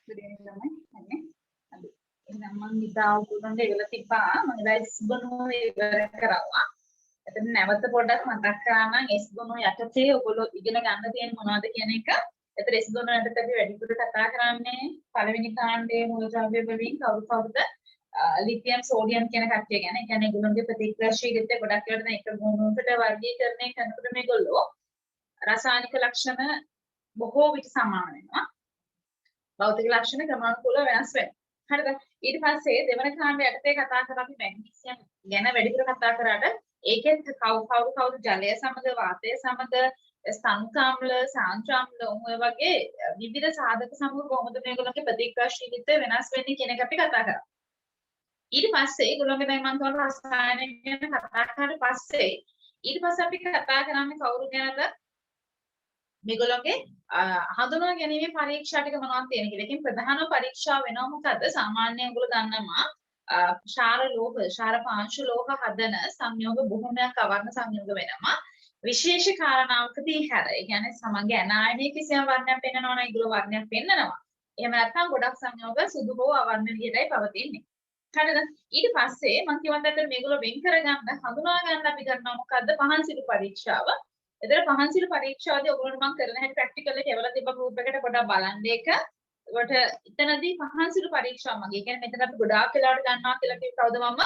ළමයි හරි. හරි. එහෙනම් මම ඉදා උගුරුන්ට ඉවලා තිබ්බා. මම ඉදා ඉස්බනෝ ඉවර කරා. එතන නැවත පොඩ්ඩක් මතක් කරා නම් ඉස්බනෝ යටතේ ඔයගොල්ලෝ ඉගෙන ගන්න තියෙන මොනවද කියන එක. එතන ඉස්බනෝ යටතේ අපි වැඩිපුර කතා කරන්නේ පළවෙනි කාණ්ඩයේ මූලද්‍රව්‍ය වලින් කවුරුද ලිතියම් සෝඩියම් කියන කට්ටිය ගැන. ඒ කියන්නේ ඒගොල්ලෝගේ ප්‍රතික්‍රියාශීලීත්වය ගොඩක් වෙලාවට දැන් එක ගුණයකට වර්ගීකරණය කරනකොට මේගොල්ලෝ රසායනික ලක්ෂණ බොහෝ විට සමාන වෙනවා. භෞතික ලක්ෂණ ක්‍රමානුකූලව වෙනස් වෙනවා. හරිද? ඊට පස්සේ දෙවන කාණ්ඩය යටතේ කතා කරා අපි මැග්නීසියම් ගැන වැඩිපුර කතා කරාට ඒකෙත් කවුරු ජලය සමග වාතය සමග ස්තන්කාම්ල සාන්ද්‍රාම්ල ඔය වගේ විවිධ සාධක සමග කොහොමද මේගොල්ලන්ගේ ප්‍රතික්‍රියාශීලීත්වය වෙනස් වෙන්නේ කියන එක අපි කතා කරා. ඊට පස්සේ ඒගොල්ලන්ගේ දැන් මම තවල රසායන ගැන කතා කරාට පස්සේ ඊට පස්සේ අපි කතා කරන්නේ කවුරු ගැනද? මේගොල්ලෝගේ හඳුනා ගැනීමේ පරීක්ෂා ටික මොනවද තියෙන කියලා. ඒකෙන් ප්‍රධානම පරීක්ෂාව වෙනවා මොකද්ද? සාමාන්‍යයෙන් ඔයගොල්ලෝ දන්නවා ශාර පාංශු ලෝහ හදන සංයෝග බොහෝමයක් අවර්ණ සංයෝග වෙනවා. විශේෂ කාරණාවකදී හැර. ඒ කියන්නේ සමග ඇනායනයේ කිසියම් වර්ණයක් පෙන්වනවා නම් ඒගොල්ලෝ වර්ණයක් පෙන්වනවා. එහෙම නැත්නම් ගොඩක් සංයෝග සුදු හෝ අවර්ණ විදිහටයි පවතින්නේ. හරිද? ඊට පස්සේ මම කියවන්ට මේගොල්ලෝ වෙන් කරගන්න හඳුනා ගන්න අපි කරනවා මොකද්ද? පහන්සිරු පරීක්ෂාව. එතන පහන්සිරු පරීක්ෂාවේදී ඔයගොල්ලන්ට මම කරන හැටි ප්‍රැක්ටිකල් එකේ එවලා තිබ්බ ගෲප් එකට පොඩ්ඩක් බලන්න ඒක. ඒකට එතනදී පහන්සිරු පරීක්ෂාව මගේ. ඒ කියන්නේ මෙතන අපි ගොඩාක් වෙලාවට ගන්නවා කියලා කිව්ව කවුද මම?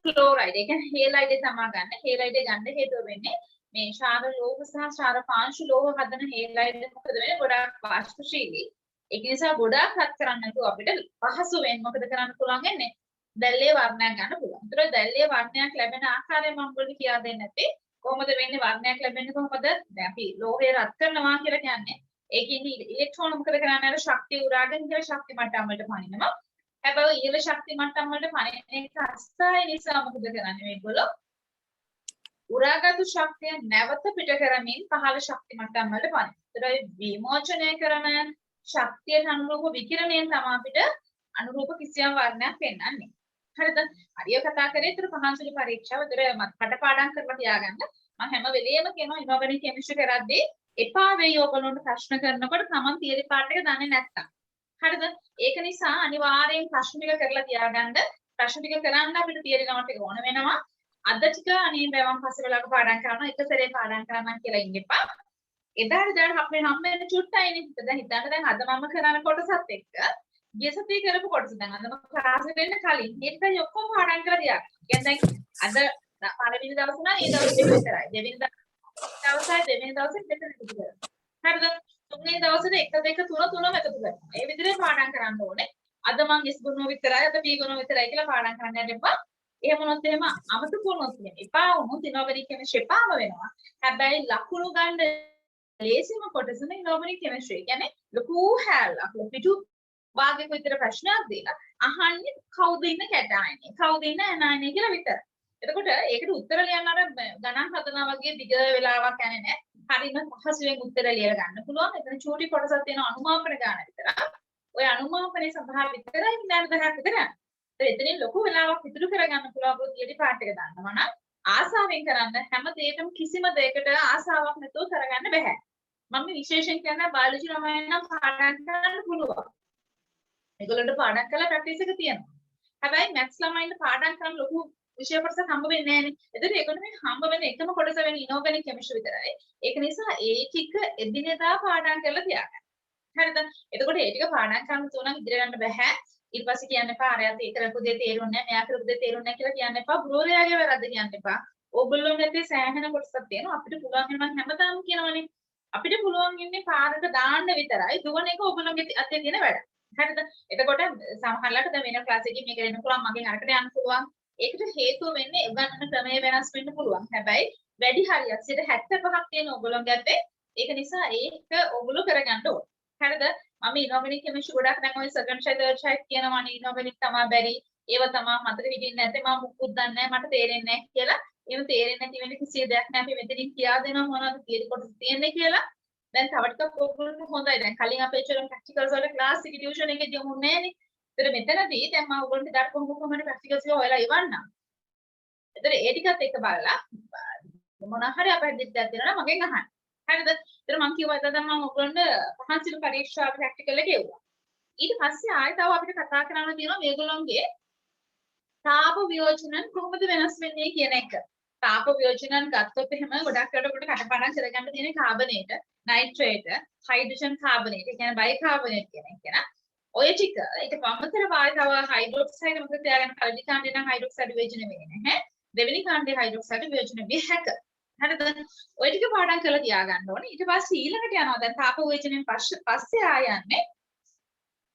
ක්ලෝරයිඩ්. ඒ කියන්නේ හේලයිඩ් තමයි ගන්න. හේලයිඩ් ගන්න හේතුව වෙන්නේ මේ ශාර ලෝහ සහ ශාර පාංශු ලෝහ හදන හේලයිඩ් මොකද වෙන්නේ? ගොඩාක් වාෂ්පශීලී. ඒක නිසා ගොඩාක් හත් කරන්න නැතුව අපිට පහසු වෙන්නේ මොකද කරන්න පුළුවන් වෙන්නේ? දැල්ලේ වර්ණයක් ගන්න පුළුවන්. ඒතර දැල්ලේ වර්ණයක් ලැබෙන ආකාරය මම ඔයගොල්ලන්ට කියා දෙන්නේ නැති. කොහොමද වෙන්නේ වර්ණයක් ලැබෙන්නේ කොහොමද? දැන් අපි ලෝහය රත් කරනවා කියලා කියන්නේ ඒකේ ඉලෙක්ට්‍රෝන මොකද කරන්නේ? අර ශක්තිය උරාගෙන කියලා ශක්ති මට්ටම් වලට පනිනවා. හැබැයි ඉහළ ශක්ති මට්ටම් වලට පනින එක අස්ථායි නිසා මොකද කරන්නේ මේගොල්ලෝ? උරාගත්තු ශක්තිය නැවත පිට කරමින් පහළ ශක්ති මට්ටම් වලට පනිනවා. ඒතරයි විමෝචනය කරන ශක්තියට අනුරූප විකිරණයෙන් තමයි අපිට අනුරූප කිසියම් වර්ණයක් පෙන්වන්නේ. හරිද? හරිය කතා කරේ ඒතර පහන්සිලි පරීක්ෂාව. ඒතර කටපාඩම් කරලා තියාගන්න. මම හැම වෙලේම කියනවා ඉනෝගනික් කෙමිස්ට්‍රි කරද්දී එපා වෙයි ඕගොල්ලොන්ට ප්‍රශ්න කරනකොට තමන් තියරි පාර්ට් එක දන්නේ නැත්තම්. හරිද? ඒක නිසා අනිවාර්යෙන් ප්‍රශ්න ටික කරලා තියාගන්න. ප්‍රශ්න ටික කරන්න අපිට තියරි නෝට් එක ඕන වෙනවා. අද ටික අනේ බෑවම් පස්සේ වෙලාවක පාඩම් කරනවා. එක සැරේ පාඩම් කරන්න කියලා ඉන්න එපා. එදාට දැන් අපේ හම්බෙන්න චුට්ටයිනේ. දැන් හිතන්න දැන් අද මම කරන කොටසත් එක්ක ගිය සතියේ කරපු කොටස දැන් අද මම ක්ලාස් එකට එන්න කලින් මේකයි ඔක්කොම පාඩම් කරලා තියාගන්න. කියන්නේ දැන් අද පළවෙනි දවසේ නම් ඒ දවස් දෙක විතරයි. දෙවෙනි දවසයි දෙවෙනි දවසේ දෙක විතරයි. හරිද? තුන්වෙනි දවසේ 1 2 3 තුනම එකතු කරනවා. ඒ විදිහට පාඩම් කරන්න ඕනේ. අද මම S ගුණ විතරයි අද P ගුණ විතරයි කියලා පාඩම් කරන්න යන්න එපා. එහෙම වුණොත් එහෙම අමතක වුණොත් එපා වුණොත් ඉනෝවරික් කෙමිස්ට්‍රි එපාම වෙනවා. හැබැයි ලකුණු ගන්න ලේසිම කොටසම ඉනෝවරික් කෙමිස්ට්‍රි. කියන්නේ ලොකු හැල්ලක් පිටු භාගයක විතර ප්‍රශ්නයක් දීලා අහන්නේ කවුද ඉන්න කැටායනේ කවුද ඉන්න ඇනායනේ කියලා විතර. එතකොට ඒකට උත්තර ලියන්න අර ගණන් හදනවා වගේ දිග වෙලාවක් යන්නේ නැහැ. හරිම පහසුවෙන් උත්තර ලියලා ගන්න පුළුවන්. එතන චූටි කොටසක් තියෙන අනුමාපන ගන්න විතර. ඔය අනුමාපනයේ සඳහා විතරයි විනාඩි 10ක් විතර යන්නේ. එතනින් ලොකු වෙලාවක් ඉතුරු කරගන්න පුළුවන් තියරි පාර්ට් එක දන්නවා නම් ආසාවෙන් කරන්න හැම දෙයකම කිසිම දෙයකට ආසාවක් නැතුව කරගන්න බෑ. මම විශේෂයෙන් කියන්නේ බයොලොජි ළමයන් නම් පාඩම් කරන්න පුළුවන්. ඒගොල්ලන්ට පාඩම් කරලා ප්‍රැක්ටිස් එක තියෙනවා. හැබැයි මැත්ස් ළමයින්ට පාඩම් කරන්න ලොකු විෂය කොටසක් හම්බ වෙන්නේ නැහැ නේ. එතකොට ඒගොල්ලෝ මේ හම්බ වෙන එකම කොටස වෙන්නේ ඉනෝගනික් කෙමිස්ට්‍රි විතරයි. ඒක නිසා ඒ ටික එදිනෙදා පාඩම් කරලා තියාගන්න. හරිද? එතකොට ඒ ටික පාඩම් කරන්න තුනක් ඉදිරිය යන්න බෑ. ඊට පස්සේ කියන්න එපා අරයාත් ඒ කරපු දේ තේරුන්නේ නැහැ, මෙයා කරපු දේ තේරුන්නේ නැහැ කියලා කියන්න එපා. ගුරුවරයාගේ වැරද්ද කියන්න එපා. ඕගොල්ලෝ නැති සෑහෙන කොටසක් තියෙනවා. අපිට පුළුවන් වෙනවා හැමදාම කියනවනේ. අපිට පුළුවන් ඉන්නේ පාරට දාන්න විතරයි. දුවන එක ඕගොල්ලෝගේ අතේ තියෙන වැඩ. හරිද? එතකොට සමහරවිට දැන් වෙන ක්ලාස් එකකින් මේක දෙන්න පුළුවන්, මගෙන් අරකට යන්න පුළුවන්. ඒකට හේතුව වෙන්නේ උගන්වන ක්‍රමය වෙනස් වෙන්න පුළුවන්. හැබැයි වැඩි හරියක් 75ක් තියෙන ඕගොල්ලෝගේ අතේ. ඒක නිසා ඒක ඕගොල්ලෝ කරගන්න ඕනේ. හරිද? මම ඉනෝගනික් කෙමිස්ට්‍රි ගොඩක් දැන් ඔය සෙකන්ඩ් ෂයි තර්ඩ් ෂයි කියනවනේ ඉනෝගනික් තමයි බැරි. ඒව තමයි මතක හිටින්නේ නැත්නම් මම මුකුත් දන්නේ නැහැ, මට තේරෙන්නේ නැහැ කියලා. එහෙම තේරෙන්නේ නැති වෙන කිසි දෙයක් නැහැ. අපි මෙතනින් කියා දෙනවා මොනවද තියරි කොටස තියෙන්නේ කියලා. දැන් තව ටිකක් ඕගොල්ලන්ට හොඳයි. දැන් කලින් අපේ චරම් ප්‍රැක්ටිකල්ස් වල ක්ලාස් එක ටියුෂන් එකේ යමුන්නේ නැහනේ. ඒතර මෙතනදී දැන් මම ඕගොල්ලන්ට දාට කොහොමද ප්‍රැක්ටිකල්ස් එක හොයලා ඉවන්නම්. ඒතර ඒ ටිකත් එක බලලා මොන හරි අපහැදිලියක් දෙනවා නම් මගෙන් අහන්න. හරිද? ඒතර මම කිව්වා දැන් මම ඕගොල්ලන්ට පහන්සිලු පරීක්ෂාව ප්‍රැක්ටිකල් එක එවුවා. ඊට පස්සේ ආයෙ තව අපිට කතා කරන්න තියෙනවා මේගොල්ලන්ගේ තාප වියෝජනන් කොහොමද වෙනස් වෙන්නේ කියන එක. තාප වියෝජනන් ගත්තොත් එහෙම ගොඩක් රටකට කටපාඩම් කරගන්න තියෙන කාබනේට, නයිට්‍රේට්, හයිඩ්‍රජන් කාබනේට, ඒ කියන්නේ බයිකාබනේට් කියන එක නේ. ඔය ටික ඊට පමතරව ආයෙ තව හයිඩ්‍රොක්සයිඩ් මොකද තියාගන්න පළවෙනි කාණ්ඩේ නම් හයිඩ්‍රොක්සයිඩ් වියෝජන වෙන්නේ නැහැ. දෙවෙනි කාණ්ඩේ හයිඩ්‍රොක්සයිඩ් වියෝජන වෙන්නේ හැක. හරිද? ඔය ටික පාඩම් කරලා තියාගන්න ඕනේ. ඊට පස්සේ ඊළඟට යනවා දැන් තාප වියෝජනයෙන් පස්සේ ආය යන්නේ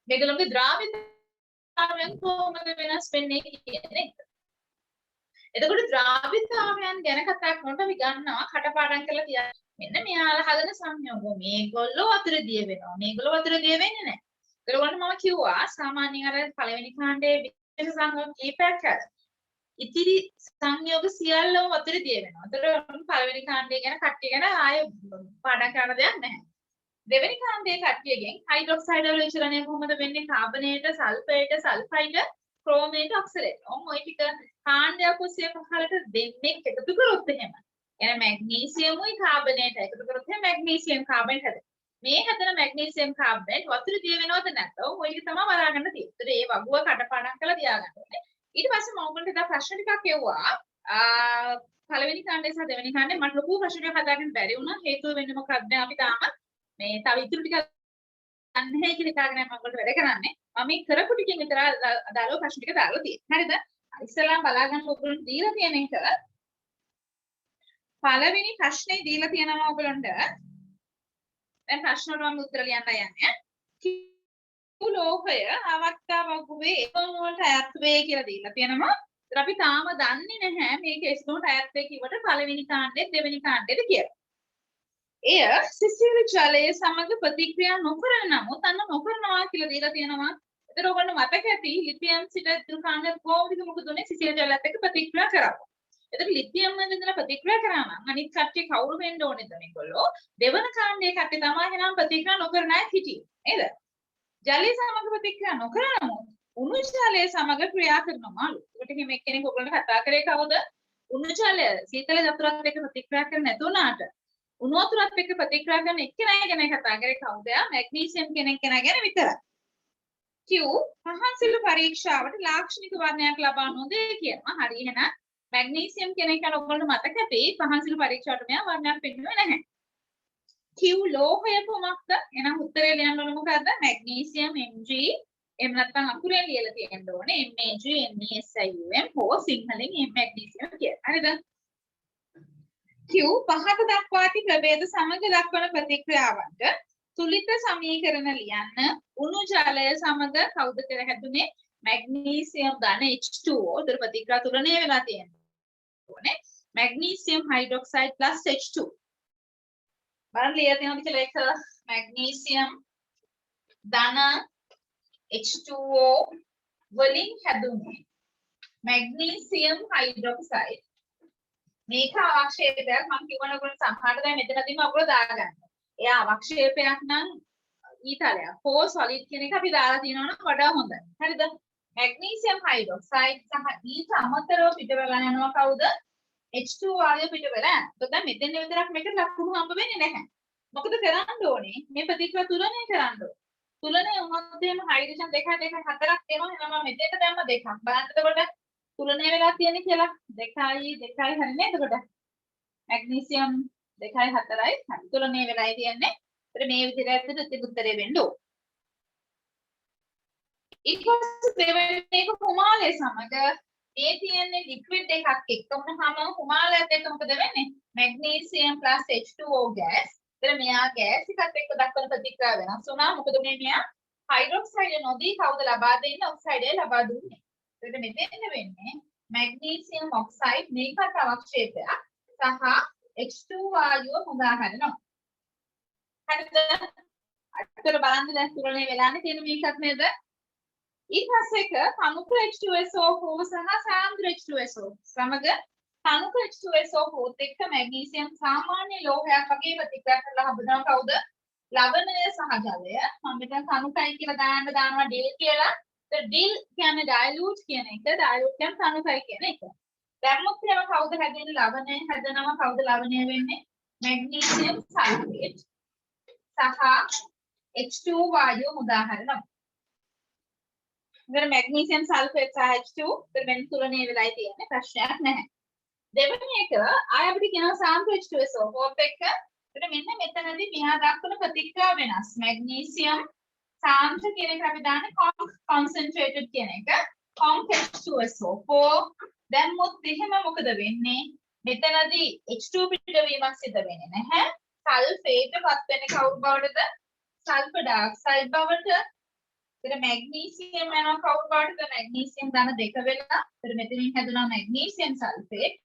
මේගොල්ලෝගේ ද්‍රාවිතාවයන් කොහොමද වෙනස් වෙන්නේ කියන එක. එතකොට ද්‍රාවිතාවයන් ගැන කතා කරනකොට අපි ගන්නවා කටපාඩම් කරලා තියන්න. මෙන්න මෙයාලා හදන සංයෝග මේගොල්ලෝ වතුර දිය වෙනවා. මේගොල්ලෝ වතුර දිය වෙන්නේ නැහැ. ඒගොල්ලන්ට මම කිව්වා සාමාන්‍යයෙන් අර පළවෙනි කාණ්ඩයේ විශේෂ සංයෝග කීපයක් කරලා. ඉතිරි සංයෝග සියල්ලම වතුර දිය වෙනවා. ඒතර පළවෙනි කාණ්ඩය ගැන කට්ටිය ගැන ආයෙ පාඩම් කරන්න දෙයක් නැහැ. දෙවෙනි කාණ්ඩයේ කට්ටියගෙන් හයිඩ්‍රොක්සයිඩ් වල විචලනය කොහොමද වෙන්නේ? කාබනේට, සල්ෆේට, සල්ෆයිඩ්, ක්‍රෝමේට, ඔක්සලේට්. ඔය ටික කාණ්ඩයක් ඔස්සේ පහළට දෙන්නේ එකතු කරොත් එහෙම. එන මැග්නීසියමුයි කාබනේට එකතු කරොත් එහෙම මැග්නීසියම් කාබනේට හැදෙනවා. මේ හැදෙන මැග්නීසියම් කාබනේට වතුර දිය වෙනවද නැත්ද? ඔය ටික තමයි බලාගන්න තියෙන්නේ. ඒ වගුව කටපාඩම් කරලා තියාගන්න ඕනේ. ඊට පස්සේ මම ඔයගොල්ලන්ට ඉතින් ප්‍රශ්න ටිකක් එවුවා. පළවෙනි කාණ්ඩේ සහ දෙවෙනි කාණ්ඩේ මට ලොකු ප්‍රශ්න ටිකක් හදාගන්න බැරි වුණා. හේතුව වෙන්නේ මොකක්ද? අපි තාම මේ තව ඉතුරු ටික නැහැ කියලා හිතාගෙන මම ඔයගොල්ලන්ට වැඩ කරන්නේ. මම මේ කරපු ටිකෙන් විතර අදාළව ප්‍රශ්න ටික දාලා තියෙනවා. හරිද? ඉස්සෙල්ලාම බලාගන්න ඔයගොල්ලන්ට දීලා තියෙන එක පළවෙනි ප්‍රශ්නේ දීලා තියෙනවා ඔයගොල්ලන්ට. දැන් ප්‍රශ්න වලට මම උත්තර ලියන්න යන්නේ. ලෝහය අවස්ථා වගුවේ එකම වලට අයත් වේ කියලා දීලා තියෙනවා. ඒත් අපි තාම දන්නේ නැහැ මේක එස්නෝට අයත් වේ කිව්වට පළවෙනි කාණ්ඩේ දෙවෙනි කාණ්ඩේද කියලා. එය සිසිල් ජලයේ සමග ප්‍රතික්‍රියා නොකරන නමුත් අන්න නොකරනවා කියලා දීලා තියෙනවා. ඒතර ඔයගොල්ලෝ මතක ඇති ලිතියම් සිට ඉතුරු කාණ්ඩ කොහොමද මොකද උනේ සිසිල් ජලයත් එක්ක ප්‍රතික්‍රියා කරනවා. ඒතර ලිතියම් වලින් ඉඳලා ප්‍රතික්‍රියා කරා නම් අනිත් කට්ටිය කවුරු වෙන්න ඕනේද මේගොල්ලෝ? දෙවන කාණ්ඩයේ කට්ටිය තමයි එනම් ප්‍රතික්‍රියා නොකරන අය හිටියේ. නේද? ජලය සමග ප්‍රතික්‍රියා නොකරන නමුත් උණු ජලය සමග ක්‍රියා කරනවාලු. ඒකට හිම එක්කෙනෙක් ඔයගොල්ලන්ට කතා කරේ කවුද? උණු ජලය සීතල වතුරත් එක්ක ප්‍රතික්‍රියා කරන්නේ නැතුණාට උණු වතුරත් එක්ක ප්‍රතික්‍රියා කරන එක්කෙනා ගැන කතා කරේ කවුද? මැග්නීසියම් කෙනෙක් ගැන විතරයි. Q පහන්සිළු පරීක්ෂාවට ලාක්ෂණික වර්ණයක් ලබා නොදේ කියනවා. හරි එහෙනම් මැග්නීසියම් කෙනෙක් ගැන ඔයගොල්ලන්ට මතක ඇති පහන්සිළු පරීක්ෂාවට මෙයා වර්ණයක් පෙන්නුවේ නැහැ. Q ලෝහය කොමක්ද? එහෙනම් උත්තරේ ලියන්න ඕන මොකද්ද? මැග්නීසියම් Mg එහෙම නැත්නම් අකුරෙන් ලියලා තියෙන්න ඕනේ Mag MESIUM හෝ සිංහලෙන් මැග්නීසියම් කියලා. හරිද? Q පහත දක්වා ඇති ප්‍රභේද සමග දක්වන ප්‍රතික්‍රියාවන්ට තුලිත සමීකරණ ලියන්න උණු ජලය සමග කවුද කියලා හැදුනේ මැග්නීසියම් ධන H2O. ඒතර ප්‍රතික්‍රියා තුලණය වෙලා තියෙන්නේ. Magnesium hydroxide H2. බලන්න ලියලා තියෙනවද කියලා එක මැග්නීසියම් ධන H2O වලින් හැදුනේ මැග්නීසියම් හයිඩ්‍රොක්සයිඩ්. මේක අවක්ෂේපයක් මම කියවන ඔයගොල්ලෝ සමහරට දැන් මෙතනදීම ඔයගොල්ලෝ දාගන්න. එයා අවක්ෂේපයක් නම් ඊතලයක්. හෝ සොලිඩ් කියන එක අපි දාලා තියෙනවා නම් වඩා හොඳයි. හරිද? මැග්නීසියම් හයිඩ්‍රොක්සයිඩ් සහ ඊට අමතරව පිටවෙලා යනවා කවුද? H2O ආදිය පිටවෙලා. ඒත් දැන් මෙතෙන් විතරක් මේකට ලකුණු හම්බ වෙන්නේ නැහැ. මොකද කරන්න ඕනේ? මේ ප්‍රතික්‍රියා තුලණය කරන්න ඕනේ. තුලණය වුණොත් එහෙම හයිඩ්‍රජන් 2 2 4ක් එනවා. එහෙනම් මම මෙතෙන්ට දැම්ම 2ක්. බලන්න එතකොට තුලණය වෙලා තියෙන්නේ කියලා 2යි 2යි හරිනේ. එතකොට මැග්නීසියම් 2යි 4යි හරි තුලණය වෙලායි තියෙන්නේ. ඒතර මේ විදිහට ඇත්තට උත්තරේ වෙන්න ඕන. ඊට පස්සේ දෙවෙනි එක කුමාලය සමග මේ තියෙන්නේ ලික්විඩ් එකක් එක්ක වුණාම කුමාලයත් එක්ක මොකද වෙන්නේ? Magnesium H2O gas. ඒතර මෙයා ගෑස් එකත් එක්ක දක්වන ප්‍රතික්‍රියාව වෙනස් වුණා. මොකද උනේ මෙයා හයිඩ්‍රොක්සයිඩ් නොදී කවුද ලබා දෙන්නේ? ඔක්සයිඩය ලබා දුන්නේ. ඒකට මෙතෙන් වෙන්නේ මැග්නීසියම් ඔක්සයිඩ් මේකට අවක්ෂේපයක් සහ H2 වායුව හොදා ගන්නවා. හරිද? අතට බලන්න දැන් තුලනේ වෙලානේ තියෙන මේකක් නේද? ඊට පස්සේ එක තනුක H2SO හෝ සහ සාන්ද්‍ර H2SO සමග තනුක H2SO හෝත් එක්ක මැග්නීසියම් සාමාන්‍ය ලෝහයක් වගේ ප්‍රතික්‍රියා කරලා හදනවා කවුද? ලවණය සහ ජලය. මම මෙතන තනුකයි කියලා දානවා ඩිල් කියලා. ඩිල් කියන්නේ ඩයලූට් කියන එක. ඩයලූට් කියන්නේ තනුකයි කියන එක. දැම්මොත් එහෙම කවුද හැදෙන්නේ? ලවණය හැදෙනවා. කවුද ලවණය වෙන්නේ? මැග්නීසියම් සල්ෆේට් සහ H2 වායුව උදාහරණයක්. ඉතින් මැග්නීසියම් සල්ෆේට් සහ H2 ඉතින් මෙන්න තුලනේ වෙලයි තියෙන්නේ ප්‍රශ්නයක් නැහැ. දෙවෙනි එක ආය අපිට කියනවා සාන්ද්‍ර H2SO4 එක. ඉතින් මෙන්න මෙතනදී මෙහා දක්වන ප්‍රතික්‍රියාව වෙනස්. මැග්නීසියම් සාන්ද්‍ර කියන එක අපි දාන්නේ concentrated කියන එක. conc H2SO4 දැම්මොත් එහෙම මොකද වෙන්නේ? මෙතනදී H2 පිටවීමක් සිදු වෙන්නේ නැහැ. සල්ෆේට් පත් වෙන්නේ කවුරු බවටද? සල්ෆර් ඩයොක්සයිඩ් බවට. ඉතින් මැග්නීසියම් යනවා කවුරු බවටද? මැග්නීසියම් ධන 2 වෙලා. ඉතින් මෙතනින් හැදුනා මැග්නීසියම් සල්ෆේට්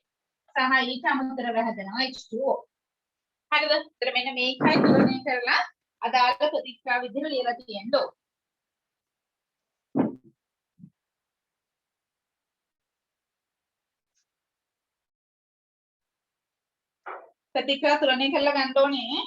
සහ ඊට අමතරව හැදෙනවා H2O. හරිද? ඉතින් මෙන්න මේකයි තුලනය කරලා අදාළ ප්‍රතික්‍රියාව විදිහට ලියලා තියෙන්න ඕන. ප්‍රතික්‍රියාව තුලනය කරලා ගන්න ඕනේ.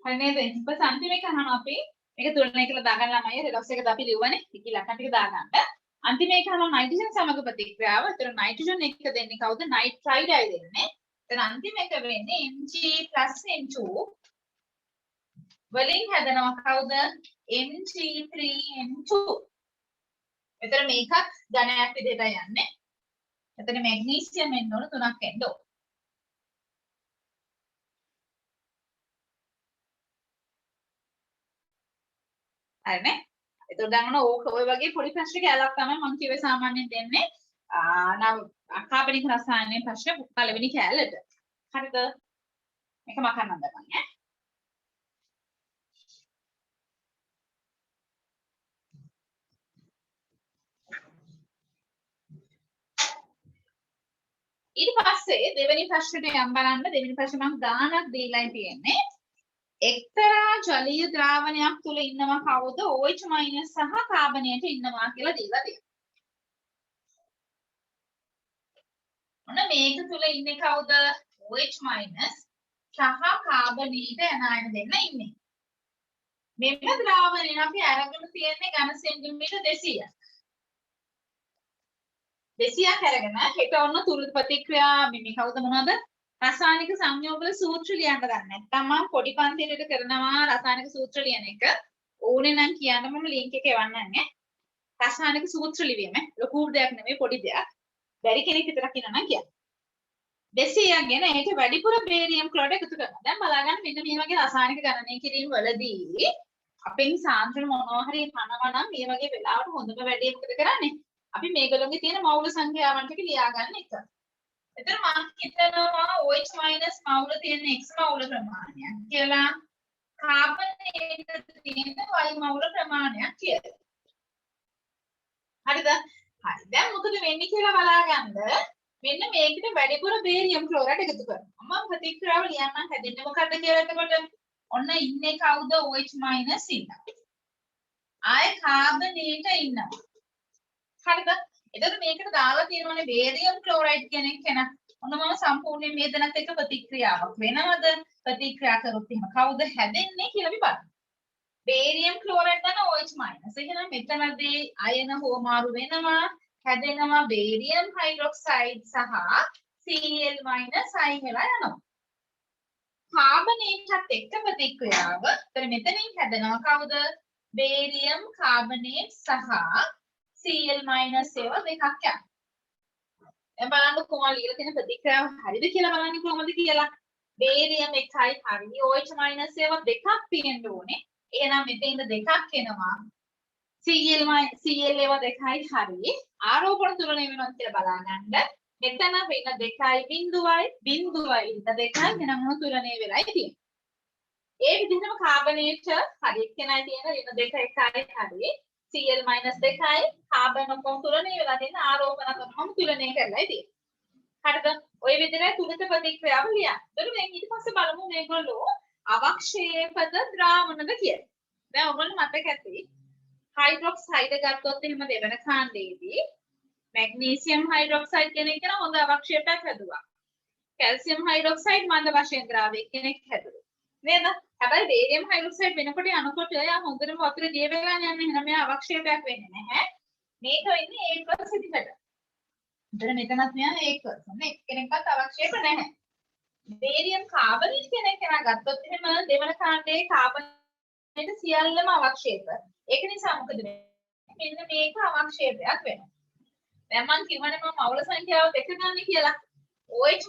හරි නේද? ඊපස් අන්තිම එක අහනවා අපි. මේක තුලනය කරලා දාගන්න ළමයි රෙඩොක්ස් එකද අපි ලියුවනේ. ඉකි ලක්ෂණ ටික දාගන්න. අන්තිම එක අහනවා නයිට්‍රජන් සමග ප්‍රතික්‍රියාව. ඒතර නයිට්‍රජන් එක දෙන්නේ කවුද? නයිට්‍රයිඩයි දෙන්නේ. එතන අන්තිම එක වෙන්නේ Mg+N2 වලින් හැදෙනවා කවුද? Mg3N2. එතන මේකත් ඝනයක් විදිහට යන්නේ. එතන මැග්නීසියම් එන්න ඕන 3ක් එන්න ඕන. හරිනේ. එතකොට දැන් ඕක ඔය වගේ පොඩි ප්‍රශ්න කැලක් තමයි මම කිව්වේ සාමාන්‍යයෙන් දෙන්නේ. නම් අකාබනික රසායනයේ ප්‍රශ්න පළවෙනි කැලලට. හරිද? මේක මකන්න දමන්න ඈ. ඊට පස්සේ දෙවෙනි ප්‍රශ්නෙට යම් බලන්න. දෙවෙනි ප්‍රශ්නේ මම ගානක් දීලා තියෙන්නේ. එක්තරා ජලීය ද්‍රාවණයක් තුල ඉන්නවා කවුද? OH- සහ කාබනයට ඉන්නවා කියලා දීලා තියෙනවා. ඔන්න මේක තුල ඉන්නේ කවුද? OH- සහ කාබනීට එනයින දෙන්න ඉන්නේ. මෙන්න ද්‍රාවණය අපි අරගෙන තියෙන්නේ ඝන සෙන්ටිමීටර් 200ක්. 200ක් අරගෙන හෙට ඔන්න තුරුළු ප්‍රතික්‍රියා මේ කවුද මොනවද? රසායනික සංයෝගවල සූත්‍ර ලියන්න ගන්න. නැත්නම් මම පොඩි පන්තියට කරනවා රසායනික සූත්‍ර ලියන එක. ඕනේ නම් කියන්න මම ලින්ක් එක එවන්නම් ඈ. රසායනික සූත්‍ර ලිවීම ලොකු දෙයක් නෙමෙයි පොඩි දෙයක්. බැරි කෙනෙක් විතරක් ඉන්නවා නම් කියන්න. 200ක් ගෙන ඒකට වැඩිපුර බේරියම් ක්ලෝරයිඩ් එකතු කරනවා. දැන් බලාගන්න මෙන්න මේ වගේ රසායනික ගණනය කිරීම වලදී අපෙන් සාන්ද්‍රණ මොනවා හරි කනවා නම් මේ වගේ වෙලාවට හොඳම වැඩේ මොකද කරන්නේ? අපි මේගොල්ලෝගේ තියෙන මවුල සංඛ්‍යාවන් ටික ලියා ගන්න එක. එතන මම හිතනවා OH- මවුල තියෙන X මවුල ප්‍රමාණයක් කියලා කාබනේට තියෙන Y මවුල ප්‍රමාණයක් කියලා. හරිද? හරි. දැන් මොකද වෙන්නේ කියලා බලාගන්න. මෙන්න මේකට වැඩිපුර බේරියම් ක්ලෝරයිඩ් එකතු කරනවා. මම ප්‍රතික්‍රියාව ලියන්නම් හැදෙන්නේ මොකද්ද කියලා එතකොට ඔන්න ඉන්නේ කවුද? OH- ඉන්නවා. ආය කාබනේට ඉන්නවා. හරිද? එතකොට මේකට දාලා තියෙනවානේ බේරියම් ක්ලෝරයිඩ් කියන එක කෙනා. ඔන්න මම සම්පූර්ණයෙන් මේ දෙනත් එක්ක ප්‍රතික්‍රියාවක් වෙනවද? ප්‍රතික්‍රියා කරොත් එහෙම කවුද හැදෙන්නේ කියලා අපි බලමු. බේරියම් ක්ලෝරයිඩ් ගන්න OH-. එහෙනම් මෙතනදී අයන හෝමාරු වෙනවා. හැදෙනවා බේරියම් හයිඩ්‍රොක්සයිඩ් සහ Cl- අයින් වෙලා යනවා. කාබනේටත් එක්ක ප්‍රතික්‍රියාව. එතන මෙතනින් හැදෙනවා කවුද? බේරියම් කාබනේට් සහ Cl- ඒවා දෙකක් යනවා. දැන් බලන්න කොහොමද ලියලා තියෙන ප්‍රතික්‍රියාව හරිද කියලා බලන්න කොහොමද කියලා. බේරියම් එකයි හරි OH- ඒවා දෙකක් තියෙන්න ඕනේ. එහෙනම් මෙතෙන්ද දෙකක් එනවා. Cl ඒවා දෙකයි හරි. ආරෝපණ තුලනය වෙනවා කියලා බලාගන්න. මෙතන වෙන 2.0යි ඉත 2යි වෙනම තුලනය වෙලයි තියෙන්නේ. ඒ විදිහටම කාබනේට හරි එක්කෙනයි තියෙන වෙන 2 එකයි හරි. Cl- 2යි කාබන් ඔක්කොම තුලනය වෙලා තියෙන ආරෝපණ කරනම තුලනය කරලායි තියෙන්නේ. හරිද? ඔය විදිහට තුලිත ප්‍රතික්‍රියාව ලියන්න. එතකොට දැන් ඊට පස්සේ බලමු මේගොල්ලෝ අවක්ෂේපද ද්‍රාවණද කියලා. දැන් ඔයගොල්ලෝ මතක ඇති හයිඩ්‍රොක්සයිඩ් ගත්තොත් එහෙම දෙවන කාණ්ඩයේදී මැග්නීසියම් හයිඩ්‍රොක්සයිඩ් කෙනෙක් කියන හොඳ අවක්ෂේපයක් හැදුවා. කැල්සියම් හයිඩ්‍රොක්සයිඩ් මන්ද වශයෙන් ද්‍රාවයක් කෙනෙක් හැදුවා. නේද? හැබැයි බේරියම් හයිඩ්‍රොක්සයිඩ් වෙනකොට යනකොට යා හොඳටම වතුර දිය වෙලා යන්නේ නැහැ. මෙයා අවක්ෂේපයක් වෙන්නේ නැහැ. මේක වෙන්නේ 8% ඉතින් මෙතනත් මෙයා 8%. එක්කෙනෙක්වත් අවක්ෂේප නැහැ. බේරියම් කාබනේට් කෙනෙක් කෙනා ගත්තොත් එහෙම දෙවන කාණ්ඩයේ කාබනේට සියල්ලම අවක්ෂේප. ඒක නිසා මොකද වෙන්නේ? මෙන්න මේක අවක්ෂේපයක් වෙනවා. දැන් මම කියවනේ මම මවුල සංඛ්‍යාව දෙක ගන්න කියලා. OH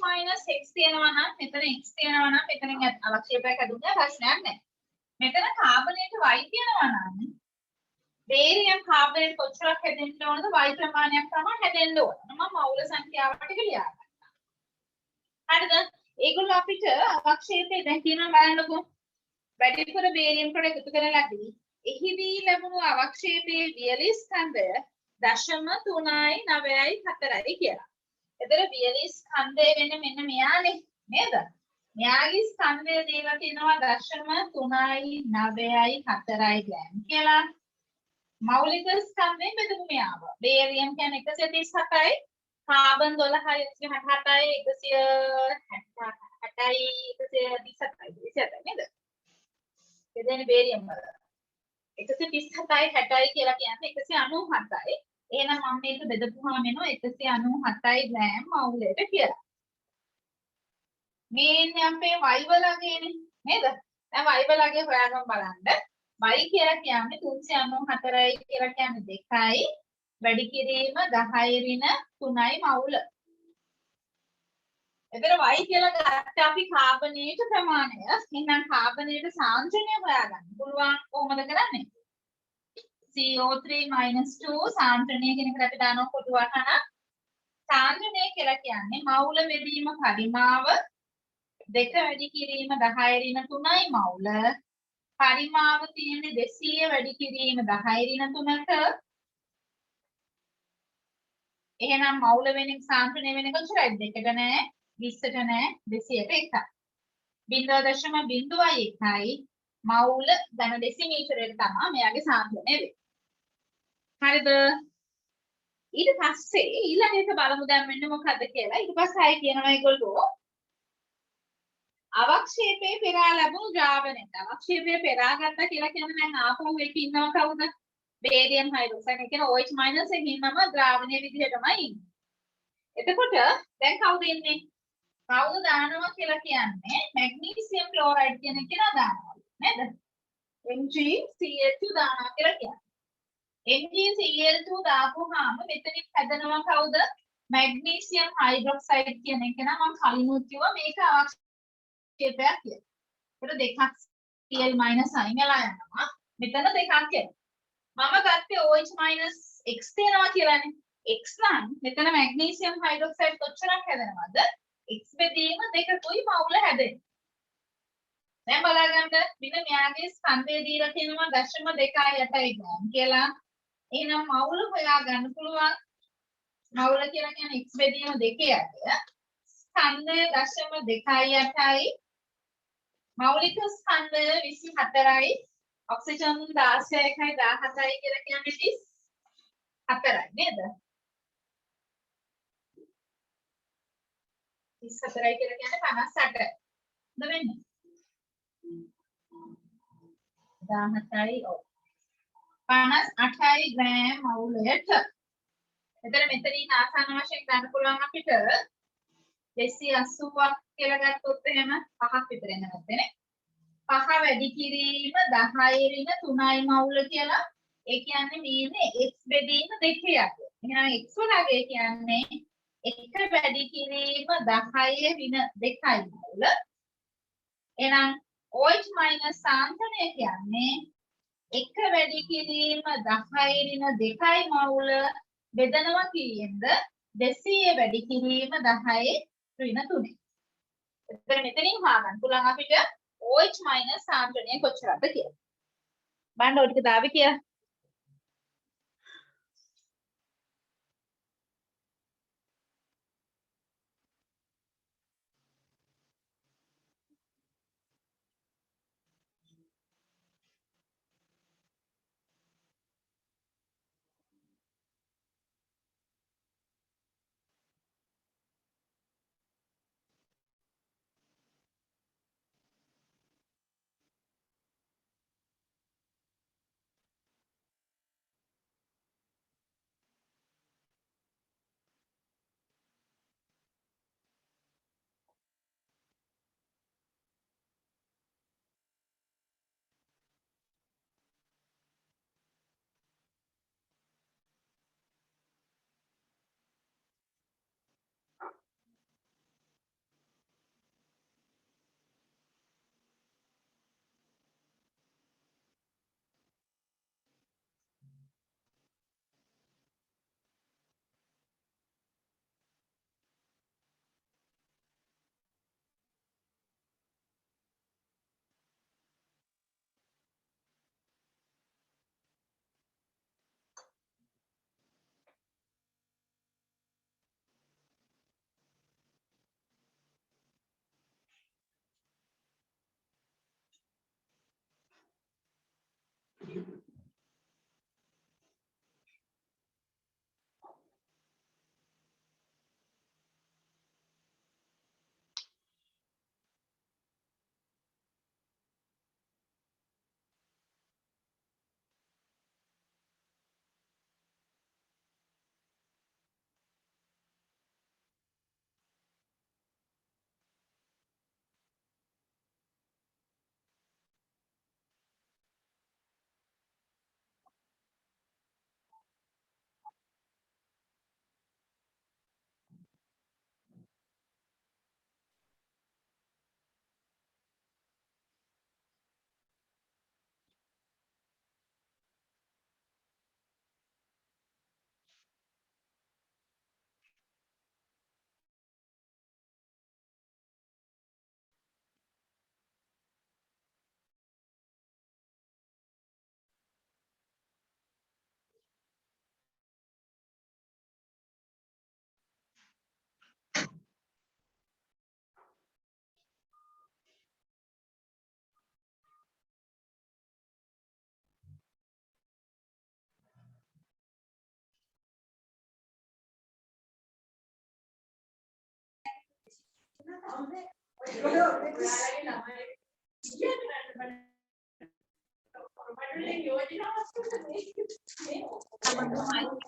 x තියෙනවා නම් මෙතන x තියෙනවා නම් මෙතනින් අවක්ෂේපයක් හදුන්නේ ප්‍රශ්නයක් නැහැ. මෙතන කාබනේට y තියෙනවා නම් බේරියම් කාබනේට කොච්චරක් හැදෙන්න ඕනද y ප්‍රමාණයක් තමයි හැදෙන්න ඕන. මම මවුල සංඛ්‍යාව ටික ලියා ගන්නවා. හරිද? ඒගොල්ලෝ අපිට අවක්ෂේපය දැන් කියනවා බලන්නකෝ. වැඩිපුර බේරියම් කොට එකතු කරලාදී එහිදී ලැබුණු අවක්ෂේපයේ වියලි ස්කන්ධය 0.3යි 9යි 4යි කියලා. එතන වියලි ස්කන්ධය වෙන්නේ මෙන්න මෙයානේ නේද? මෙයාගේ ස්කන්ධය දීලා තියෙනවා 0.3යි 9යි 4යි ග්‍රෑම් කියලා. මෞලික ස්කන්ධය බෙදමු මෙයාව. බේරියම් කියන්නේ 137යි, කාබන් 12යි 168යි 167යි නේද? එදෙන බේරියම් වල 137යි 60යි කියලා කියන්නේ 197යි. එහෙනම් මම මේක බෙදපුවාම එනවා 197යි ග්‍රෑම් මවුලයට කියලා. මේ අපේ y වලගේනේ නේද? දැන් y වලගේ හොයාගමු බලන්න. y කියලා කියන්නේ 394යි කියලා කියන්නේ 2යි වැඩි කිරීම 10 ඍණ 3යි මවුල. එතන y කියලා ගත්ත අපි කාබනේට ප්‍රමාණය. එහෙනම් කාබනේට සාන්ද්‍රණය හොයාගන්න පුළුවන් කොහොමද කරන්නේ? CO3 2 සාන්ද්‍රණය කියන එකට අපි දානවා කොටු වහන. සාන්ද්‍රණය කියලා කියන්නේ මවුල බෙදීම පරිමාව 2 වැඩි කිරීම 10 ඍණ 3යි මවුල. පරිමාව තියෙන්නේ 200 වැඩි කිරීම 10 ඍණ 3ට. එහෙනම් මවුල වෙන්නේ සාන්ද්‍රණය වෙන්නේ කොච්චරයිද? 2ට නෑ 20ට නෑ 200ට 1යි. 0.01යි මවුල ධන ඩෙසිමීටරයට තමයි මෙයාගේ සාන්ද්‍රණය වෙන්නේ. හරිද? ඊට පස්සේ ඊළඟ එක බලමු දැන් මෙන්න මොකද්ද කියලා. ඊට පස්සේ ආයෙ කියනවා ඒගොල්ලෝ අවක්ෂේපයේ පෙරා ලැබුණු ද්‍රාවණයට. අවක්ෂේපයේ පෙරා ගත්තා කියලා කියන්නේ දැන් ආපහු එක ඉන්නව කවුද? බේරියම් හයිඩ්‍රොක්සයිඩ් කියන OH- එකකින්ම ද්‍රාවණයේ විදිහටමයි ඉන්නේ. එතකොට දැන් කවුද ඉන්නේ? කවුද දානවා කියලා කියන්නේ මැග්නීසියම් ක්ලෝරයිඩ් කියන එක දානවා නේද? MgCl2 දානවා කියලා කියන්නේ. MgCl2 දාපුවාම මෙතනින් හැදෙනවා කවුද? මැග්නීසියම් හයිඩ්‍රොක්සයිඩ් කියන එක නම් මම කලිනුත් කිව්වා මේක අවක්ෂේපයක් කියලා. ඒකට දෙකක් Cl- අයින් වෙලා යනවා. මෙතන දෙකක් එනවා. මම ගත්තේ OH- x තියනවා කියලානේ. x නම් මෙතන මැග්නීසියම් හයිඩ්‍රොක්සයිඩ් කොච්චරක් හැදෙනවද? x බෙදීම 2කුයි මවුල හැදෙන්නේ. දැන් බලගන්න මෙන්න මෙයාගේ ස්කන්ධය දීලා තියෙනවා 0.28යි ග්‍රෑම් කියලා. එහෙනම් මවුල හොයා ගන්න පුළුවන්. මවුල කියලා කියන්නේ x බෙදීම 2යි. ස්කන්ධය 0.28යි. මෞලික ස්කන්ධය 24යි. ඔක්සිජන් 16යි 17යි කියලා කියන්නේ 34යි නේද? 34යි කියලා කියන්නේ 58යි. හොඳ වෙන්නේ. 17යි ඔව්. 58යි ග්‍රෑම් මවුලයට. එතන මෙතනින් ආසන්න වශයෙන් ගන්න පුළුවන් අපිට 280ක් කියලා ගත්තොත් එහෙම 5ක් විතර එන්න නැත්තේ. 5 වැඩි කිරීම 10 ඍණ 3යි මවුල කියලා. ඒ කියන්නේ මේනේ x බෙදීම 2යි. එහෙනම් x වලගේ කියන්නේ 1 වැඩි කිරීම 10 ඍණ 2යි මවුල. එහෙනම් OH- සාන්ද්‍රණය කියන්නේ 1 වැඩි කිරීම 10 ඍණ 2යි මවුල බෙදනවා කීයෙන්ද 200 වැඩි කිරීම 10 ඍණ 3යි. එතන මෙතනින් හොයාගන්න පුළුවන් අපිට OH- සාන්ද්‍රණය කොච්චරද කියලා. බලන්න ඔය ටික දාවි කියලා.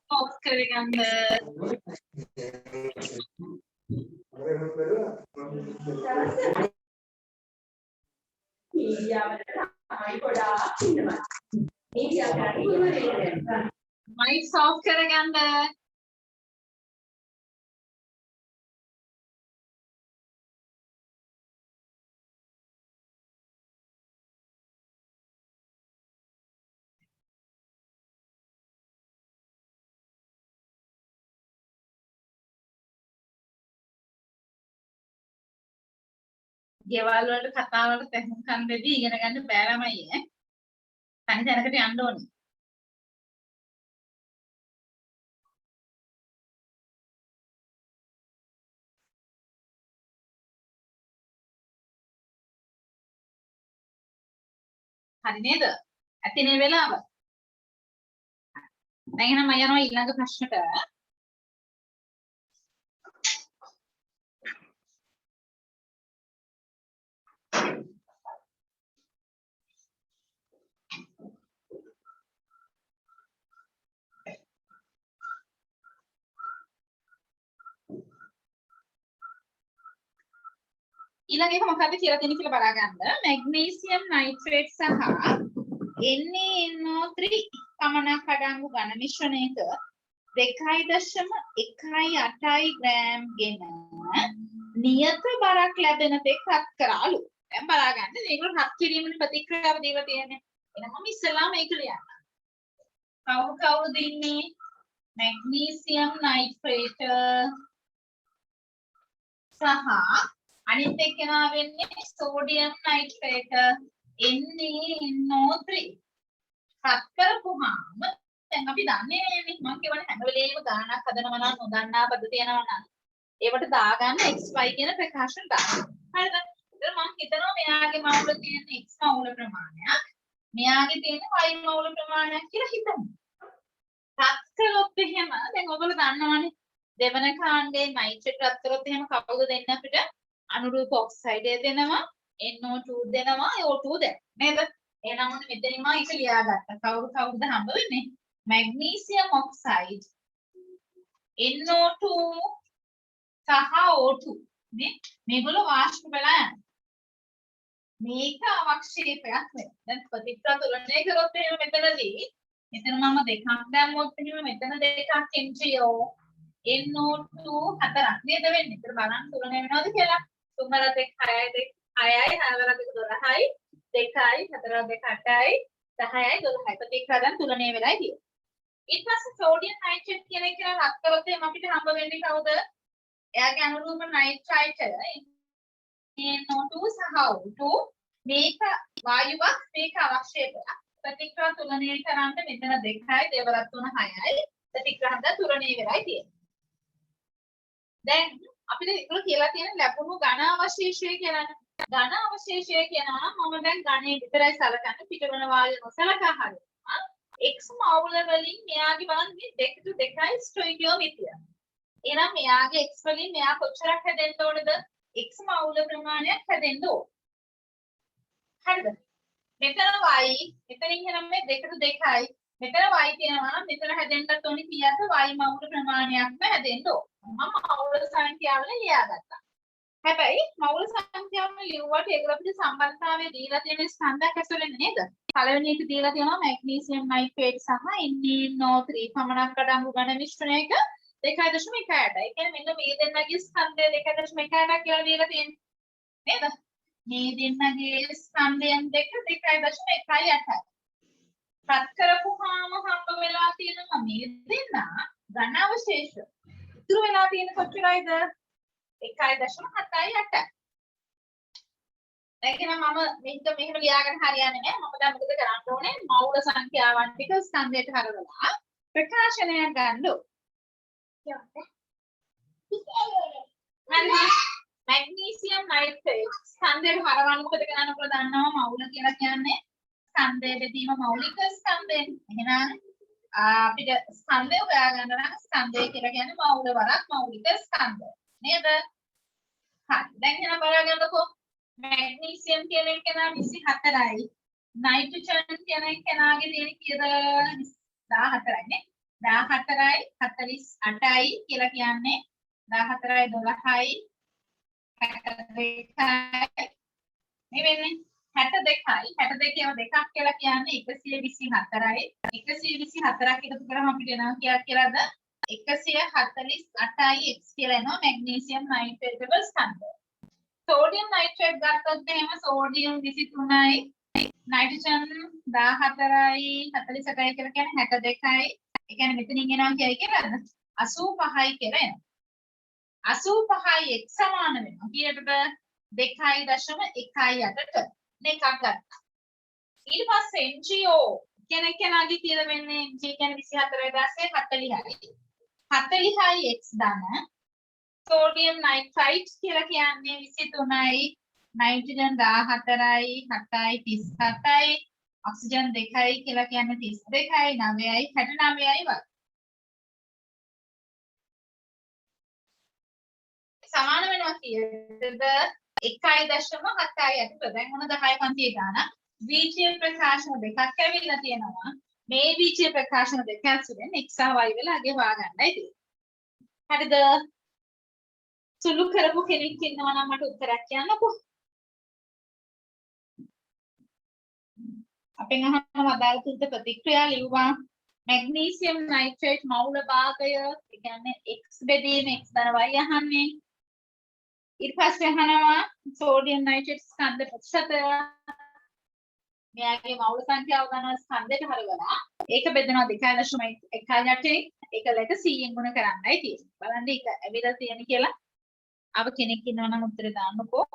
off කරගන්න. mic off කරගන්න. ගෙවල් වලට කතා වලට තැහුම්කම් දෙවි ඉගෙන ගන්න බෑ ළමයි ඈ. තනි තැනකට යන්න ඕනේ. හරි නේද? ඇතිනේ වෙලාව. දැන් එහෙනම් මම යනවා ඊළඟ ප්‍රශ්නට. ඊළඟ එක මොකක්ද කියලා තියෙන කියලා බලා ගන්න. මැග්නීසියම් නයිට්‍රේට් සහ NaNO3 පමණක් අඩංගු ඝන මිශ්‍රණයක 2.18 ග්‍රෑම් ගෙන නියත බරක් ලැබෙන තෙක් රත් කරාලු. දැන් බලා ගන්න මේක රත් කිරීමේ ප්‍රතික්‍රියාව දීලා තියෙන්නේ. එහෙනම් මම ඉස්සෙල්ලා මේක ලියන්න. කවුද ඉන්නේ? මැග්නීසියම් නයිට්‍රේට් සහ අනිත් එක්කෙනා වෙන්නේ සෝඩියම් නයිට්‍රේට් NaNO3 රත් කරපුවාම දැන් අපි දන්නේ නෑනේ මම කියවනේ හැම වෙලේම ගානක් හදනවා නම් නොදන්නා පද තියෙනවා නම් ඒවට දාගන්න xy කියන ප්‍රකාශන දාන්න. හරිද? ඒතර මම හිතනවා මෙයාගේ මවුල තියෙන x මවුල ප්‍රමාණයක් මෙයාගේ තියෙන y මවුල ප්‍රමාණයක් කියලා හිතමු. රත් කළොත් එහෙම දැන් ඔයගොල්ලෝ දන්නවනේ දෙවන කාණ්ඩේ නයිට්‍රේට් රත් කළොත් එහෙම කවුද දෙන්න අපිට අනුරූප ඔක්සයිඩය දෙනවා NO2 දෙනවා O2 දෙනවා නේද? එහෙනම් ඔන්න මෙතනින් මම ඒක ලියාගත්තා. කවුද හම්බ වෙන්නේ? මැග්නීසියම් ඔක්සයිඩ් NO2 සහ O2 නේ මේගොල්ලෝ වාෂ්ප වෙලා යනවා. මේක අවක්ෂේපයක් නේ. දැන් ප්‍රතික්‍රියා තුලනේ කරොත් එහෙම මෙතනදී මෙතන මම දෙකක් දැම්මොත් එහෙම මෙතන දෙකක් NGO NO2 හතරක් නේද වෙන්නේ. ඒතර බලන්න තුලනේ වෙනවද කියලා. 3 2 6 6යි 4 2 12යි 2යි 4 2 8යි 10යි 12යි ප්‍රතික්‍රියා දැන් තුලනේ වෙලයි තියෙන්නේ. ඊට පස්සේ සෝඩියම් නයිට්‍රේට් කියන එක කියලා රත් කරොත් එහෙනම් අපිට හම්බ වෙන්නේ කවුද? එයාගේ අනුරූප නයිට්‍රයිට් NO2 සහ O2 මේක වායුවක් මේක අවක්ෂේපයක්. ප්‍රතික්‍රියා තුලනය කරන්න මෙතන 2යි දෙවරක් තුන 6යි ප්‍රතික්‍රියා හද තුලනය වෙලයි තියෙන්නේ. දැන් අපිට ඒක කියලා තියෙන ලැබුණු ඝන අවශේෂය කියලානේ. ඝන අවශේෂය කියනවා මම දැන් ඝනයේ විතරයි සලකන්නේ පිටවන වායු නොසලකා හරිනවා. x මවුල වලින් මෙයාගේ බලන්න 2 to 2යි ස්ටොයිකියෝමීටර්. එහෙනම් මෙයාගේ x වලින් මෙයා කොච්චරක් හැදෙන්න ඕනද? x මවුල ප්‍රමාණයක් හැදෙන්න ඕන. හරිද? මෙතන y මෙතනින් එහෙනම් මේ 2 to 2යි. මෙතන y කියනවා නම් මෙතන හැදෙන්නත් ඕනි කීයද? y මවුල ප්‍රමාණයක්ම හැදෙන්න ඕන. මම මවුල සංඛ්‍යාවල ලියාගත්තා. හැබැයි මවුල සංඛ්‍යාවල ලියුවට ඒක අපිට සම්බන්ධතාවය දීලා තියෙන ස්කන්ධයක් ඇතුළේ නේද? පළවෙනි එක දීලා තියෙනවා මැග්නීසියම් නයිට්‍රේට් සහ NaNO3 පමණක් අඩංගු ඝන මිශ්‍රණයක 2.18. ඒ කියන්නේ මෙන්න මේ දෙන්නගේ ස්කන්ධය 2.18 කියලා දීලා තියෙන්නේ. නේද? මේ දෙන්නගේ ස්කන්ධයන් දෙක 2.18. රත් කරපුවාම හම්බ වෙලා තියෙනවා මේ දෙන්න ඝන අවශේෂ. ඉතුරු වෙලා තියෙන කොච්චරයිද? 1.78. දැන් මම මේක මෙහෙම ලියාගෙන හරියන්නේ නැහැ. මම දැන් මොකද කරන්න ඕනේ? මවුල සංඛ්‍යාවන් ටික ස්කන්ධයට හරවලා ප්‍රකාශනයක් ගන්න ඕනේ. හරි. මැග්නීසියම් නයිට්‍රේට් ස්කන්ධයට හරවන්න මොකද කරන්න ඔයාලා දන්නවා මවුල කියලා කියන්නේ ස්කන්ධය බෙදීම මෞලික ස්කන්ධයෙන්. එහෙනම් අපිට ස්කන්ධය හොයාගන්න නම් ස්කන්ධය කියලා කියන්නේ මවුල වරක් මෞලික ස්කන්ධය. නේද? හරි. දැන් එහෙනම් බලගන්නකෝ. මැග්නීසියම් කියන එක නා 24යි. නයිට්‍රජන් කියන එකනාගේ තියෙන කීයද? 14යි නේ. 14යි 48යි කියලා කියන්නේ 14යි 12යි 62යි මේ වෙන්නේ 62යි 62ව දෙකක් කියලා කියන්නේ 124යි 124ක් එකතු කරාම අපිට එනවා කියලාද 148යි x කියලා එනවා මැග්නීසියම් නයිට්‍රේට් වල ස්කන්ධය. සෝඩියම් නයිට්‍රේට් ගත්තොත් එහෙම සෝඩියම් 23යි නයිට්‍රජන් 14යි 48යි කියලා කියන්නේ 62යි. ඒ කියන්නේ මෙතනින් එනවා කියයි කියලාද 85යි කියලා එනවා. 85යි x සමාන වෙනවා කීයටද 2.18ට දෙකක් ගත්තා. ඊට පස්සේ NGO කෙනාගේ කියලා වෙන්නේ G කියන්නේ 24,40යි 40යි x ධන සෝඩියම් නයිට්‍රයිට් කියලා කියන්නේ 23යි නයිට්‍රජන් 14යි 7යි 37යි ඔක්සිජන් 2යි කියලා කියන්නේ 32යි 9යි 69යි වගේ. සමාන වෙනවා කියේද 1.78ට. දැන් මොන 10 පන්තියේ ගාන වීජීය ප්‍රකාශන දෙකක් ඇවිල්ලා තියෙනවා. මේ වීජීය ප්‍රකාශන දෙක ඇතුලෙන් x සහ y වල අගේ හොයාගන්නයි තියෙන්නේ. හරිද? සුළු කරපු කෙනෙක් ඉන්නවා නම් මට උත්තරයක් කියන්නකෝ. අපෙන් අහනවා අදාළ තුන්ට ප්‍රතික්‍රියා ලියුවා. මැග්නීසියම් නයිට්‍රේට් මවුල භාගය ඒ කියන්නේ x බෙදීම x ධන y අහන්නේ. ඊට පස්සේ අහනවා සෝඩියම් නයිට්‍රේට් ස්කන්ධ ප්‍රතිශතය. මෙයාගේ මවුල සංඛ්‍යාව ගන්නවා ස්කන්ධයට හරවලා ඒක බෙදනවා 2.18 ඒක ලෙක 100න් ගුණ කරන්නයි තියෙන්නේ. බලන්න ඒක ඇවිල්ලා තියෙන කියලා. අව කෙනෙක් ඉන්නවා නම් උත්තර දාන්නකෝ.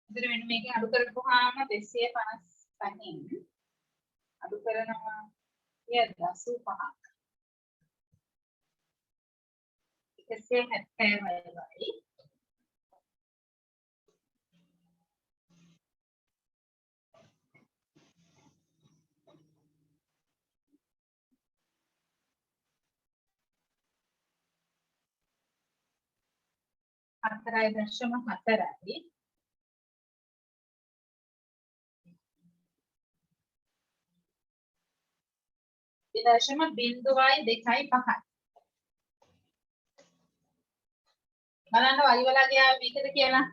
ඉතින් මෙන්න මේකෙන් අඩු කරපුවාම 255න් අඩු කරනවා 85ක් 170යි හතරයි දශම හතරයි දශම බිංදුවයි 2.5යි බලන්න y වලගේ ආව මේකද කියලා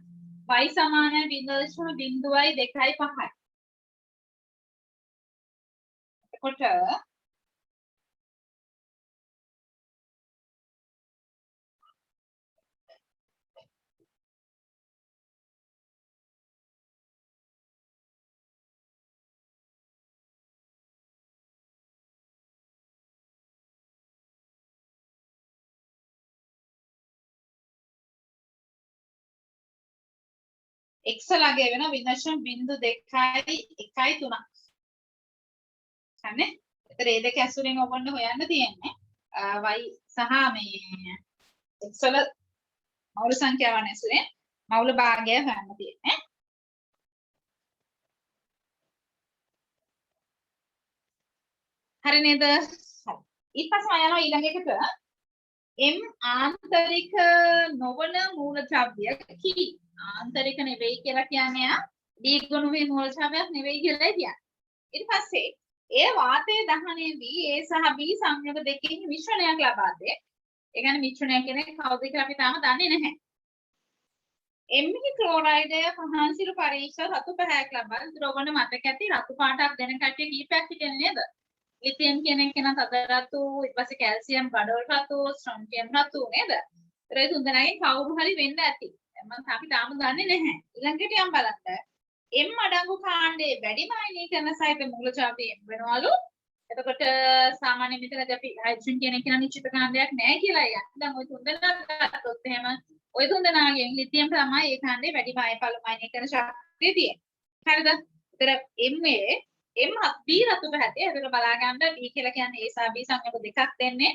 y සමානයි 0.0යි 2.5යි එතකොට x ලගේ වෙන 0.2යි 1.3ක්. හරිනේ? ඒතර ඒ දෙක ඇසුරෙන් ඔබන්න හොයන්න තියෙන්නේ y සහ මේ x වල මවුල සංඛ්‍යාවන් ඇසුරෙන් මවුල භාගය හොයන්න තියෙන්නේ. හරි නේද? හරි. ඊට පස්සේ මම යනවා ඊළඟ එකට. m ආන්තරික නොවන මූලද්‍රව්‍ය කී. ආන්තරික නෙවෙයි කියලා කියන්නේ d ගුණුවේ මූලද්‍රව්‍යයක් නෙවෙයි කියලා කියන්නේ. ඊට පස්සේ ඒ වාතයේ දහනයේ වී A සහ B සංයෝග දෙකකින් මිශ්‍රණයක් ලබා දේ. ඒ කියන්නේ මිශ්‍රණය කියන්නේ කවුද කියලා අපි තාම දන්නේ නැහැ. එම්හි ක්ලෝරයිඩය පහන්සිරු පරීක්ෂා රතු පැහැයක් ලබා ද්‍රවණ මතක ඇති රතු පාටක් දෙන කට්ටිය කීපයක් හිටියනේ නේද? ලිතියම් කියන එක නම් තද රතු, ඊට පස්සේ කැල්සියම් බඩවල රතු, ස්ට්‍රොන්ටියම් රතු නේද? ඒ තුන්දෙනාගෙන් කවුරු හරි වෙන්න ඇති. මම අපි තාම දන්නේ නැහැ. ඊළඟට යම් බලන්න. M අඩංගු කාණ්ඩයේ වැඩිම අයනීකරණ සහිත මූලජාති M වෙනවලු. එතකොට සාමාන්‍ය මෙතනදී අපි හයිඩ්‍රජන් කියන එක නිශ්චිත කාණ්ඩයක් නැහැ කියලා යන්න. දැන් ওই තුන්දෙනා ගත්තොත් එහෙම ওই තුන්දෙනාගෙන් ලිතියම් තමයි ඒ කාණ්ඩයේ වැඩිම අයපළමු අයනීකරණ ශක්තිය තියෙන්නේ. හරිද? ඒතර M B රතු පැහැති. ඒකට බලා ගන්න D කියලා කියන්නේ A සහ B සංයෝග දෙකක් දෙන්නේ.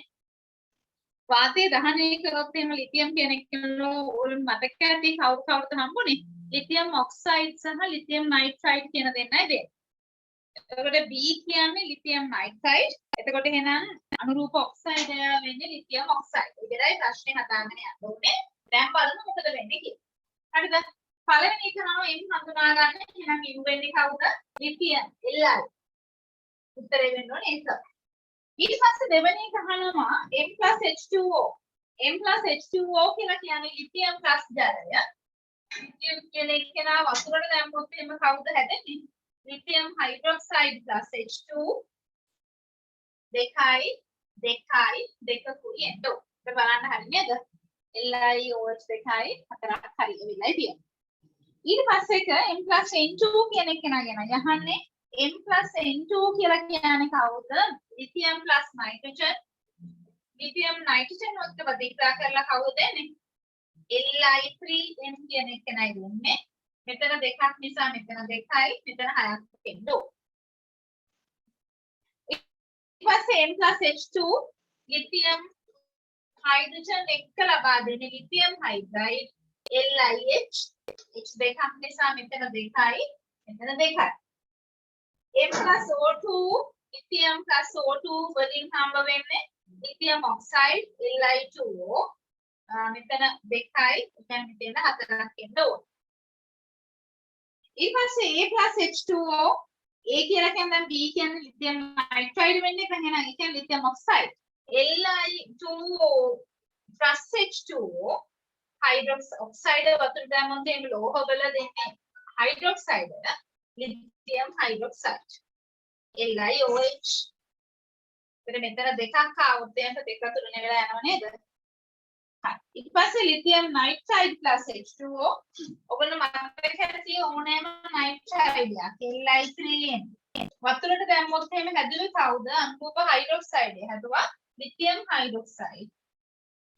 වාතයේ දහනය කරොත් එහෙම ලිතියම් කියන එක ඕලන් මතක ඇති කවුරුද හම්බුනේ? ලිතියම් ඔක්සයිඩ් සහ ලිතියම් නයිට්‍රයිඩ් කියන දෙන්නයි දෙන්නේ. එතකොට B කියන්නේ ලිතියම් නයිට්‍රයිඩ්. එතකොට එහෙනම් අනුරූප ඔක්සයිඩ් වෙන්නේ ලිතියම් ඔක්සයිඩ්. ඒකයි ප්‍රශ්නේ හදාගෙන යන්න ඕනේ. දැන් බලමු මොකද වෙන්නේ කියලා. හරිද? පළවෙනි එක නම් M හඳුනා ගන්න. එහෙනම් M වෙන්නේ කවුද? Lithium Li. උත්තරේ වෙන්න ඕනේ ඒක. ඊට පස්සේ දෙවෙනි එක අහනවා M+H2O. M+H2O කියලා කියන්නේ ලිතියම් ප්ලස් ජලය. ලිතියම් කියන එක නා වතුරට දැම්මොත් එහෙම කවුද හැදෙන්නේ? Lithium hydroxide plus H2 දෙකකුයි එතෝ. ඒක බලන්න හරි නේද? LiOH දෙකයි හතරක් හරි වෙලයි තියෙන්නේ. ඊට පස්සේ එක M+N2 කියන එක නගෙන යහන්නේ M+N2 කියලා කියන්නේ කවුද? Lithium plus nitrogen. Lithium nitrogen ඔක්ක බදිකා කරලා කවුද එන්නේ? Li3N කියන එක නයි දෙන්නේ. මෙතන දෙකක් නිසා මෙතන දෙකයි මෙතන හයක් එන්න ඕන. ඊට පස්සේ M+H2 ලිතියම් හයිඩ්‍රජන් එක්ක ලබා දෙන ලිතියම් හයිඩ්‍රයිඩ් LiH H දෙකක් නිසා මෙතන දෙකයි මෙතන දෙකයි. M+O2 ලිතියම් +O2 වලින් හම්බ වෙන්නේ ලිතියම් ඔක්සයිඩ් Li2O මෙතන දෙකයි මෙතන හතරක් එන්න ඕන. ඊට පස්සේ A+H2O A කියලා කියන්නේ B කියන්නේ ලිතියම් නයිට්‍රයිඩ් වෙන්නේ එහෙනම් ඒ කියන්නේ lithium oxide Li2O plus H2O hydroxide වතුර දැම්මොත් එහෙම ලෝහවල දෙන්නේ හයිඩ්‍රොක්සයිඩ් ලිතියම් හයිඩ්‍රොක්සයිඩ් LiOH එතන මෙතන දෙකක් ආවොත් එහෙම දෙක තුන වෙලා යනව නේද? ඊට පස්සේ ලිතියම් නයිට්‍රයිඩ් plus H2O ඔයගොල්ලෝ මතක ඇති ඕනෑම නයිට්‍රයිඩයක් Li3N වතුරට දැම්මොත් එහෙම හැදුවේ කවුද? අනුරූප හයිඩ්‍රොක්සයිඩ් හැදුවා ලිතියම් හයිඩ්‍රොක්සයිඩ්.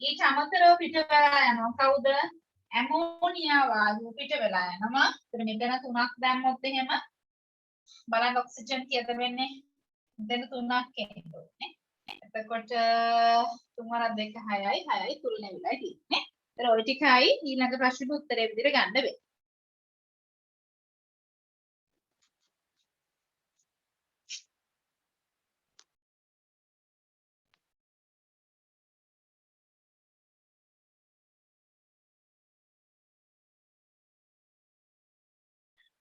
ඊට අමතරව පිට වෙලා යනවා කවුද? ඇමෝනියා වායුව පිට වෙලා යනවා. ඒතර මෙතන තුනක් දැම්මොත් එහෙම බලන්න ඔක්සිජන් කීයද වෙන්නේ? මෙතන තුනක් එන්න ඕනේ. එතකොට 3 2 6යි 6යි තුන වෙලා තියෙන්නේ. ඒතර ඔය ටිකයි ඊළඟ ප්‍රශ්නෙට උත්තරේ විදිහට ගන්න වෙන්නේ.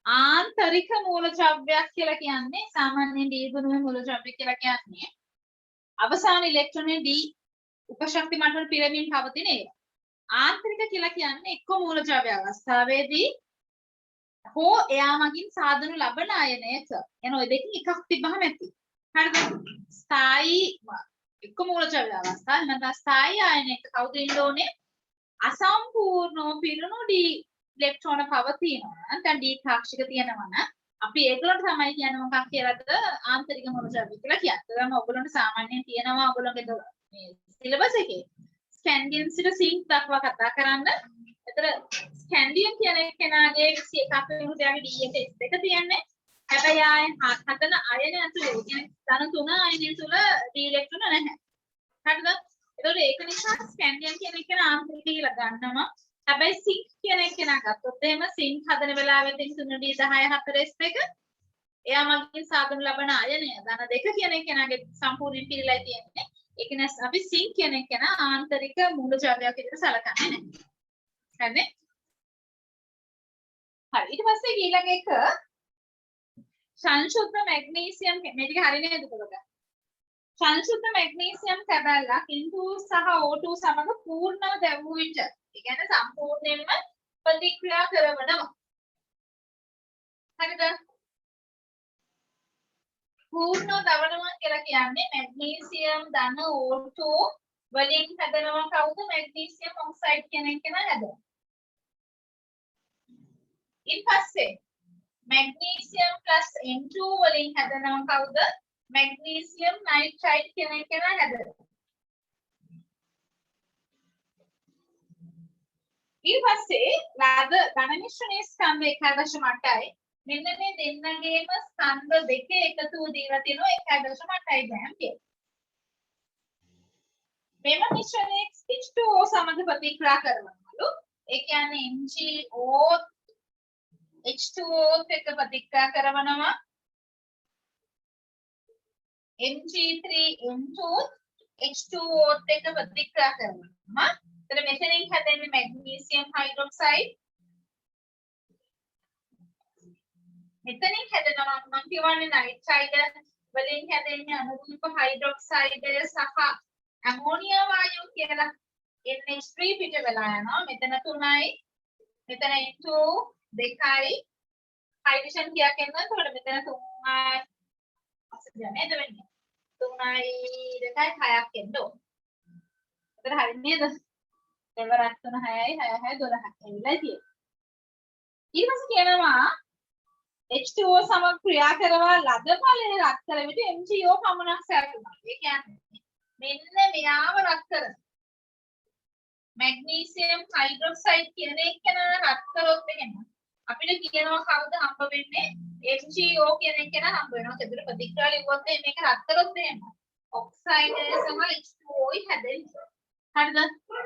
ආන්තරික මූලද්‍රව්‍යයක් කියලා කියන්නේ සාමාන්‍යයෙන් D ගුණයේ මූලද්‍රව්‍ය කියලා කියන්නේ අවසාන ඉලෙක්ට්‍රෝනයේ D උපශක්ති මට්ටම පිරමින් පවතින ඒවා. ආන්තරික කියලා කියන්නේ එක්ක මූලද්‍රව්‍ය අවස්ථාවේදී හෝ එයා මගින් සාදනු ලබන අයනයක. එන ඔය දෙකකින් එකක් තිබ්බහම ඇති. හරිද? ස්ථායි එක්ක මූලද්‍රව්‍ය අවස්ථාව නැත්නම් ස්ථායි අයනයක කවුද ඉන්න ඕනේ? අසම්පූර්ණව පිරුණු D ඉලෙක්ට්‍රෝන පවතිනවා. නැත්නම් D තාක්ෂික තියෙනවා නම් අපි ඒගොල්ලන්ට තමයි කියන්නේ මොකක් කියලාද ආන්තරික මූලද්‍රව්‍ය කියලා කියන්නේ. ඒකම ඔයගොල්ලන්ට සාමාන්‍යයෙන් තියෙනවා ඔයගොල්ලන්ගේ මේ සිලබස් එකේ. ස්කැන්ඩියම් සිට සිංක් දක්වා කතා කරන්න. ඒතර ස්කැන්ඩියම් කියන කෙනාගේ 21 වෙනි උදයාගේ D එක දෙක තියන්නේ. හැබැයි ආයේ හතන අයන ඇතුලේ කියන්නේ ධන 3 අයන තුල දී ඉලෙක්ට්‍රෝන නැහැ. හරිද? ඒතකොට ඒක නිසා ස්කැන්ඩියම් කියන එක ආන්තරික කියලා ගන්නවා. හැබැයි සින්ක් කියන එක ගත්තොත් එහෙම සින්ක් හදන වෙලාවෙදී 3D10 4s එක එයා මගින් සාධනු ලබන අයනය ධන 2 කියන එකනගේ සම්පූර්ණයෙන් පිරීලා තියෙන්නේ. ඒක නැස් අපි සින්ක් කියන එක ආන්තරික මූලද්‍රව්‍යයක් විදිහට සලකන්නේ නැහැ. හරිනේ? හරි. ඊට පස්සේ ඊළඟ එක සංශුද්ධ මැග්නීසියම් මේ ටික හරිය නේද පොතක? සංශුද්ධ මැග්නීසියම් කැබැල්ලක් N2 සහ O2 සමග පූර්ණව දැවූ විට ඒ කියන්නේ සම්පූර්ණයෙන්ම ප්‍රතික්‍රියා කරනවා. හරිද? පූර්ණව දවනවා කියලා කියන්නේ මැග්නීසියම් ධන O2 වලින් හැදෙනවා කවුද? මැග්නීසියම් ඔක්සයිඩ් කියන එක නේද හැදෙනවා. ඊට පස්සේ magnesium plus N2 වලින් හැදෙනවා කවුද? magnesium nitride කියන එක නේද හැදෙනවා. ඊට පස්සේ ලද ධන මිශ්‍රණයේ ස්කන්ධ 1.8යි. මෙන්න මේ දෙන්නගේම ස්කන්ධ දෙක එකතුව දීලා තිනවා 1.8යි ග්‍රෑම් කියලා. මෙම මිශ්‍රණයේ H2O සමග ප්‍රතික්‍රියා කරනවලු. ඒ කියන්නේ MgO H2O එක්ක ප්‍රතික්‍රියා කරනවා. Mg3N2 H2O එක්ක ප්‍රතික්‍රියා කරනවා. එතන මෙතනින් හැදෙන්නේ මැග්නීසියම් හයිඩ්‍රොක්සයිඩ්. මෙතනින් හැදෙනවා මම කියවන්නේ නයිට්‍රයිඩ් වලින් හැදෙන්නේ අනුරූප හයිඩ්‍රොක්සයිඩ් සහ ඇමෝනියා වායුව කියලා. NH3 පිට වෙලා යනවා. මෙතන 3යි. මෙතන N2 2යි. හයිඩ්‍රජන් කියක් එනවා. එතකොට මෙතන 3යි. අසද නේද වෙන්නේ? 3යි 2යි 6ක් එන්න ඕන. එතන හරි නේද? දෙවරක් 3 6යි 6 6 12ක් එවිලා තියෙනවා. ඊට පස්සේ කියනවා H2O සමග ක්‍රියා කරවා ලද ඵලයේ රත් කර විට MgO පමණක් සැලකුණා. ඒ කියන්නේ මෙන්න මෙයාව රත් කරන මැග්නීසියම් හයිඩ්‍රොක්සයිඩ් කියන එක නා රත් කරොත් එහෙම අපිට කියනවා කවුද හම්බ වෙන්නේ? MgO කියන එක නා හම්බ වෙනවා. ඒකට ප්‍රතික්‍රියා ලිව්වොත් මේක රත් කරොත් එහෙම ඔක්සයිඩ් සහ H2O හැදෙන්නේ. හරිද?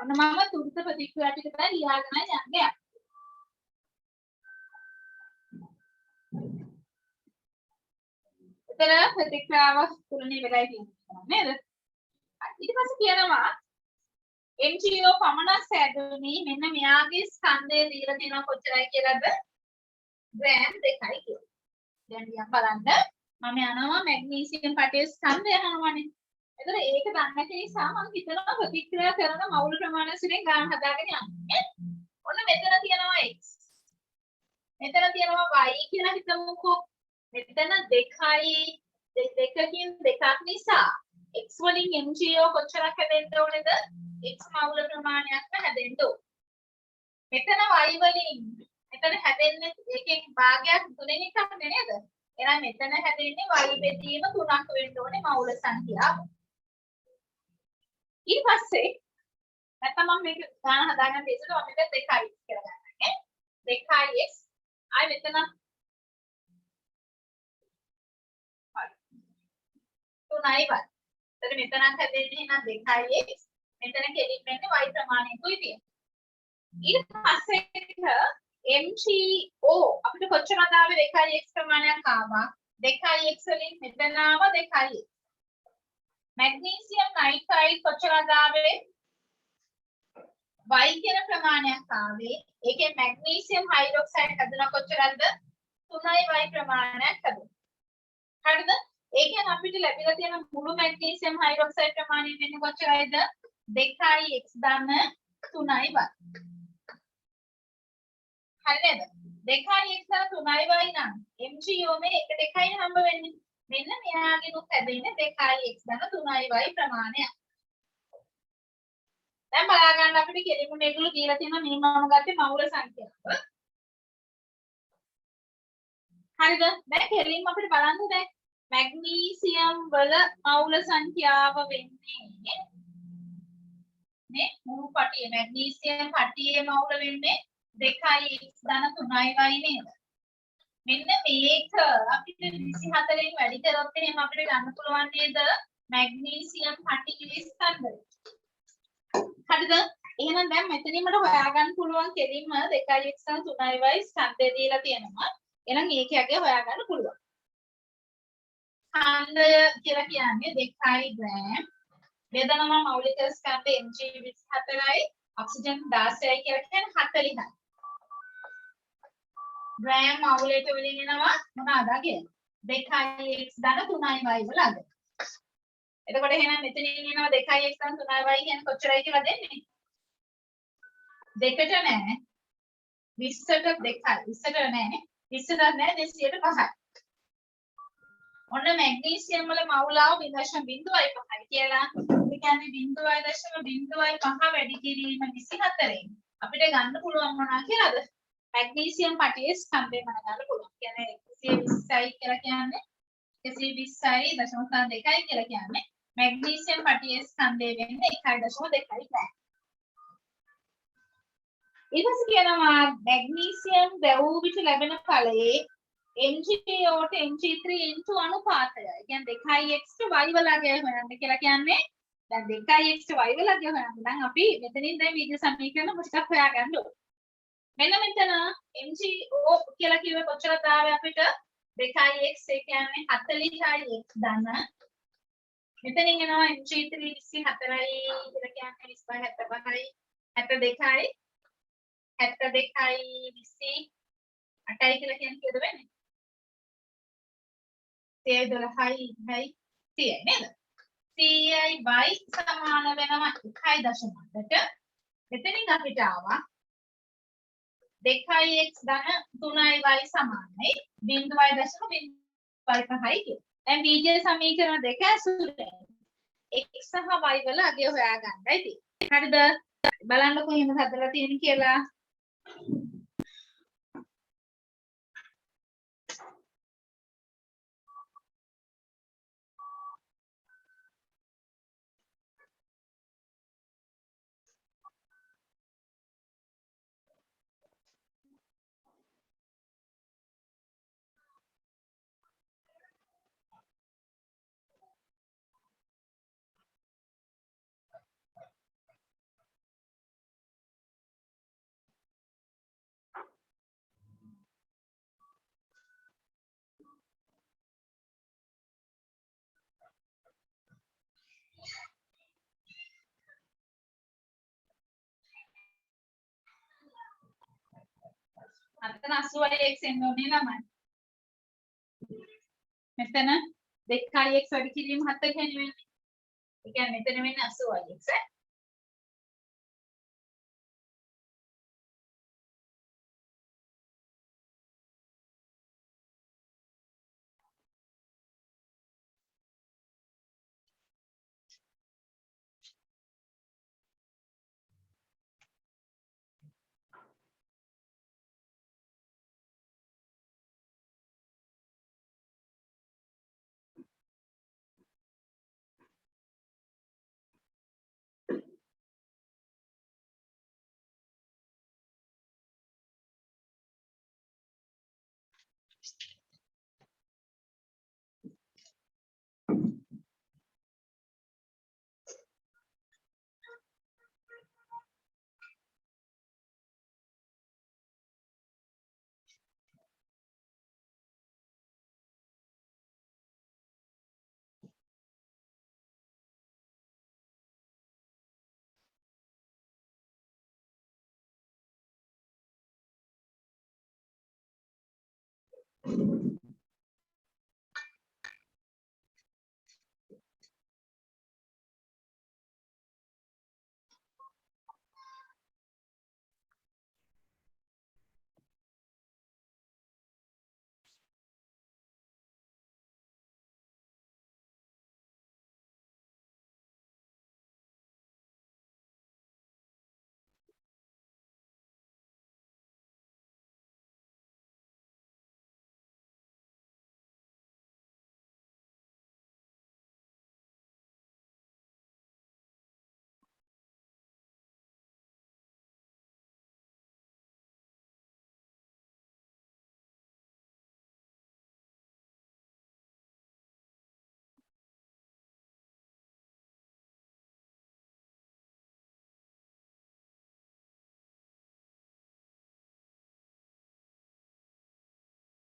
ඔන්න මම තුන්ත ප්‍රතික්‍රියා ටික තමයි ලියාගෙන යන්නේ. එතන ප්‍රතික්‍රියාව තුලනේ වෙලයි තියෙන්නේ නේද? ඊට පස්සේ කියනවා MgO පමණක් සැදුනේ මෙන්න මෙයාගේ ස්කන්ධය දීලා තියෙනවා කොච්චරයි කියලාද? ග්‍රෑම් 2යි කියලා. දැන් ලියන්න බලන්න. මම යනවා මැග්නීසියම් පටේ ස්කන්ධය අහනවානේ. එතන ඒක දන්නේ නැති නිසා මම හිතනවා ප්‍රතික්‍රියා කරන මවුල ප්‍රමාණය සිරින් ගාන හදාගෙන යන්නේ. ඔන්න මෙතන තියෙනවා x. මෙතන තියෙනවා y කියලා හිතමුකෝ. මෙතන 2යි 2කින් 2ක් නිසා x වලින් MgO කොච්චරක් හැදෙන්න ඕනේද? x මවුල ප්‍රමාණයක්ම හැදෙන්න ඕන. මෙතන y වලින් මෙතන හැදෙන්නේ එකෙන් භාගයක් 3 එකක් නේද? එහෙනම් මෙතන හැදෙන්නේ y බෙදීම 3ක් වෙන්න ඕනේ මවුල සංඛ්‍යාව. ඊට පස්සේ නැත්නම් මම මේක ගාන හදාගන්න ඉස්සෙල්ලා මම මේක 2යි කියලා ගන්නවා. 2ix ආයි මෙතන තුනයි වත්. එතන මෙතනක් හැදෙන්නේ එහෙනම් 2ix. මෙතන කෙලින් වෙන්නේ y ප්‍රමාණයකුයි තියෙන්නේ. ඊට පස්සේ MgO අපිට කොච්චරද ආවේ 2ix ප්‍රමාණයක් ආවා. 2ix වලින් මෙතන ආවා 2ix. මැග්නීසියම් නයිට්‍රයිඩ් කොච්චරද ආවේ? y කියන ප්‍රමාණයක් ආවේ. ඒකේ මැග්නීසියම් හයිඩ්‍රොක්සයිඩ් හැදුනා කොච්චරද? 3y ප්‍රමාණයක් හැදුනා. හරිද? ඒ කියන්නේ අපිට ලැබිලා තියෙන මුළු මැග්නීසියම් හයිඩ්‍රොක්සයිඩ් ප්‍රමාණය වෙන්නේ කොච්චරයිද? 2x ධන 3y. හරි නේද? 2x ධන 3y නම් MgO මේ 1 2යි හම්බ වෙන්නේ. මෙන්න මෙයාගේ උත් හැදෙන්නේ 2x ධන 3y ප්‍රමාණය. දැන් බලා ගන්න අපිට කෙලින්ම මේගොල්ලෝ දීලා තියෙනවා මේ මම ගත්තේ මවුල සංඛ්‍යාව. හරිද? දැන් කෙලින්ම අපිට බලන්න දැන් මැග්නීසියම් වල මවුල සංඛ්‍යාව වෙන්නේ නේ මුළු පටියේ මැග්නීසියම් පටියේ මවුල වෙන්නේ 2x ධන 3y නේද? මෙන්න මේක අපිට 24න් වැඩි කරොත් එහෙනම් අපිට ගන්න පුළුවන් නේද මැග්නීසියම් පටිඝ ස්කන්ධය. හරිද? එහෙනම් දැන් මෙතනින් මට හොයාගන්න පුළුවන් කෙලින්ම 2x 3y ස්කන්ධය දීලා තියෙනවා. එහෙනම් ඒකයගේ හොයාගන්න පුළුවන්. ස්කන්ධය කියලා කියන්නේ 2යි ග්‍රෑම්. වේදනාව මෞලික ස්කන්ධ Mg24යි ඔක්සිජන් 16යි කියලා කියන්නේ 40යි. ග්‍රෑම් මවුලට වලින් එනවා මොනවාද අගේ 2x ධන 3y වල අග. එතකොට එහෙනම් මෙතනින් එනවා 2x ධන 3y කියන්නේ කොච්චරයි කියලා දෙන්නේ? දෙකට නෑ 20ට 2යි 20ට නෑ 20ට නෑ 205යි. ඔන්න මැග්නීසියම් වල මවුලාව 0.05යි කියලා. ඒ කියන්නේ 0.05 වැඩි කිරීම 24න් අපිට ගන්න පුළුවන් මොනවා කියලාද? මැග්නීසියම් පටියේ ස්කන්ධය ගන්න පුළුවන්. කියන්නේ 120යි කියලා කියන්නේ 120.2යි කියලා කියන්නේ මැග්නීසියම් පටියේ ස්කන්ධය වෙන්නේ 1.2යි ග්‍රෑම්. ඊට පස්සේ කියනවා මැග්නීසියම් දැවූ විට ලැබෙන ඵලයේ MgO ට Mg3 අනුපාතය. ඒ කියන්නේ 2x ට y වලගේ හොයන්න කියලා කියන්නේ දැන් 2x ට y වලගේ හොයන්න නම් අපි මෙතනින් දැන් වීජ සමීකරණ ටිකක් හොයාගන්න ඕනේ. මෙන්න මෙතන MgO කියලා කිව්ව කොච්චරද ආවේ අපිට 2x ඒ කියන්නේ 40යි x ධන. මෙතනින් එනවා Mg3 24යි කියලා කියන්නේ 25යි 72යි 72යි 28යි කියලා කියන්නේ කීයද වෙන්නේ? 12යි 2යි 30යි නේද? 30යි y සමාන වෙනවා 1.8ට. මෙතනින් අපිට ආවා 2x ධන 3y සමානයි 0.05යි කියලා. දැන් බීජ සමීකරණ දෙක ඇසුරෙන් x සහ y වල අගය හොයාගන්නයි තියෙන්නේ. හරිද? බලන්නකො එහෙම හදලා තියෙන කියලා. අතන 80x එන්න ඕනේ ළමයි. මෙතන 2x වැඩි කිරීම 7 කියන්නේ වෙන්නේ. ඒ කියන්නේ මෙතන වෙන්නේ 80x ඈ.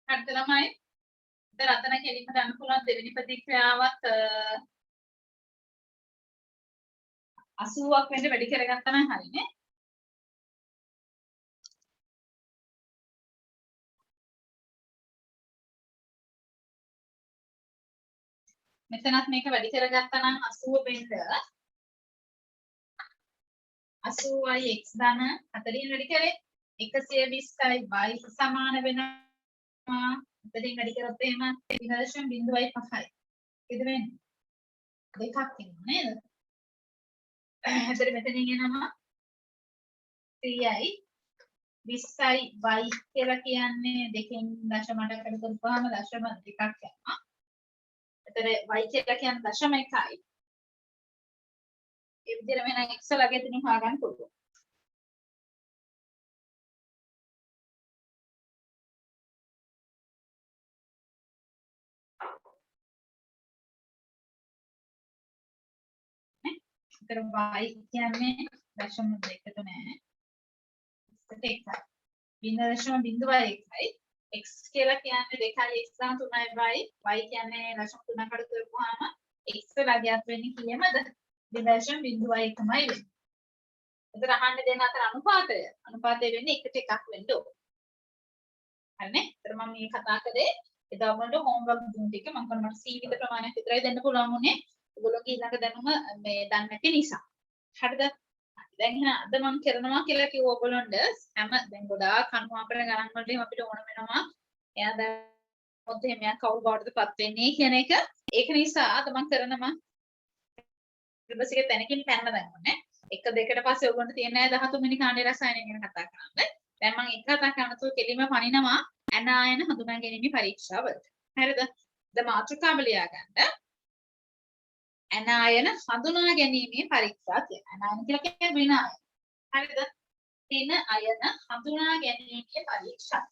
හරිද ළමයි? දැන් අතන කෙලින්ම ගන්න පුළුවන් දෙවෙනි ප්‍රතික්‍රියාවත් 80ක් වෙන්න වැඩි කරගත්තා නම් හරිනේ. මෙතනත් මේක වැඩි කරගත්තා නම් 80 වෙන්න 80යි x ධන 40 වැඩි කරේ 120යි y සමාන වෙනවා. මෙතනින් වැඩි කරොත් එහෙම 0.05යි. ඉතින් වෙන්නේ දෙකක් තියෙනවා නේද? එතන මෙතනින් එනවා 30යි 20යි y කියලා කියන්නේ දෙකෙන් දශමකට කඩ කරපුවාම දශම දෙකක් යනවා. එතන y කියලා කියන්නේ දශම 1යි. ඒ විදිහට වෙන x ලගේ තියෙන හොයාගන්න පුළුවන්. එතන y කියන්නේ දශම දෙකට නෑ. ඒකට 1යි. 0.01යි. x කියලා කියන්නේ 2යි x ධන 3යි y කියන්නේ දශම 3කට කරපුවාම x ලගයක් වෙන්නේ කීයමද? 0.01යි වෙන්නේ. එතන අහන්න දෙන අතර අනුපාතය වෙන්නේ එකට එකක් වෙන්න ඕන. හරිනේ? එතන මම මේ කතා කරේ එදා වුණාට හෝම්වර්ක් දුන්න ටික මම කරනකොට සීමිත ප්‍රමාණයක් විතරයි දෙන්න පුළුවන් උනේ. ඔයගොල්ලෝගේ ඊළඟ දැනුම මේ දන්නේ නැති නිසා. හරිද? දැන් එහෙනම් අද මම කරනවා කියලා කිව්ව ඔයගොල්ලන්ට හැම දැන් ගොඩාක් අනුමාපන ගණන් වලට එහෙම අපිට ඕන වෙනවා. එයා දැන් මොකද එහෙම කවුරු බවටදපත් වෙන්නේ කියන එක. ඒක නිසා අද මම කරනවා සිලබස් එකේ තැනකින් පැනලා දාන්න. 1 2ට පස්සේ ඔයගොල්ලන්ට තියෙන 13 වෙනි කාණ්ඩේ රසායනය ගැන කතා කරන්න. දැන් මම එක කතා කරනකොට කෙලිම පනිනවා ඇනායන හඳුනා ගැනීමේ පරීක්ෂාවලට. හරිද? ද මාතෘකාව ලියා ගන්න. ඇනායන හඳුනා ගැනීමේ පරීක්ෂා කියන. ඇනායන කියලා කියන්නේ විනායන. හරිද? තින අයන හඳුනා ගැනීමේ පරීක්ෂා.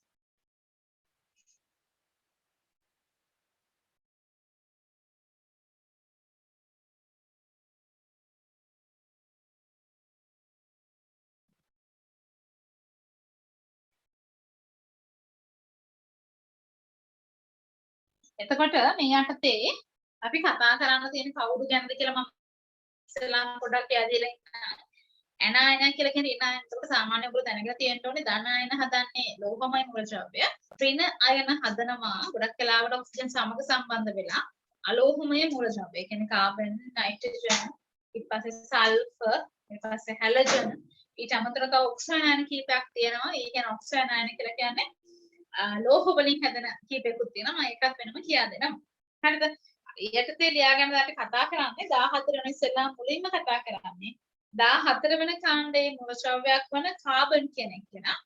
එතකොට මේ යටතේ අපි කතා කරන්න තියෙන කවුරු ගැනද කියලා මම ඉස්සෙල්ලාම පොඩ්ඩක් කියදීලා ඇනායන කියලා කියන්නේ ඉනායන. ඒක සාමාන්‍යයෙන් ඔයගොල්ලෝ දැනගෙන තියෙන්න ඕනේ ධන අයන හදන්නේ ලෝහමය මූලද්‍රව්‍ය. ඍණ අයන හදනවා ගොඩක් වෙලාවට ඔක්සිජන් සමග සම්බන්ධ වෙලා අලෝහමය මූලද්‍රව්‍ය. ඒ කියන්නේ කාබන්, නයිට්‍රජන්, ඊට පස්සේ සල්ෆර්, ඊට පස්සේ හැලජන්, ඊට අමතරව ඔක්සිජන් අයන කීපයක් තියෙනවා. ඒ කියන්නේ ඔක්සිජන් අයන කියලා කියන්නේ ලෝහ වලින් හැදෙන කීපයකුත් තියෙනවා. මම ඒකත් වෙනම කියා දෙන්නම්. හරිද? යටතේ ලියාගන්න අපි කතා කරන්නේ 14 වෙනි ඉස්සෙල්ලා මුලින්ම කතා කරන්නේ 14 වෙනි කාණ්ඩයේ මූලද්‍රව්‍යයක් වන කාබන් කියන එක කෙනා.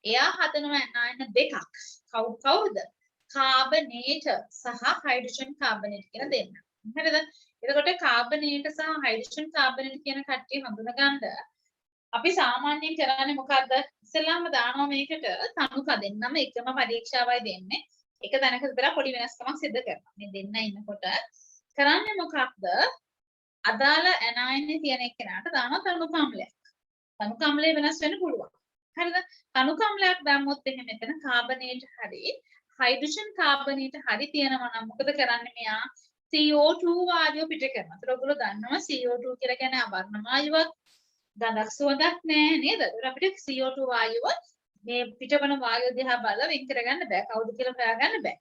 එයා හදනවා ඇනායන දෙකක්. කවුද? කාබනේට සහ හයිඩ්‍රජන් කාබනේට කියන දෙන්න. හරිද? එතකොට කාබනේට සහ හයිඩ්‍රජන් කාබනේට කියන කට්ටිය හඳුනගන්න අපි සාමාන්‍යයෙන් කරන්නේ මොකද්ද? ඉස්සෙල්ලාම දානවා මේකට තනුක දෙන්නම එකම පරීක්ෂාවයි දෙන්නේ. එක තැනක විතර පොඩි වෙනස්කමක් සිදු කරනවා. මේ දෙන්න ඉන්නකොට කරන්නේ මොකක්ද? අදාළ ඇනායනේ තියෙන එක්කෙනාට දානවා තනුක අම්ලයක්. තනුක අම්ලය වෙනස් වෙන්න පුළුවන්. හරිද? තනුක අම්ලයක් දැම්මොත් එහෙනම් මෙතන කාබනේට හරි හයිඩ්‍රජන් කාබනේට හරි තියෙනවා නම් මොකද කරන්නේ මෙයා? CO2 වායුව පිට කරනවා. ඒතර ඔයගොල්ලෝ දන්නවා CO2 කියලා කියන්නේ අවර්ණ වායුවක්. ගඳක් සුවඳක් නෑ නේද? ඒතර අපිට CO2 වායුව මේ පිටවන වායුව දිහා බලලා වෙන් කරගන්න බෑ. කවුද කියලා හොයාගන්න බෑ.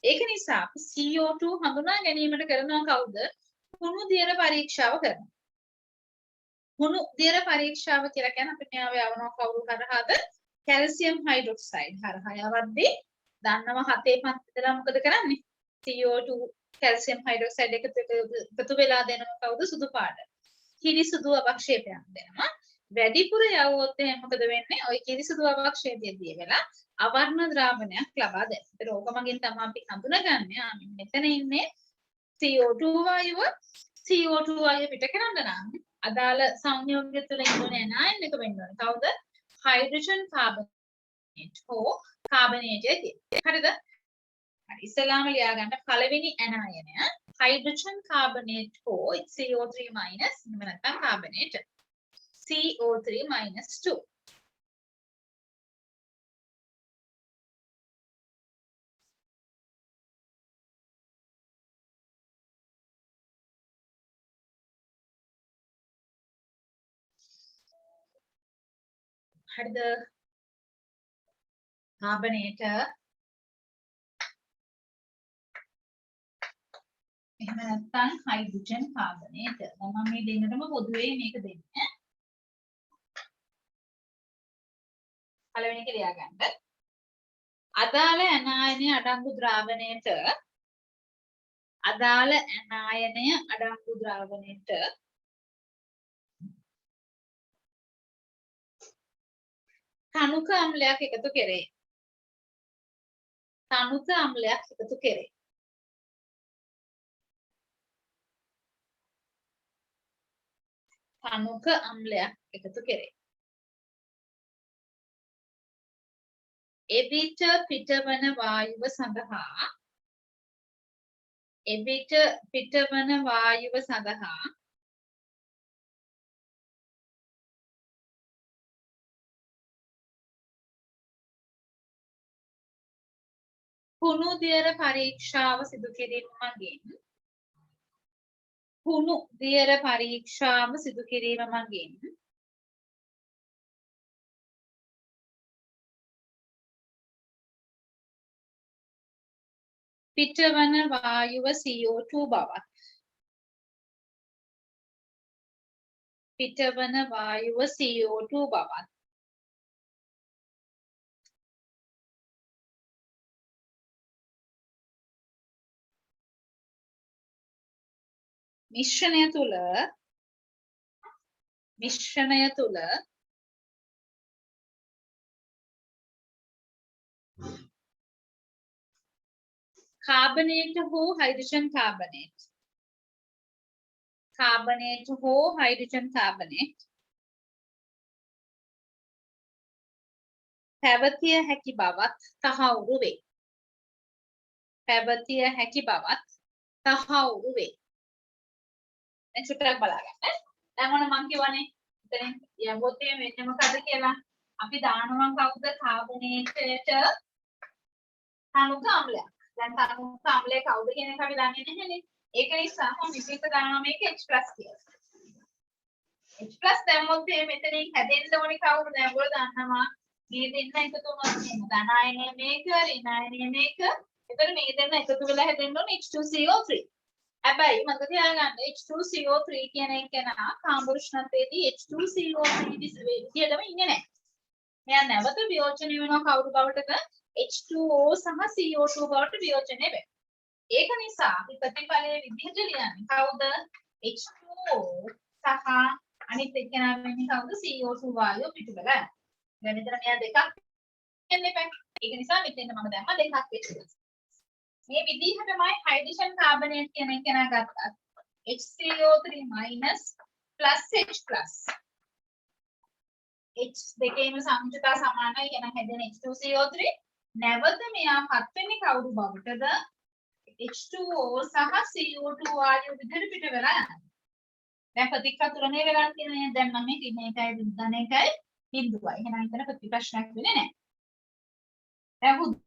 ඒක නිසා අපි CO2 හඳුනා ගැනීමට කරනවා කවුද? කුණු දියර පරීක්ෂාව කරනවා. කුණු දියර පරීක්ෂාව කියලා කියන්නේ අපි මෙයාව යවනවා කවුරු හරහාද? කැල්සියම් හයිඩ්‍රොක්සයිඩ් හරහා යවද්දී දන්නවා 7 5 ඉඳලා මොකද කරන්නේ? CO2 කැල්සියම් හයිඩ්‍රොක්සයිඩ් එකතු වෙලා දෙනවා කවුද? සුදු පාට. කිරිසුදු අවක්ෂේපයක් දෙනවා. වැඩිපුර යවුවොත් එහෙනම් මොකද වෙන්නේ? ওই කිරිසුදු අවක්ෂේපයේදී වෙලා අවර්ණ ද්‍රාවණයක් ලබා දෙනවා. ඒක ඕකමගින් තමයි අපි හඳුනගන්නේ. මෙතන ඉන්නේ CO2 වායුව. CO2 වායුව පිට කරන්න නම් අදාළ සංයෝගය තුළ ඉන්න ඇනායන එක වෙන්න ඕනේ. කවුද? හයිඩ්‍රජන් කාබනේට් හෝ කාබනේට්. හරිද? හරි ඉස්සෙල්ලාම ලියා ගන්න පළවෙනි ඇනායනය hydrogen carbonate හෝ CO3 minus එහෙම නැත්නම් carbonate CO3 minus 2 හරිද? කාබනේට එහෙම නැත්නම් හයිඩ්‍රජන් කාබනේට. දැන් මම මේ දෙන්නටම පොදුවේ මේක දෙන්නේ. පළවෙනි එක ලියාගන්න. අදාළ ඇනායනය අඩංගු ද්‍රාවණයට තනුක අම්ලයක් එකතු කෙරේ. තනුක අම්ලයක් එකතු කෙරේ. තනුක අම්ලයක් එකතු කෙරේ. එවිට පිටවන වායුව සඳහා කුණු දියර පරීක්ෂාව සිදු කිරීම මගින් පිටවන වායුව CO2 බවත් මිශ්‍රණය තුල කාබනේට හෝ හයිඩ්‍රජන් කාබනේට් පැවතිය හැකි බවත් තහවුරු වේ. දැන් චුට්ටක් බලන්න. දැන් ඔන්න මම කියවනේ එතනින් යවුවොත් මෙන්න මොකද කියලා. අපි දානවා කවුද කාබනේටට තනුක අම්ලයක්. දැන් තනුක අම්ලය කවුද කියන එක අපි දන්නේ නැහැනේ. ඒක නිසා මම විශේෂ දානවා මේක H+ කියලා. H+ දැම්මොත් මෙතනින් හැදෙන්න ඕනේ කවුද? දැන් ඔයගොල්ලෝ දන්නවා මේ දෙන්න එකතු වුණොත් එහෙම ධනායනය මේක ඍණායනය මේක. එතකොට මේ දෙන්න එකතු වෙලා හැදෙන්න ඕනේ H2CO3. හැබැයි මතක තියාගන්න H2CO3 කියන එක නා කාම්බ උෂ්ණත්වයේදී H2CO3 විදියටම ඉන්නේ නැහැ. මෙයා නැවත වියෝජනය වෙනවා කවුරු බවටද? H2O සහ CO2 බවට වියෝජනය වෙනවා. ඒක නිසා අපි ප්‍රතිඵලයේ විදිහට ලියන්නේ කවුද? H2O සහ අනිත් එක්කෙනා වෙන්නේ කවුද? CO2 වායුව පිටුබලා. දැන් මෙතන මෙයා දෙකක් කියන්නේ නැහැ. ඒක නිසා මෙතන මම දැම්මා දෙකක් වෙච්චිලා. මේ විදිහටමයි හයිඩ්‍රජන් කාබනේට් කියන එක ගත්තත් HCO3 plus H දෙකේම සංයුතතා සමානයි කියන හැදෙන H2CO3 නැවත මෙයාපත් වෙන්නේ කවුරු බවටද? H2O සහ CO2 වායුව විදිහට පිට වෙලා යනවා. දැන් ප්‍රතික්‍රියාතුලනය වෙලා කියන්නේ දැන් මම මේ 1යි ධන 1යි බිඳුවයි. එහෙනම් එතන ප්‍රතිප්‍රශ්නයක් වෙන්නේ නැහැ. දැන්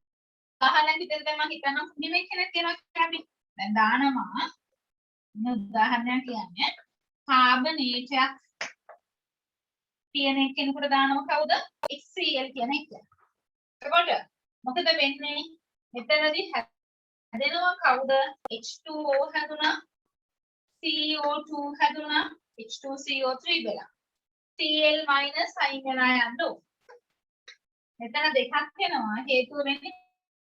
උදාහරණයක් විදිහට දැන් මම හිතනවා නිමෙක් කෙනෙක් කියනවා කියන්නේ දැන් දානවා උදාහරණයක් කියන්නේ කාබනේටයක් තියෙන කෙනෙකුට දානවා කවුද? HCl කියන එක. එතකොට මොකද වෙන්නේ? මෙතනදී හැදෙනවා කවුද? H2O හැදුනා, CO2 හැදුනා, H2CO3 වෙලා. Cl අයින් වෙලා යන්න ඕන. මෙතන දෙකක් වෙනවා හේතුව වෙන්නේ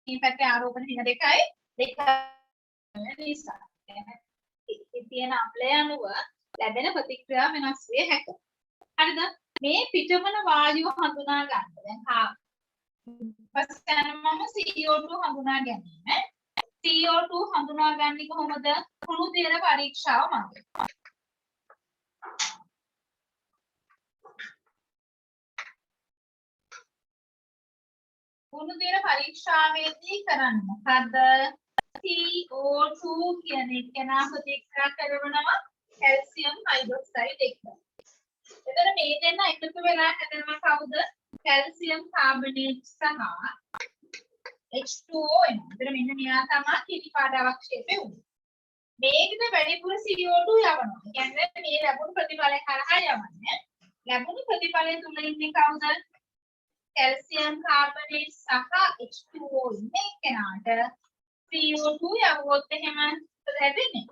මේ පැත්තේ ආරෝපණ හිම දෙකයි නිසා. තියෙන අපලය අනුව ලැබෙන ප්‍රතික්‍රියා වෙනස් විය හැකියි. හරිද? මේ පිටවන වායුව හඳුනා ගන්න. දැන් පස්සේ මම CO2 හඳුනා ගැනීම. CO2 හඳුනාගන්නේ කොහොමද? කුණු දියර පරීක්ෂාව මගින්. කුණු දියර පරීක්ෂාවේදී කරන්නේ මොකද? CO2 කියන එක නා ප්‍රතික්‍රියා කරනවා කැල්සියම් හයිඩ්‍රොක්සයිඩ් එක්ක. එතන මේ දෙන්න එකතු වෙලා හැදෙනවා කවුද? කැල්සියම් කාබනේට් සහ H2O එනවා. එතන මෙන්න මෙයා තමයි කිරි පාට අවක්ෂේපය උනේ. මේකට වැඩිපුර CO2 යවනවා. කියන්නේ මේ ලැබුණු ප්‍රතිඵලය හරහා යවන්නේ. ලැබුණු ප්‍රතිඵලය තුල ඉන්නේ කවුද? කැල්සියම් කාබනේට් සහ H2O ඉන්න එක්කෙනාට CO2 යවුවොත් එහෙම මොකද හැදෙන්නේ?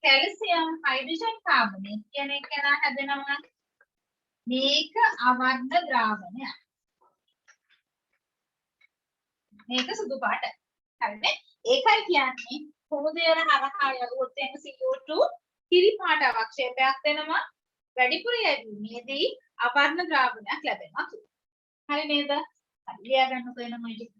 කැල්සියම් හයිඩ්‍රජන් කාබනේට් කියන එක්කෙනා හැදෙනවා. මේක අවර්ණ ද්‍රාවණයක්. මේක සුදු පාට. හරිනේ? ඒකයි කියන්නේ කොමුදේර හරහා යවුවොත් එහෙම CO2 කිරි පාට අවක්ෂේපයක් වෙනවා. වැඩිපුර යැවීමේදී අවර්ණ ද්‍රාවණයක් ලැබෙනවා. හරි නේද? හරි ලියා ගන්නකො එනම ඉතින්.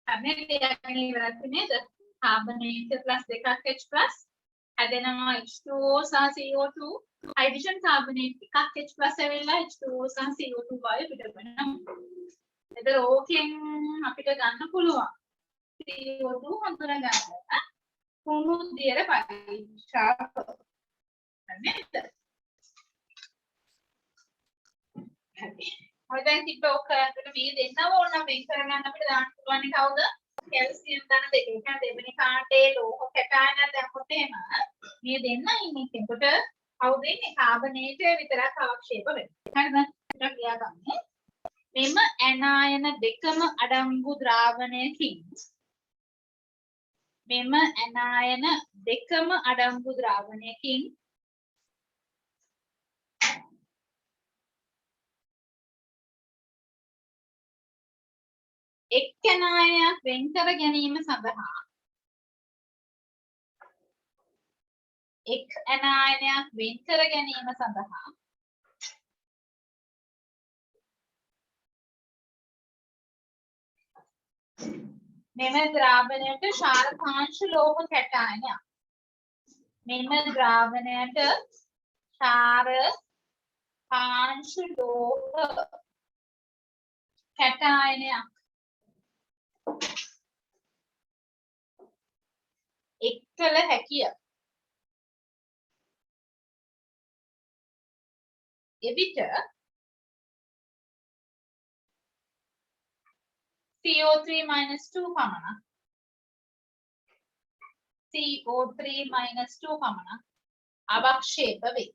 හරිනේ ලියාගෙන ඉවරත් නේද? කාබනේට ප්ලස් 2ක් H ප්ලස් හැදෙනවා H2O සහ CO2 හයිඩ්‍රජන් කාබනේට් එකක් H ප්ලස් ඇවිල්ලා H2O සහ CO2 වායු පිට වෙනවා. එතන ඕකෙන් අපිට ගන්න පුළුවන් CO2 හඳුනා ගන්න. කුණු දියර පරීක්ෂා නේද? හරි. ඔය දැන් තිබ්බ ඔක කරන්නේ මේ දෙන්නම ඕන නම් වෙන් කරගන්න අපිට දාන්න පුළුවන් කවුද? කැල්සියම් දාන දෙක. ඒ කියන්නේ දෙවෙනි කාණ්ඩේ ලෝහ කැටායන දැම්මොත් එහෙම මේ දෙන්න ඉන්නේ. එතකොට කවුද ඉන්නේ? කාබනේට විතරක් අවක්ෂේප වෙනවා. හරිද? ඒක ලියාගන්න. මෙම ඇනායන දෙකම අඩංගු ද්‍රාවණයකින් එක් ඇනායනයක් වෙන් කර ගැනීම සඳහා මෙම ද්‍රාවණයට ක්ෂාරකාංශ ලෝහ කැටායනයක් එක්කල හැකිය. එවිට CO3 - 2 පමණක් අවක්ෂේප වේ.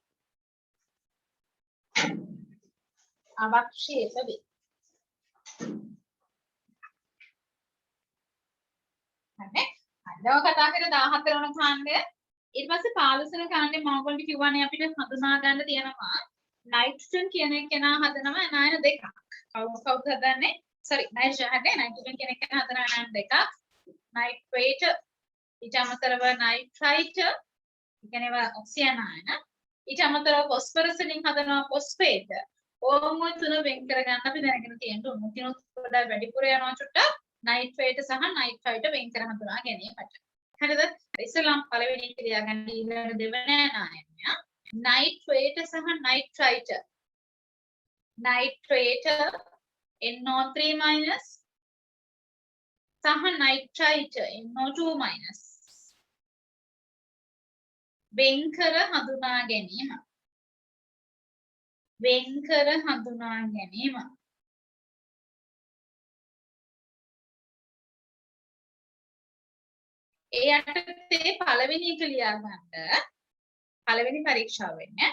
හරිනේ. අදව කතා කරේ 14 වන කාණ්ඩය. ඊට පස්සේ 15 වන කාණ්ඩේ මම ඔයගොල්ලන්ට කිව්වනේ අපිට හඳුනා ගන්න තියෙනවා නයිට්‍රජන් කියන කෙනා හදනවා ඇනායන දෙකක්. කවුද හදන්නේ? sorry නයිට්‍රජන් කියන කෙනා හදනවා ඇනායන දෙකක්. නයිට්‍රේට් ඊට අමතරව නයිට්‍රයිට් කියන්නේ ඔක්සියනායන. ඊට අමතරව ෆොස්ෆරස් වලින් හදනවා ෆොස්ෆේට්. ඕම තුන වෙන් කරගන්න අපි දැනගෙන තියෙන්න ඕන. කිනොත් වඩා වැඩිපුර යනවා චුට්ටක් නයිට්‍රේට් සහ නයිට්‍රයිට් වෙන් කර හඳුනා ගැනීමට. හරිද? ඉස්සෙල්ලාම පළවෙනි එක ලියාගන්න ඊළඟ දෙවන නායනය. නයිට්‍රේට් සහ නයිට්‍රයිට්. නයිට්‍රේට් NO3- සහ නයිට්‍රයිට් NO2-. වෙන් කර හඳුනා ගැනීම. ඒ යටතේ පළවෙනි එක ලියා ගන්න. පළවෙනි පරීක්ෂාව වෙන්නේ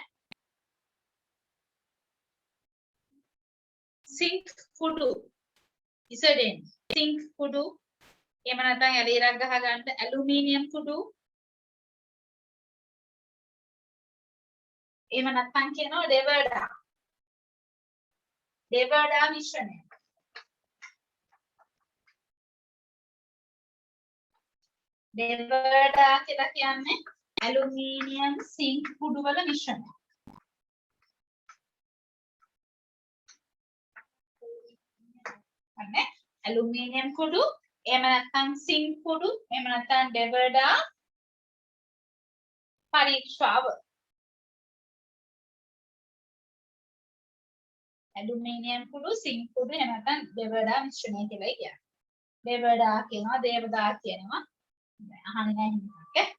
සිංක් කුඩු ඉසඩෙන් සිංක් කුඩු එහෙම නැත්නම් ඇලීරක් ගහ ගන්න ඇලුමිනියම් කුඩු එහෙම නැත්නම් කියනවා ඩෙවර්ඩා මිශ්‍රණය. ඩෙවර්ඩා කියලා කියන්නේ ඇලුමිනියම් සිංක් කුඩු වල මිශ්‍රණය. හරිනේ? ඇලුමිනියම් කුඩු එහෙම නැත්නම් සිංක් කුඩු එහෙම නැත්නම් ඩෙවර්ඩා පරීක්ෂාව. ඇලුමිනියම් කුඩු සිංක් කුඩු එහෙම නැත්නම් ඩෙවර්ඩා මිශ්‍රණය කියලා කියන්නේ. ඩෙවර්ඩා කියනවා දේවදා කියනවා. අහන්නේ නැහැ නේද?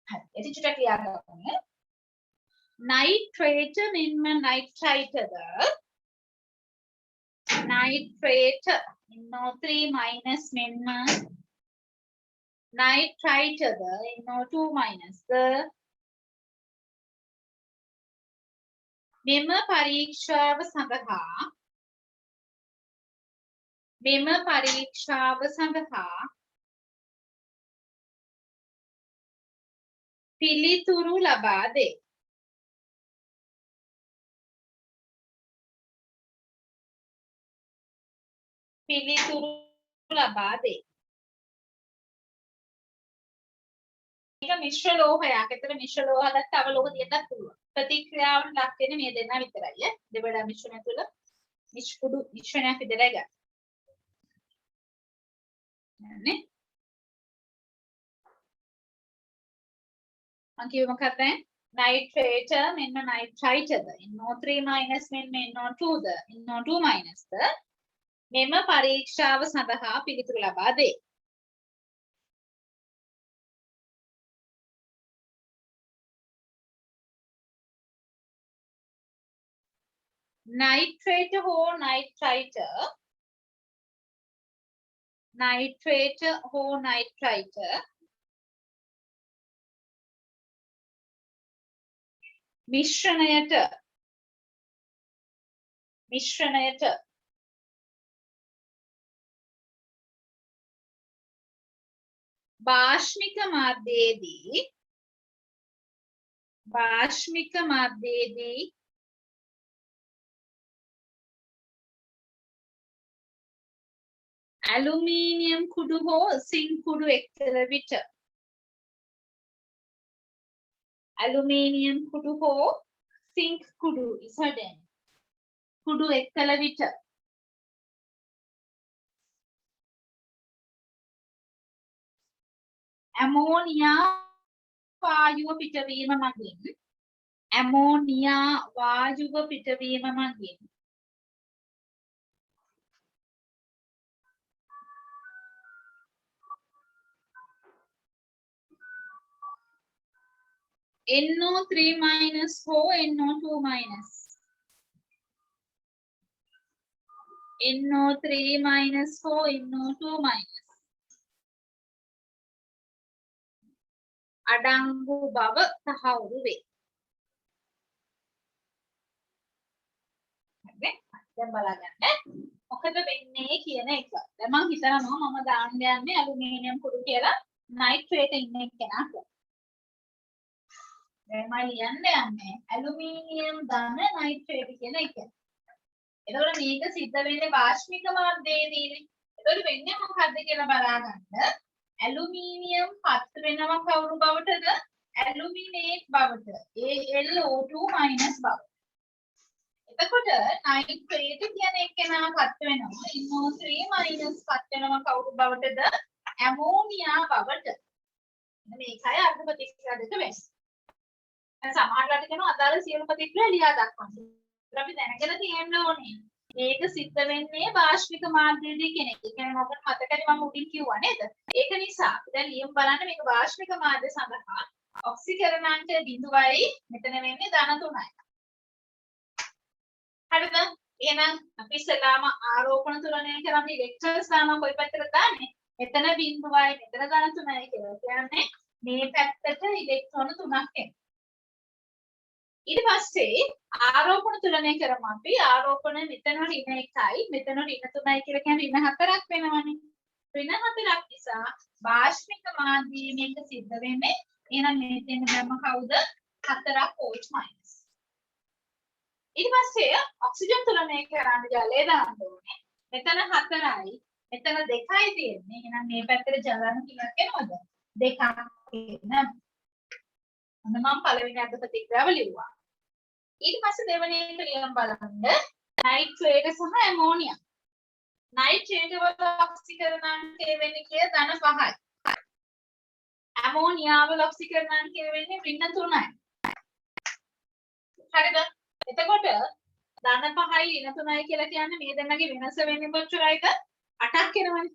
හරි. ඒක චුට්ටක් ලියා ගන්න. නයිට්‍රේට් මෙන්ම නයිට්‍රයිට්ද නයිට්‍රේට් NO3- මෙන්ම නයිට්‍රයිට්ද NO2- මෙම පරීක්ෂාව සඳහා පිළිතුරු ලබා දේ. මේක මිශ්‍ර ලෝහයක්. ඒතර මිශ්‍ර ලෝහකට තව ලෝහ දෙකක් පුළුවන්. ප්‍රතික්‍රියාවට ලක් වෙන්නේ මේ දෙන්නා විතරයි. දෙවඩා මිශ්‍රණය තුළ මිශ්‍ර කුඩු මිශ්‍රණයක් විතරයි ගන්න. නේ මම කිව්ව මොකක්ද nitrate මෙන්න nitrite ද NO3 minus මෙන්න NO2 ද NO2 minus ද මෙම පරීක්ෂාව සඳහා පිළිතුරු ලබා දේ. nitrate හෝ nitrite මිශ්‍රණයට භාෂ්මික මාධ්‍යයේදී ඇලුමිනියම් කුඩු හෝ සිංක් කුඩු එක්කල විට ඇලුමිනියම් කුඩු හෝ සිංක් කුඩු ඉසඩෙන් කුඩු එක්කල විට ඇමෝනියා වායුව පිටවීම මගින් NO3 minus හෝ NO2 minus NO3 minus හෝ NO2 minus අඩංගු බව තහවුරු වේ. හරි දැන් බලගන්න මොකද වෙන්නේ කියන එක. දැන් මම හිතනවා මම දාන්න යන්නේ ඇලුමිනියම් කුඩු කියලා නයිට්‍රේට් ඉන්න කෙනා කියලා. දැන් මම ලියන්න යන්නේ ඇලුමිනියම් ධන නයිට්‍රේට් කියන එක. එතකොට මේක සිද්ධ වෙන්නේ භාෂ්මික මාධ්‍යයේදී. එතකොට වෙන්නේ මොකක්ද කියලා බලාගන්න. ඇලුමිනියම් පත් වෙනවා කවුරු බවටද? ඇලුමිනේට් බවට. AlO2 බවට. එතකොට නයිට්‍රේට් කියන එකේනා පත් වෙනවා NO3 පත් වෙනවා කවුරු බවටද? ඇමෝනියා බවට. මේකයි අර්ධ ප්‍රතික්‍රියා දෙක වෙන්නේ. සමහරවිට කියනවා අදාළ සියලු ප්‍රතික්‍රියා ලියා දක්වන්න. අපි දැනගෙන තියෙන්න ඕනේ. මේක සිද්ධ වෙන්නේ භාෂ්මික මාධ්‍යයේදී කෙනෙක්. ඒ කියන්නේ මොකද මතකනේ මම උඩින් කිව්වා නේද? ඒක නිසා දැන් ලියමු බලන්න මේක භාෂ්මික මාධ්‍ය සඳහා ඔක්සිකරණාංක බිඳුවයි මෙතන වෙන්නේ ධන 3යි. හරිද? එහෙනම් අපි ඉස්සෙල්ලාම ආරෝපණ තුලනය කරන්නේ ඉලෙක්ට්‍රෝන දානවා කොයි පැත්තටද දාන්නේ? මෙතන බිඳුවයි මෙතන ධන 3යි කියලා. කියන්නේ මේ පැත්තට ඉලෙක්ට්‍රෝන 3ක් එනවා. ඊට පස්සේ ආරෝපණ තුලනය කරමු අපි ආරෝපණ මෙතන ඍණ 1යි මෙතන ඍණ 3යි කියලා කියන්නේ ඍණ 4ක් වෙනවනේ ඍණ 4ක් නිසා භාෂ්මික මාධ්‍යයේ මේක සිද්ධ වෙන්නේ එහෙනම් මෙතෙන් ගම කවුද 4ක් OH- ඊට පස්සේ ඔක්සිජන් තුලනය කරන්න ජලය දාන්න ඕනේ මෙතන 4යි මෙතන 2යි තියෙන්නේ එහෙනම් මේ පැත්තේ ජලන කීයක් එනවද 2ක් එන මම පළවෙනි අර්ධ ප්‍රතික්‍රියාව ලිව්වා. ඊට පස්සේ දෙවෙනි එක ලියන්න බලන්න නයිට්‍රේට් සහ ඇමෝනියා. නයිට්‍රේට් වල ඔක්සිකරණාංකය වෙන්නේ කියලා ධන 5යි. ඇමෝනියා වල ඔක්සිකරණාංකය වෙන්නේ ඍණ 3යි. හරිද? එතකොට ධන 5යි ඍණ 3යි කියලා කියන්නේ මේ දෙන්නගේ වෙනස වෙන්නේ කොච්චරයිද? 8ක් එනවනේ.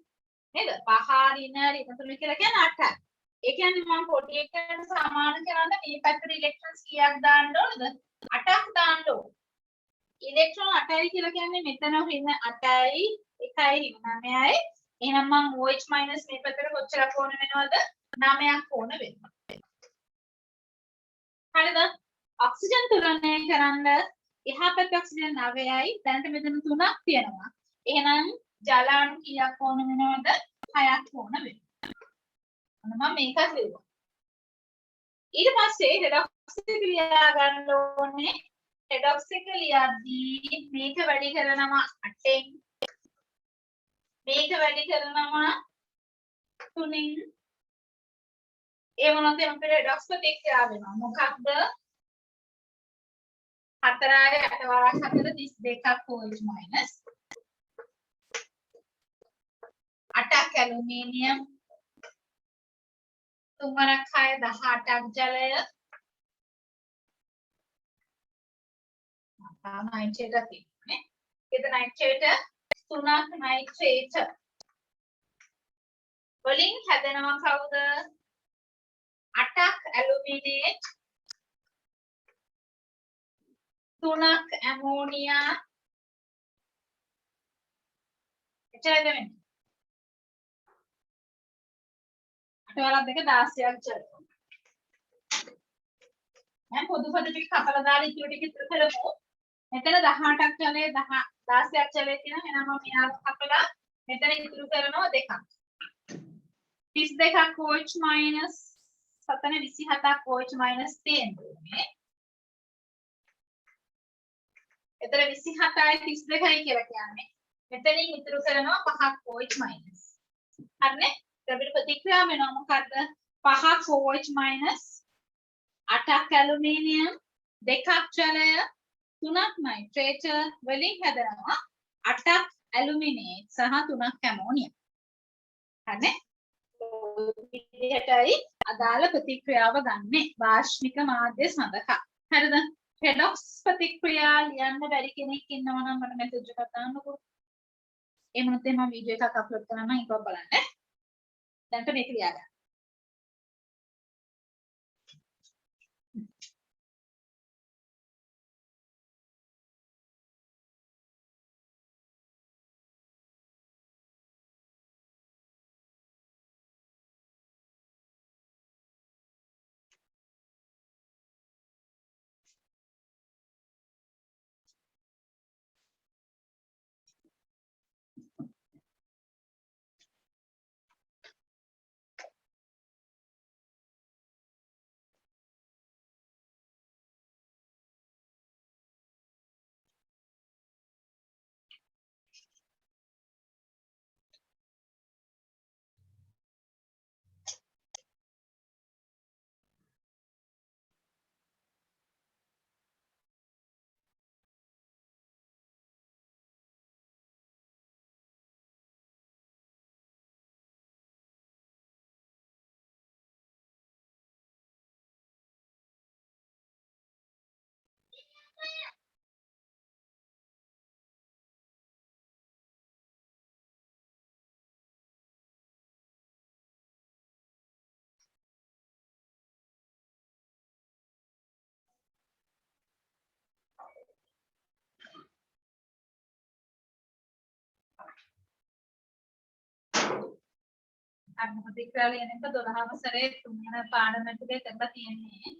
නේද? 5 ඍණ 3 කියලා කියන්නේ 8යි. ඒ කියන්නේ මම පොඩි එකකට සමාන කරන්න මේ පැත්තට ඉලෙක්ට්‍රෝන්ස් කීයක් දාන්න ඕනද? 8ක් දාන්න ඕන. ඉලෙක්ට්‍රෝන 8යි කියලා කියන්නේ මෙතන ඍණ 8යි 1යි ඍණ 9යි. එහෙනම් මම OH- මේ පැත්තට කොච්චරක් ඕන වෙනවද? 9ක් ඕන වෙනවා. හරිද? ඔක්සිජන් තුලනය කරන්න එහා පැත්තේ ඔක්සිජන් 9යි දැනට මෙතන 3ක් තියෙනවා. එහෙනම් ජල අණු කීයක් ඕන වෙනවද? 6ක් ඕන වෙනවා. මම මේකත් ලියුවා. ඊට පස්සේ රෙඩොක්ස් එක ලියා ගන්න ඕනේ. රෙඩොක්ස් එක ලියද්දී මේක වැඩි කරනවා 8ෙන්. මේක වැඩි කරනවා 3ෙන්. ඒ මොනවද අපේ රෙඩොක්ස් ප්‍රතික්‍රියාව වෙනවා. මොකක්ද? 4යි 8 වරක් 4 32ක් OH- 8ක් ඇලුමිනියම් 3 වරක් 6 18ක් ජලය නයිට්‍රේට් තියෙන්නේ. ඒද නයිට්‍රේට් 3ක් නයිට්‍රේට් වලින් හැදෙනවා කවුද? 8ක් ඇලුමිනේට් 3ක් ඇමෝනියා එච්චරද වෙන්නේ? 8 වරක් 2 16ක් ජලය. දැන් පොදු පද ටික කපලා දාලා ඉතුරු ටික ඉතුරු කරමු. මෙතන 18ක් ජලය 16ක් ජලය තියෙනවා. එහෙනම් මම මෙයාව කපලා මෙතන ඉතුරු කරනවා 2ක්. 32ක් OH මයිනස් සතන 27ක් OH මයිනස් තියෙන්නේ. එතන 27යි 32යි කියලා කියන්නේ. මෙතනින් ඉතුරු කරනවා 5ක් OH මයිනස්. හරිනේ? අපිට ප්‍රතික්‍රියාව වෙනවා මොකද්ද? 5ක් OH මයිනස් 8ක් ඇලුමිනියම් 2ක් ජලය 3ක් නයිට්‍රේට් වලින් හැදෙනවා 8ක් ඇලුමිනේට් සහ 3ක් ඇමෝනියම්. හරිනේ? විදිහටයි අදාළ ප්‍රතික්‍රියාව ගන්නෙ වාෂ්මික මාධ්‍ය සඳහා. හරිද? රෙඩොක්ස් ප්‍රතික්‍රියා ලියන්න බැරි කෙනෙක් ඉන්නවා නම් මට මෙසේජ් එකක් දාන්නකෝ. ඒ මොහොතේ මම වීඩියෝ එකක් අප්ලෝඩ් කරනවා ඒක බලන්න. දැන් මේක ලියා ගන්න. අන්න ප්‍රතික්‍රියාව ලියන එක 12ම සැරේ 3 වෙනි පාඩම ටිකේ කරලා තියෙන්නේ.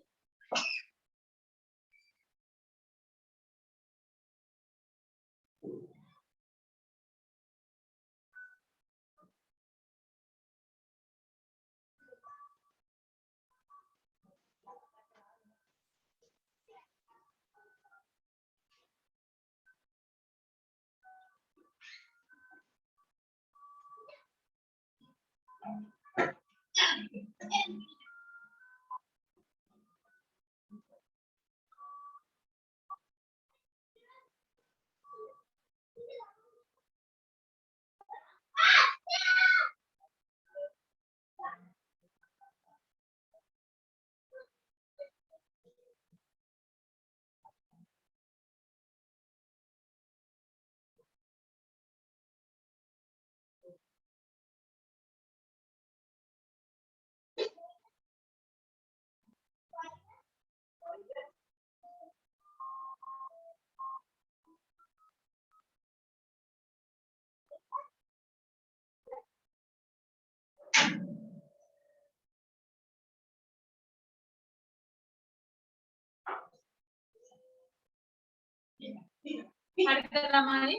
හරිද ළමයි?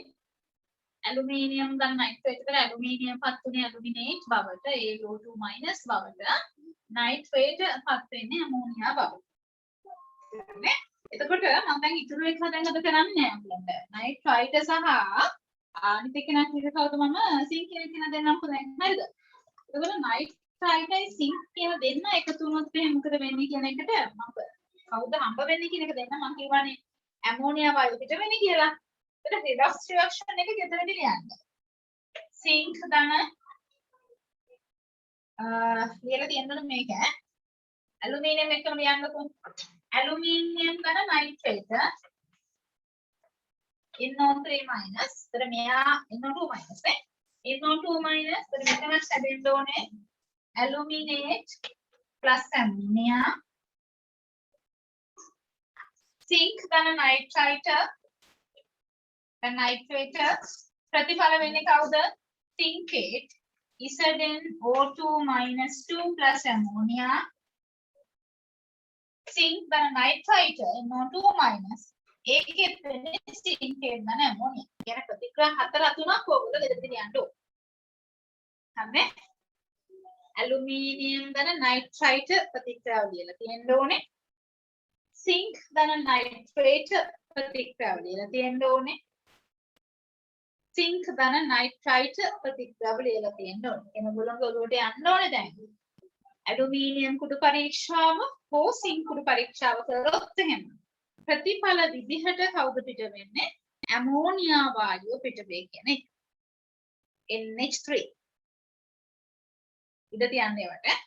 ඇලුමිනියම් දැන් නයිට්‍රේට් එකට ඇලුමිනියම් පත් වෙන්නේ ඇලුමිනේට් බවට AO2 බවට නයිට්‍රේට් පත් වෙන්නේ ඇමෝනියා බවට. නේ? එතකොට මම දැන් ඉතුරු එක හදන්න අද කරන්නේ නැහැ අපලට. නයිට්‍රයිට් සහ අනිත් එක නම් කිව්ව කවුද මම සිංක් කියන දෙන්නම්කෝ දැන් හරිද? එතකොට නයිට්‍රයිටයි සිංක් කියන දෙන්න එකතු වුණොත් එහෙනම් මොකද වෙන්නේ කියන එකට මම කවුද හම්බ වෙන්නේ කියන එක දෙන්න මම කියවනේ ඇමෝනියා වායු පිට වෙන්නේ කියලා. එතකොට රිඩොක්ස් රියැක්ෂන් එක ගෙදරදී ලියන්න. සිංක් ධන ලියලා තියෙනවනේ මේක. ඇලුමිනියම් එකම ලියන්නකෝ. ඇලුමිනියම් ගන්න නයිට්‍රේට් NO3 minus. ඒතර මෙයා NO2 minus නේ. NO2 minus. ඒතර මෙතන හැදෙන්න ඕනේ aluminate plus ammonia. zinc ගන්න nitrite. දැන් nitrate ප්‍රතිඵල වෙන්නේ කවුද? zincate. ZnO2 minus 2 plus ammonia. zinc ගන්න nitrite NO2 minus. ඒකෙත් වෙන්නේ zincate ගන්න ammonia. කියන ප්‍රතික්‍රියා හතර තුනක් ඕගොල්ලෝ දෙකට ලියන්න ඕනේ. හරිනේ? ඇලුමිනියම් ගන්න nitrite ප්‍රතික්‍රියාව ලියලා තියෙන්න ඕනේ. zinc ගන්න nitrate ප්‍රතික්‍රියාව ලියලා තියෙන්න ඕනේ. zinc ධන nitrite ප්‍රතික්‍රියාව ලියලා තියෙන්න ඕනේ. එනගොල්ලන්ගේ ඔළුවට යන්න ඕනේ දැන්. ඇලුමිනියම් කුඩු පරීක්ෂාව හෝ zinc කුඩු පරීක්ෂාව කරොත් එහෙම ප්‍රතිඵල විදිහට කවුද පිට වෙන්නේ? ඇමෝනියා වායුව පිට වෙයි කියන්නේ. NH3. ඉඳ තියන්නේ වට.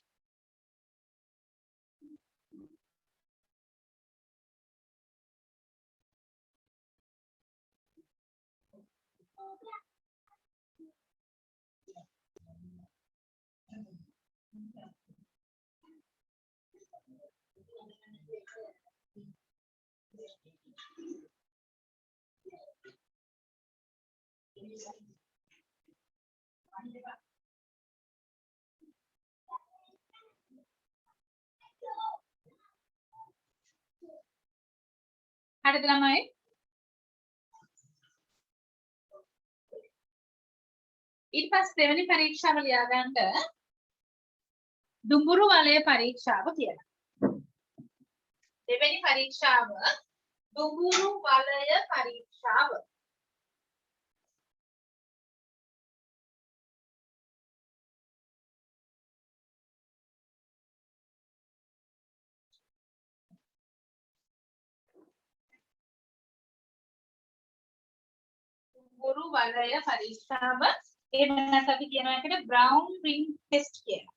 හරිද ළමයි? ඊට පස්සේ දෙවෙනි පරීක්ෂාව ලියා ගන්න දුඹුරු වලය පරීක්ෂාව කියලා. දෙවෙනි පරීක්ෂාව දුඹුරු වලය පරීක්ෂාව. දුඹුරු වලය පරීක්ෂාව එහෙම නැත්නම් අපි කියනවා එකට බ්‍රවුන් රින් ටෙස්ට් කියලා.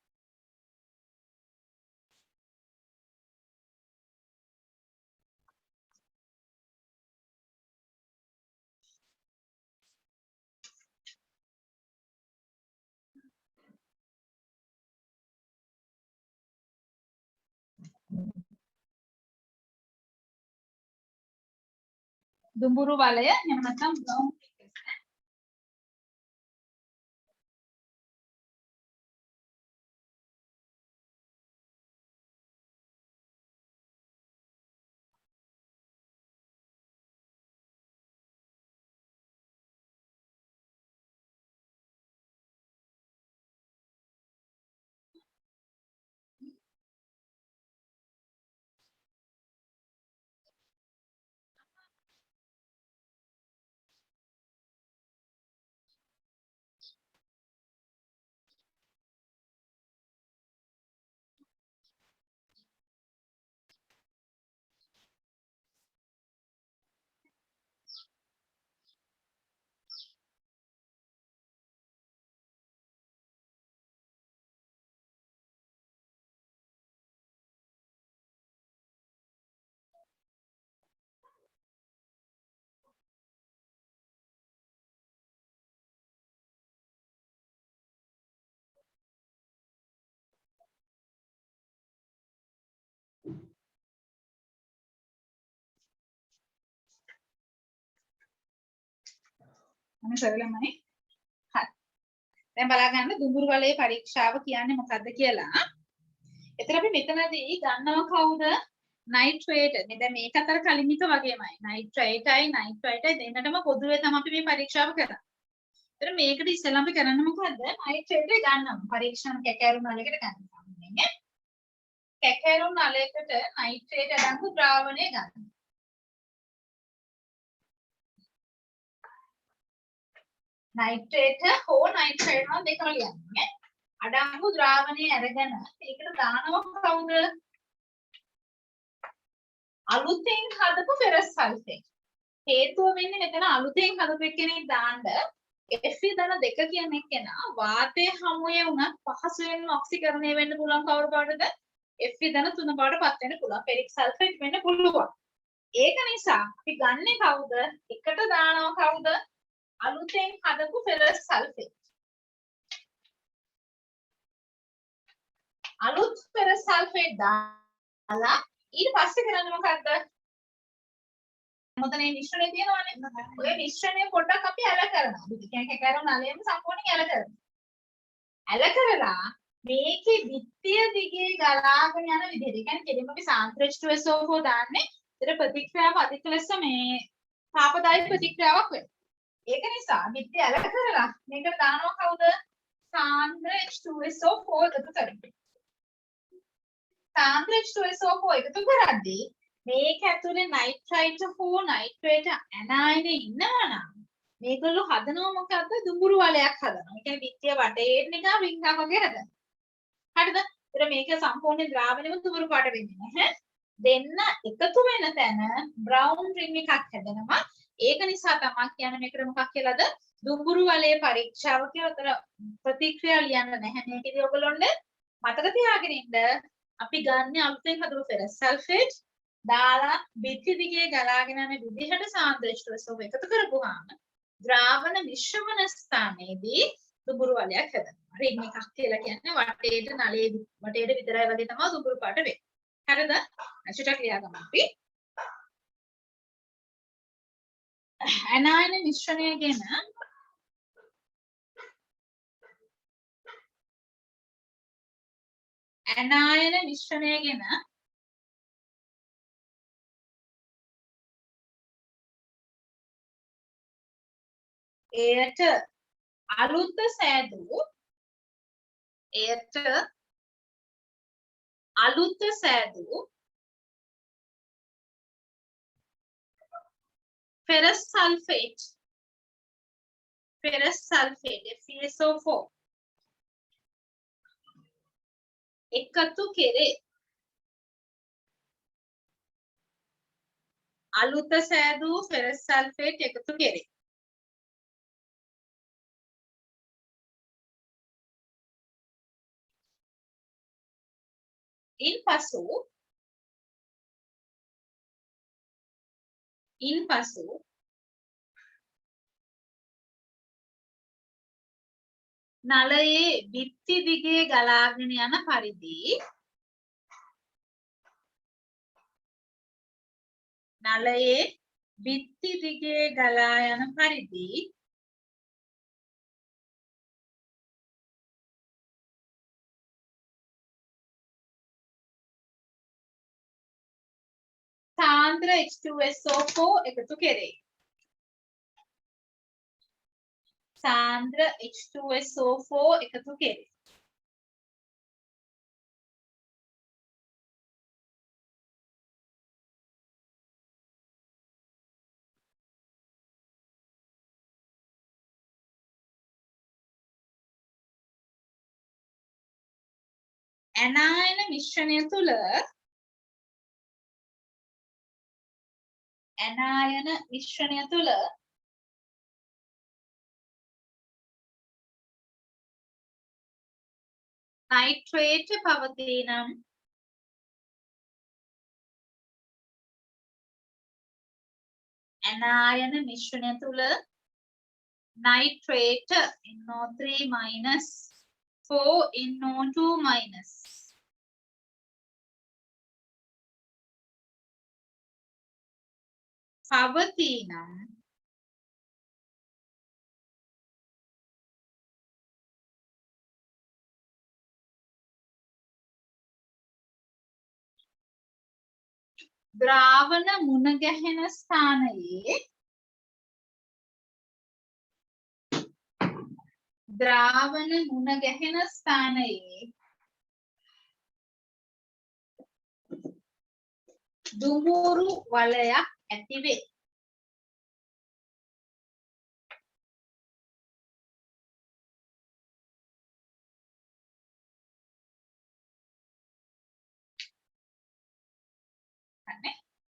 දුඹුරු වලය එහෙම නැත්නම් බ්‍රවුන් රින් ටෙස්ට්. අනේ සරලමනේ. හරි. දැන් බලා ගන්න දුඹුරු වලයේ පරීක්ෂාව කියන්නේ මොකක්ද කියලා. එතන අපි මෙතනදී ගන්නවා කවුද? නයිට්‍රේට්. දැන් මේක අතර කලින්නික වගේමයි. නයිට්‍රේටයි නයිට්‍රේටයි දෙන්නටම පොදුවේ තමයි අපි මේ පරීක්ෂාව කරන්නේ. එතන මේකට ඉස්සෙල්ලා අපි කරන්නේ මොකද්ද? නයිට්‍රේට් ගන්නවා. පරීක්ෂණ කැකෑරුම් නලයකට ගන්නවා. නේ? කැකෑරුම් නලයකට නයිට්‍රේට් අඩංගු ද්‍රාවණය ගන්නවා. නයිට්‍රේට් හෝ නයිට්‍රේට් නම් දෙකම ලියන්නේ. අඩංගු ද්‍රාවණය අරගෙන ඒකට දානවා කවුද? අලුතෙන් හදපු ෆෙරස් සල්ෆේට්. හේතුව වෙන්නේ මෙතන අලුතෙන් හදපු කෙනෙක් දාන්න Fe ධන දෙක කියන එකේනා වාතයේ හමුවේ උනත් පහසුවෙන් ඔක්සිකරණය වෙන්න පුළුවන් කවුරු බවටද? Fe ධන 3 බවට පත් වෙන්න පුළුවන්. ෆෙරික් සල්ෆේට් වෙන්න පුළුවන්. ඒක නිසා අපි ගන්නෙ කවුද? එකට දානවා කවුද? අලුතෙන් හදපු ෆෙරස් සල්ෆේට්. අලුත් ෆෙරස් සල්ෆේට් දාලා ඊට පස්සේ කරන්නේ මොකද්ද? මොතන මේ මිශ්‍රණය තියෙනවානේ. ඔය මිශ්‍රණය පොඩ්ඩක් අපි ඇල කරනවා. විදිකයක් කරන නලයම සම්පූර්ණයෙන් ඇල කරනවා. ඇල කරලා මේකේ බිත්තිය දිගේ ගලාගෙන යන විදිහට. ඒ කියන්නේ කෙලින්ම අපි සාන්ද්‍ර H2SO4 දාන්නේ. ඒතර ප්‍රතික්‍රියාව අධික ලෙස මේ තාපදායක ප්‍රතික්‍රියාවක් වෙනවා. ඒක නිසා බිත්තිය ඇල කරලා මේකට දානවා කවුද? සාන්ද්‍ර H2SO4 එකතු කරන්නේ. සාන්ද්‍ර H2SO4 එකතු කරද්දී මේක ඇතුලේ නයිට්‍රයිට් හෝ නයිට්‍රේට් ඇනයින ඉන්නවා නම් මේගොල්ලෝ හදනවා මොකද්ද? දුඹුරු වලයක් හදනවා. ඒ කියන්නේ පිටිය වටේට නිකන් රින්ග් එකක් වගේ හදනවා. හරිද? ඒතර මේක සම්පූර්ණ ද්‍රාවණයම දුඹුරු පාට වෙන්නේ නැහැ. දෙන්න එකතු වෙන තැන බ්‍රවුන් රින්ග් එකක් හැදෙනවා. ඒක නිසා තමයි කියන්නේ මේකට මොකක් කියලාද? දුඹුරු වලේ පරීක්ෂාව කියලා. ඒතර ප්‍රතික්‍රියා ලියන්න නැහැ. මේකේදී ඔයගොල්ලොන්ට මතක තියාගෙන ඉන්න අපි ගන්න අලුතෙන් හදපු ෆෙරස් සල්ෆේට් දාලා බිත්ති දිගේ ගලාගෙන යන විදිහට සාන්ද්‍ර H2SO4 එකතු කරපුවාම ද්‍රාවණ මිශ්‍රවන ස්ථානයේදී දුඹුරු වලයක් හැදෙනවා. රින් එකක් කියලා කියන්නේ වටේට නලයේ වටේට විතරයි වගේ තමයි දුඹුරු පාට වෙන්නේ. හරිද? අචුටක් ලියාගමු අපි. ඇනයින මිශ්‍රණය ගැන ඇනයින මිශ්‍රණය ගැන එයට අලුත් සෑදූ ferrous sulfate FeSO4 එකතු කෙරේ. අලුත සෑදූ ferrous sulfate එකතු කෙරේ. ඉන්පසු නලයේ බිත්ති දිගේ ගලාගෙන යන පරිදි සාන්ද්‍ර H2SO4 එකතු කෙරේ. සාන්ද්‍ර H2SO4 එකතු කෙරේ. ඇනයින මිශ්‍රණය තුල නයිට්‍රේට් පවතී නම් ඇනයින මිශ්‍රණය තුල නයිට්‍රේට් NO3 4 NO2 පවතී නම් ද්‍රාවණ මුණ ගැහෙන ස්ථානයේ දුඹුරු වලයක් ඇති වේ.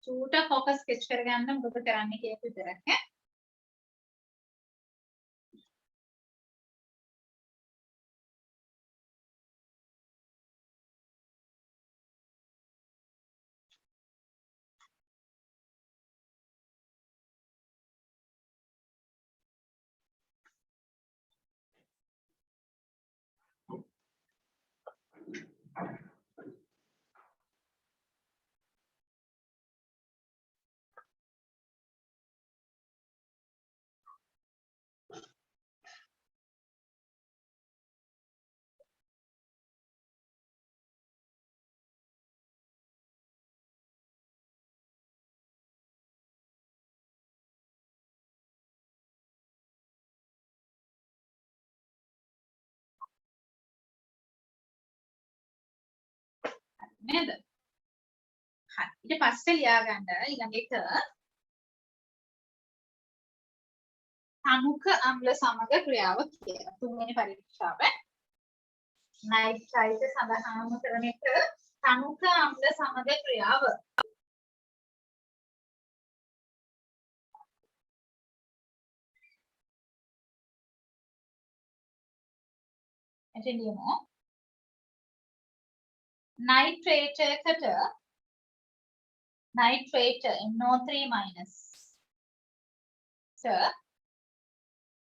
චූටක් ફોකස් ස්කෙච් කරගන්න මොකද කරන්නේ කියලා විතරක් ඈ. නේද? හරි. ඊට පස්සේ ලියා ගන්න ඊළඟ එක අණුක අම්ල සමග ක්‍රියාව කියලා. තුන්වෙනි පරීක්ෂාව. නයිට්‍රයිට් සඳහාම කරන එක අණුක අම්ල සමග ක්‍රියාව. එතනියම නයිට්‍රේට් එකට නයිට්‍රේට් NO3-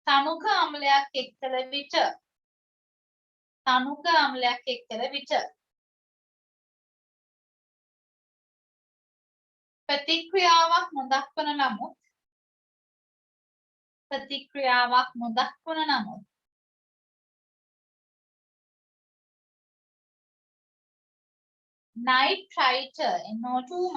තනුක අම්ලයක් එක්කල විට ප්‍රතික්‍රියාවක් නොදක්වන නමුත් නයිට්‍රයිට් NO2-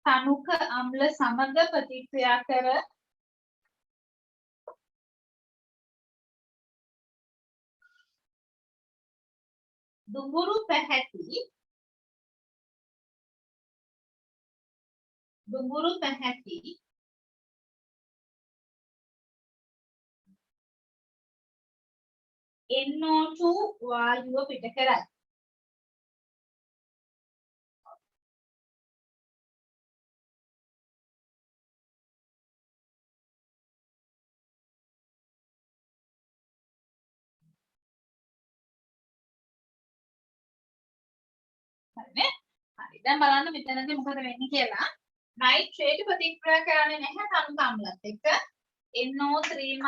තනුක අම්ල සමග ප්‍රතික්‍රියා කර දුඹුරු පැහැති NO2 වායුව පිට කරයි. හරිනේ? හරි. දැන් බලන්න මෙතනදී මොකද වෙන්නේ කියලා. නයිට්‍රේට් ප්‍රතික්‍රියා කරන්නේ නැහැ තනුක අම්ලත් එක්ක. NO3-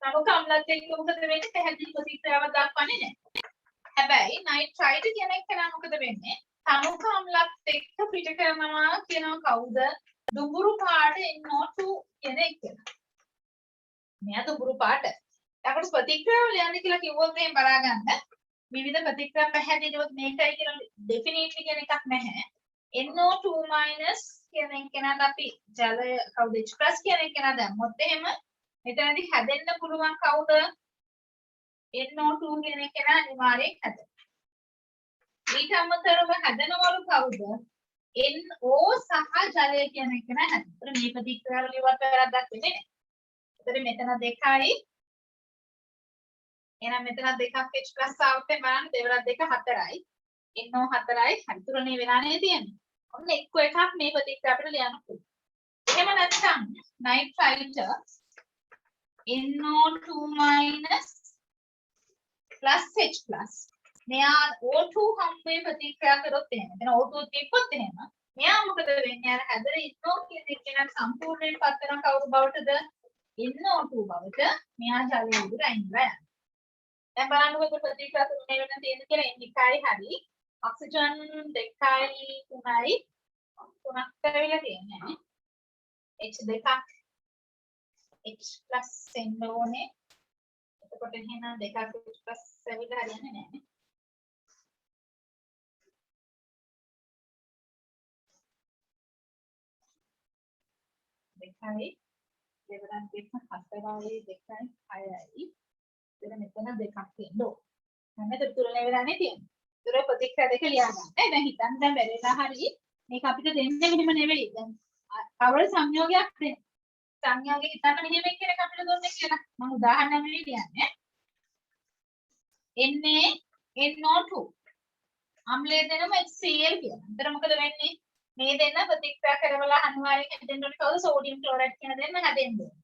තනුක අම්ලත් එක්ක මොකද වෙන්නේ? පැහැදිලි ප්‍රතික්‍රියාවක් දක්වන්නේ නැහැ. හැබැයි නයිට්‍රයිට් කියන එක මොකද වෙන්නේ? තනුක අම්ලත් එක්ක පිට කරනවා කියනවා කවුද? දුඹුරු පාට NO2 කියන එක. මෙයා දුඹුරු පාට. ඊට ප්‍රතික්‍රියාව ලියන්න කියලා කිව්වොත් එහෙම බලා ගන්න. විවිධ ප්‍රතික්‍රියා පැහැදිලිව මේකයි කියලා ඩෙෆිනිට්ලි කියන එකක් නැහැ. NO2- කියන එකනට අපි ජලය කවුද එක්ස්ප්‍රස් කියන එකන දැම්මොත් එහෙම මෙතනදී හැදෙන්න පුළුවන් කවුද? NO2 කියන එකන අනිවාර්යෙන් හැදෙනවා. ඊට අමතරව හැදෙනවලු කවුද? NO සහ ජලය කියන එකන හැදෙනවා. මේ ප්‍රතික්‍රියාව ලියුවත් වැරද්දක් වෙන්නේ නැහැ. එතකොට මෙතන 2යි එහෙනම් මෙතන 2ක් H+ ආවොත් බලන්න 2 වරක් 2 4යි. NO 4යි හරිතුරනේ වෙලානේ තියෙන්නේ. ඔන්න එක්ක එකක් මේ ප්‍රතික්‍රියාව අපිට ලියන්න පුළුවන්. එහෙම නැත්නම් නයිට්‍රයිට් NO2- H+. මෙයා O2 හම්බේ ප්‍රතික්‍රියා කරොත් එහෙම. එතන O2 තිබ්බොත් එහෙම මෙයා මොකද වෙන්නේ? අර හැදෙන NO කියන එක නම් සම්පූර්ණයෙන් පත් වෙන කවුරු බවටද? NO2 බවට මෙයා ජලය උඩට අයින් වෙලා යනවා. දැන් බලන්නකො ප්‍රතික්‍රියා තුනේ වෙන තියෙන කියලා එකයි හරි ඔක්සිජන් 2යි 3යි 3ක් කරවිලා තියෙන්නේ H2ක් H+ එන්න ඕනේ. එතකොට එහෙනම් 2ක් H+ ඇවිල්ලා හරියන්නේ නැහැ. 2යි දෙවරන් 2 4යි 2යි 6යි එතන මෙතන 2ක් තියෙනවා. හැමදේම තුලනේ වෙලානේ තියෙන්නේ. ඒතර ප්‍රතික්‍රියා දෙක ලියා ගන්න. දැන් හිතන්න දැන් බැරිලා හරි මේක අපිට දෙන්නේ මෙහෙම නෙවෙයි. දැන් කවර සංයෝගයක් දෙන්න. සංයෝගය හිතන්න මෙහෙම එක්කෙනෙක් අපිට දුන්නේ කියලා. මම උදාහරණයක් නෙවෙයි කියන්නේ. NO2 අම්ලය දෙනම HCl කියලා. ඒතර මොකද වෙන්නේ? මේ දෙන්න ප්‍රතික්‍රියා කරවලා අනිවාර්යෙන් හැදෙන්න ඕනේ කවුද? සෝඩියම් ක්ලෝරයිඩ් කියන දෙන්න හැදෙන්න ඕනේ.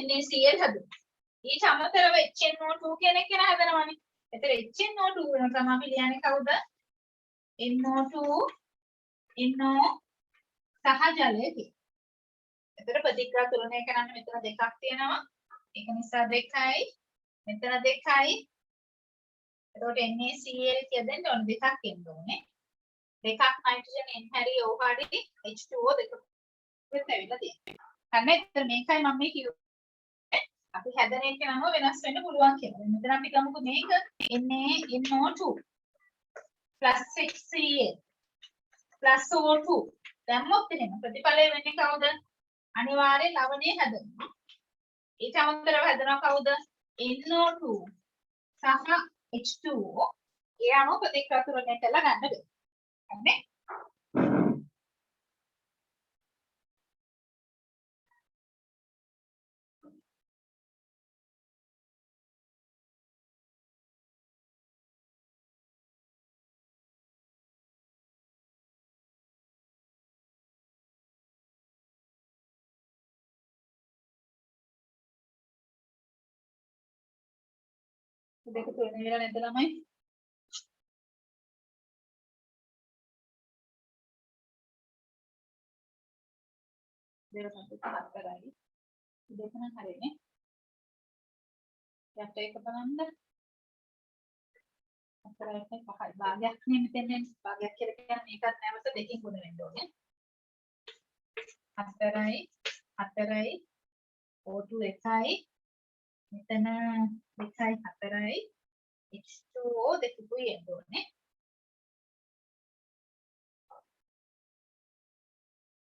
NaCl හැදුවා. ඊට අමතරව HNO2 කියන එක හැදෙනවානේ. එතන HNO2 වෙන තමයි අපි ලියන්නේ කවුද? NO2 NO සහ ජලය කියන. එතන ප්‍රතික්‍රියා තුලනය කරන්න මෙතන 2ක් තියෙනවා. ඒක නිසා 2යි මෙතන 2යි. එතකොට NaCl කියදෙන්න ඕන 2ක් එන්න ඕනේ. දෙකක් නයිට්‍රජන් N හැරි O හරි H2O දෙක වෙත් ඇවිල්ලා තියෙනවා. හරිනේ. ඒතර මේකයි මම මේ කිව්වේ. අපි හැදෙන එක නම වෙනස් වෙන්න පුළුවන් කියලා. මෙතන අපි ගමුකෝ මේක NaNO2 plus HCl plus O2 දැම්මොත් එහෙම ප්‍රතිඵලය වෙන්නේ කවුද? අනිවාර්යෙන් ලවණය හැදෙනවා. ඊට අමතරව හැදෙනවා කවුද? NO2 සහ H2O. ඒ අනුව ප්‍රතික්‍රියා තුරණය කළා ගන්න බෑ. හරිනේ? දෙක තුරණය වෙලා නැද්ද ළමයි? දෙක සතුට හතරයි. දෙක නම් හරිනේ. යට එක බලන්න. හතරයි පහයි. භාගයක් නේ මෙතෙන් භාගයක් කියලා කියන්නේ මේකත් නැවත දෙකකින් ගුණ වෙන්න ඕනේ. හතරයි O2 එකයි මෙතන 2යි 4යි H2O දෙකකුයි එන්න ඕනේ.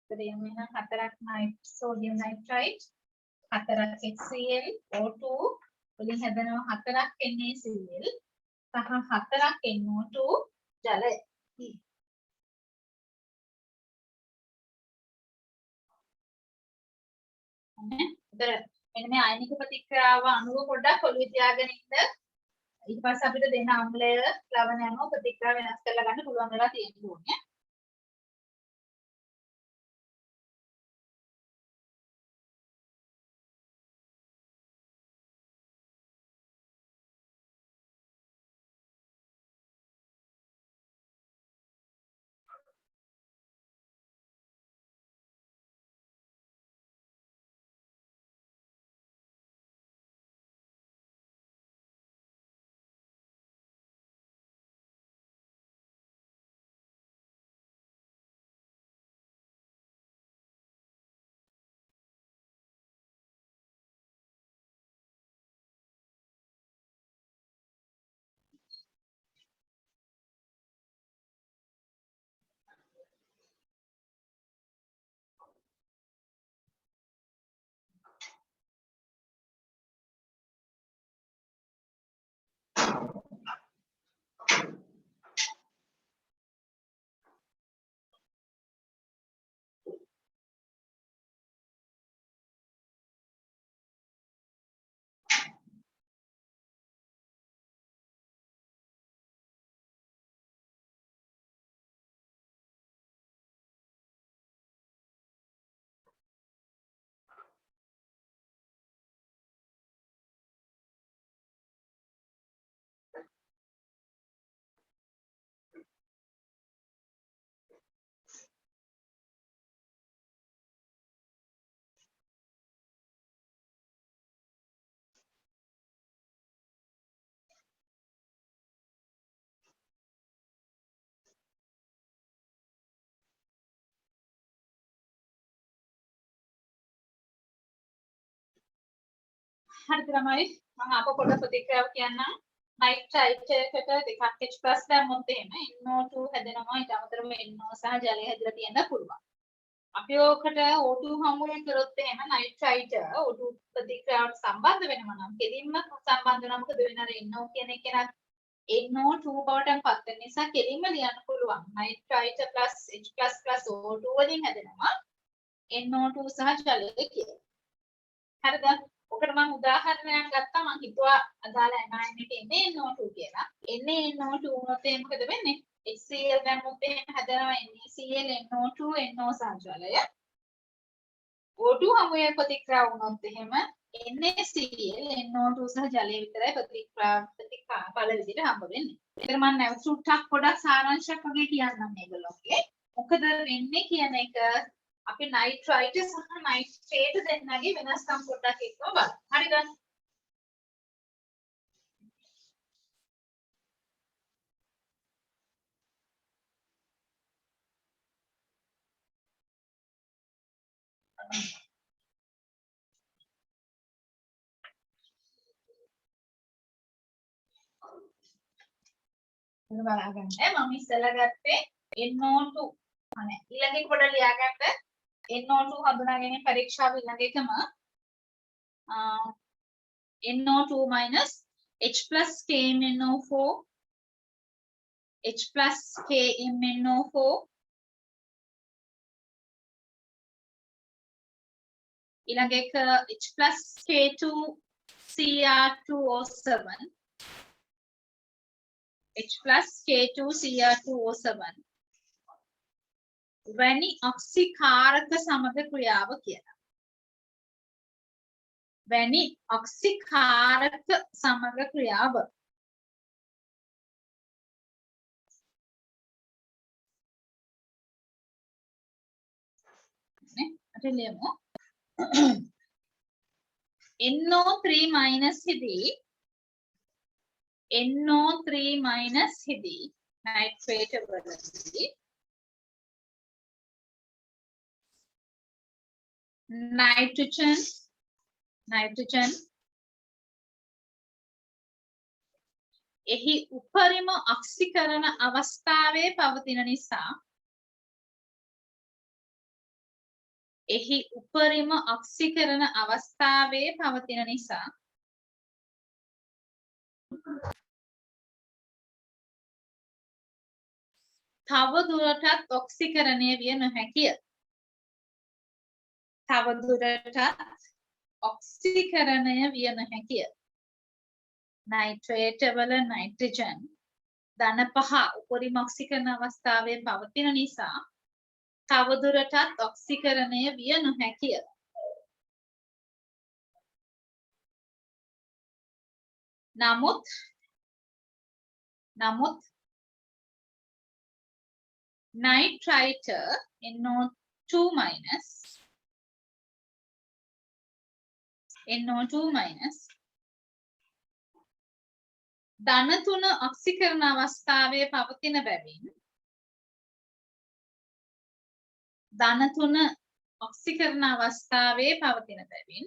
ඉතින් මෙන්න 4ක් සෝඩියම් නයිට්‍රයිඩ් 4ක් HCl O2 වලින් හැදෙනවා 4ක් NaCl සහ 4ක් NO2 ජලය. මෙන්න මේ ආයනික ප්‍රතික්‍රියාව අණුව පොඩ්ඩක් ඔළුවේ තියාගෙන ඉන්න. ඊට පස්සේ අපිට දෙන අම්ලය ලවණ යනවා ප්‍රතික්‍රියාව වෙනස් කරලා ගන්න පුළුවන් වෙලා තියෙනවා. හරිද ළමයි? මම අප පොඩ ප්‍රතික්‍රියාව කියන්නම්. නයිට්‍රයිට් එකට දෙකක් H+ දැම්මොත් එහෙම NO2 හැදෙනවා. ඊට අමතරව NO සහ ජලය හැදලා තියෙන්න පුළුවන්. අපි ඕකට O2 හමුවෙන් කරොත් එහෙම නයිට්‍රයිට් O2 ප්‍රතික්‍රියාවට සම්බන්ධ වෙනවා නම් කෙලින්ම සම්බන්ධ වෙනවා. මොකද වෙන අර NO කියන එක NO2 බවට පත් වෙන නිසා කෙලින්ම ලියන්න පුළුවන්. නයිට්‍රයිට් H++ O2 වලින් හැදෙනවා NO2 සහ ජලය කියලා. හරිද? ඔකට මම උදාහරණයක් ගත්තා. මම හිතුවා අදාළ ඇනයින් එක එන්නේ NO2 කියලා. එන්නේ NO2 වුණොත් එහෙනම් මොකද වෙන්නේ? HCl දැම්මොත් එහෙනම් හැදෙනවා NaCl NO2 NO සහ ජලය. O2 හමුවේ ප්‍රතික්‍රියාව වුණොත් එහෙම NaCl NO2 සහ ජලය විතරයි ප්‍රතික්‍රියා බල විදිහට හම්බ වෙන්නේ. ඒතර මම නැවත සුට්ටක් පොඩක් සාරාංශයක් වගේ කියන්නම් මේගොල්ලෝගේ. මොකද වෙන්නේ කියන එක අපි නයිට්‍රයිට් සහ නයිට්‍රේට් දෙන්නගේ වෙනස්කම් පොඩ්ඩක් එක්කම බලමු. හරිද? බලාගන්න මම ඉස්සෙල්ලා ගත්තේ NO2 අනේ ඊළඟ එක පොඩ්ඩක් ලියා ගන්න NO2 හඳුනා ගැනීම පරීක්ෂාව ඊළඟ එකම NO2 minus H plus KMNO4 H plus KMNO4 ඊළඟ එක H plus K2Cr2O7 H plus K2Cr2O7 වැනි ඔක්සිකාරක සමග ක්‍රියාව කියලා. වැනි ඔක්සිකාරක සමග ක්‍රියාව. නේ අපි ලියමු. NO3 minus හිදී NO3 minus හිදී nitrate වලදී nitrogen එහි උපරිම ඔක්සිකරණ අවස්ථාවේ පවතින නිසා එහි උපරිම ඔක්සිකරණ අවස්ථාවේ පවතින නිසා තව දුරටත් ඔක්සිකරණය විය නොහැකිය. තව දුරටත් ඔක්සිකරණය විය නොහැකිය. නයිට්‍රේට් වල නයිට්‍රජන් ධන පහ උපරිම ඔක්සිකරණ අවස්ථාවේ පවතින නිසා තව දුරටත් ඔක්සිකරණය විය නොහැකිය. නමුත් nitrite NO2 minus ධන 3 ඔක්සිකරණ අවස්ථාවේ පවතින බැවින් ධන 3 ඔක්සිකරණ අවස්ථාවේ පවතින බැවින්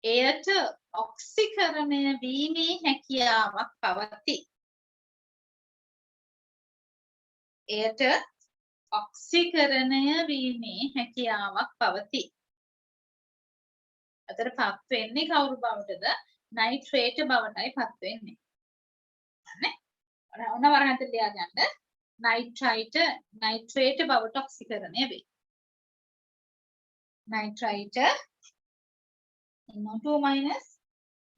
එයට ඔක්සිකරණය වීමේ හැකියාවක් පවතී. එයට ඔක්සිකරණය වීමේ හැකියාවක් පවතී. අතර පත් වෙන්නේ කවුරු බවටද? නයිට්‍රේට් බවටයි පත් වෙන්නේ. හරිනේ? ඔන්න වරහන් ලියා ගන්න. නයිට්‍රේට් බවට ඔක්සිකරණය වේ. නයිට්‍රේට් NO2 minus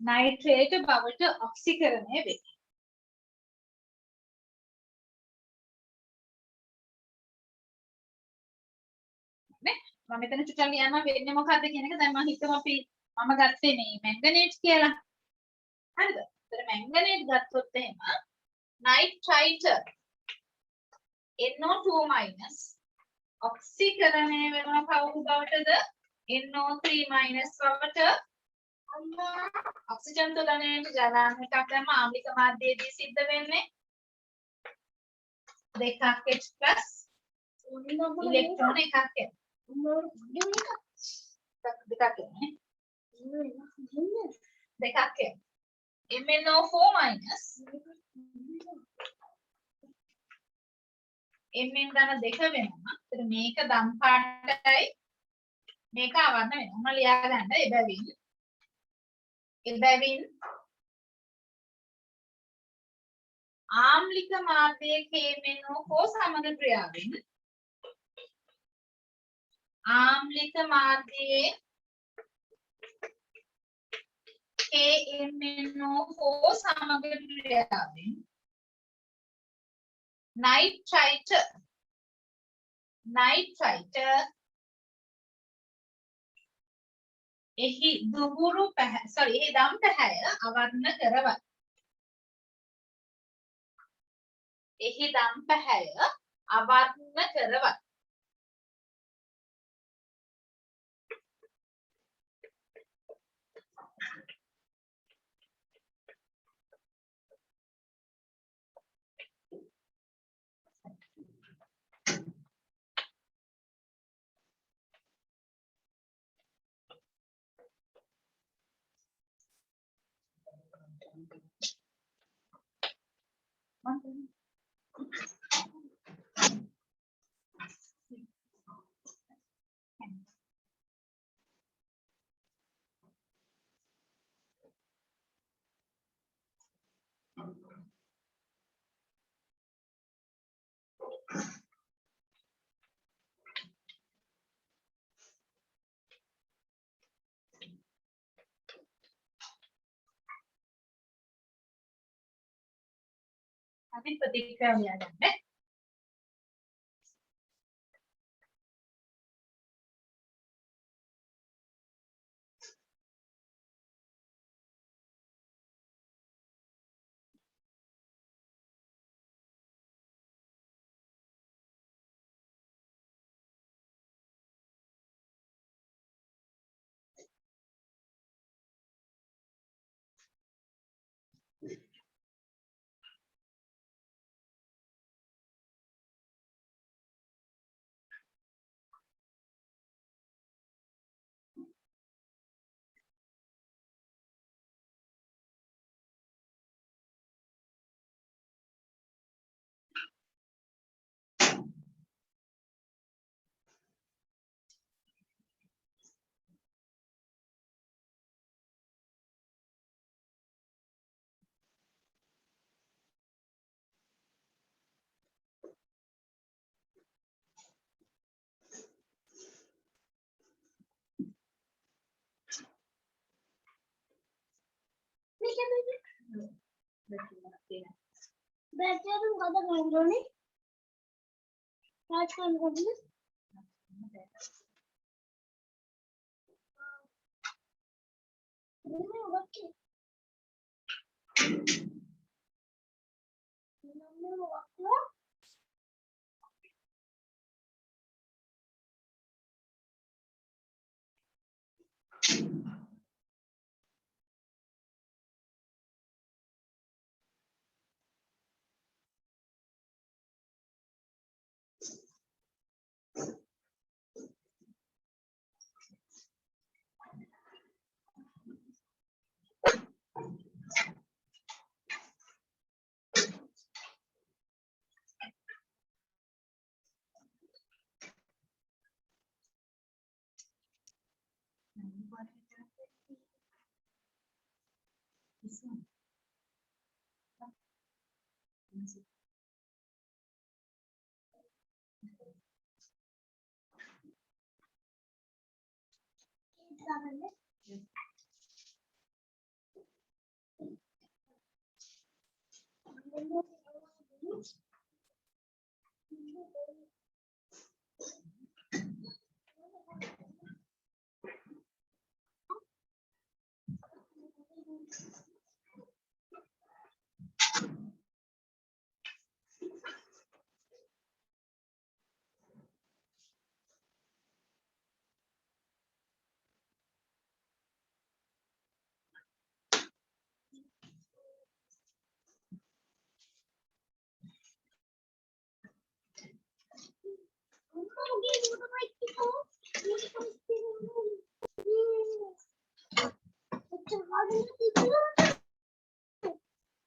nitrate බවට ඔක්සිකරණය වේ. නේ මම මෙතන චුට්ටක් ලියන්න වෙන්නේ මොකද්ද කියන එක දැන් මම හිතමු අපි මම ගත්තේ මේ මැංගනේට් කියලා. හරිද? ඒතර මැංගනේට් ගත්තොත් එහෙම nitrite NO2 minus ඔක්සිකරණය වෙනවා කවුරු බවටද? NO3 minus බවට ඔක්සිජන් තුලණයට ජලාංගයක් දැම්ම ආම්ලික මාධ්‍යයේදී සිද්ධ වෙන්නේ දෙකක් H+ ඉලෙක්ට්‍රෝන එකක් දෙකක් MnO4 minus Mn ගන්න දෙක වෙනවා. ඒතර මේක දම් පාටයි මේක අවර්ණ වෙනවා. මම ලියා ගන්න එබැවින් ආම්ලික මාධ්‍යයේ KMnO4 සමග ක්‍රියාවෙන් ආම්ලික මාධ්‍යයේ KMnO4 සමග ක්‍රියාවෙන් nitrite එහි දුහුරු එහි දම් පැහැය අවර්ණ කරවයි. එහි දම් පැහැය අවර්ණ කරවයි. Tapi प्रतिक्रिया लिहाजाने Berarti aku kata ngobrol nih. Racuan ngobrol. Ini oke. Ini waktu.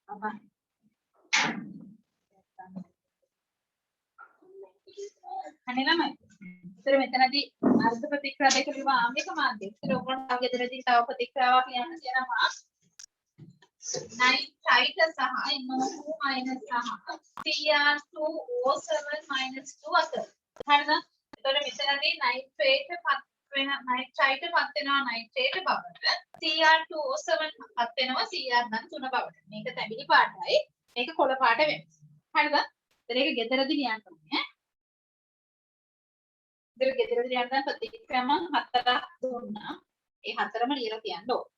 apa? අනේ ළමයි. ඒතර මෙතනදී අර්ධ ප්‍රතික්‍රියා දෙක විවාහයක මාධ්‍ය. ඒතර ඔයගොල්ලෝ තව ගෙදරදී තව ප්‍රතික්‍රියාවක් කියන්න තියෙනවා. nitrite සහ NO2 minus සහ Cr2O7 minus 2 අතර. හරිද? ඒතර මෙතනදී nitrate පත් වෙන nitrite පත් වෙනවා nitrate බවට. Cr2O7 පත් වෙනවා Cr නම් 3 බවට. මේක තැඹිලි පාටයි. මේක කොළ පාට වෙනවා. හරිද? ඒතර ඒක ගෙදරදී ලියන්න ඕනේ. ඉතින් ගෙදරදී ලියන්න ප්‍රතික්‍රියා මම 4ක් දුන්නා. ඒ 4ම ලියලා තියන්න ඕන.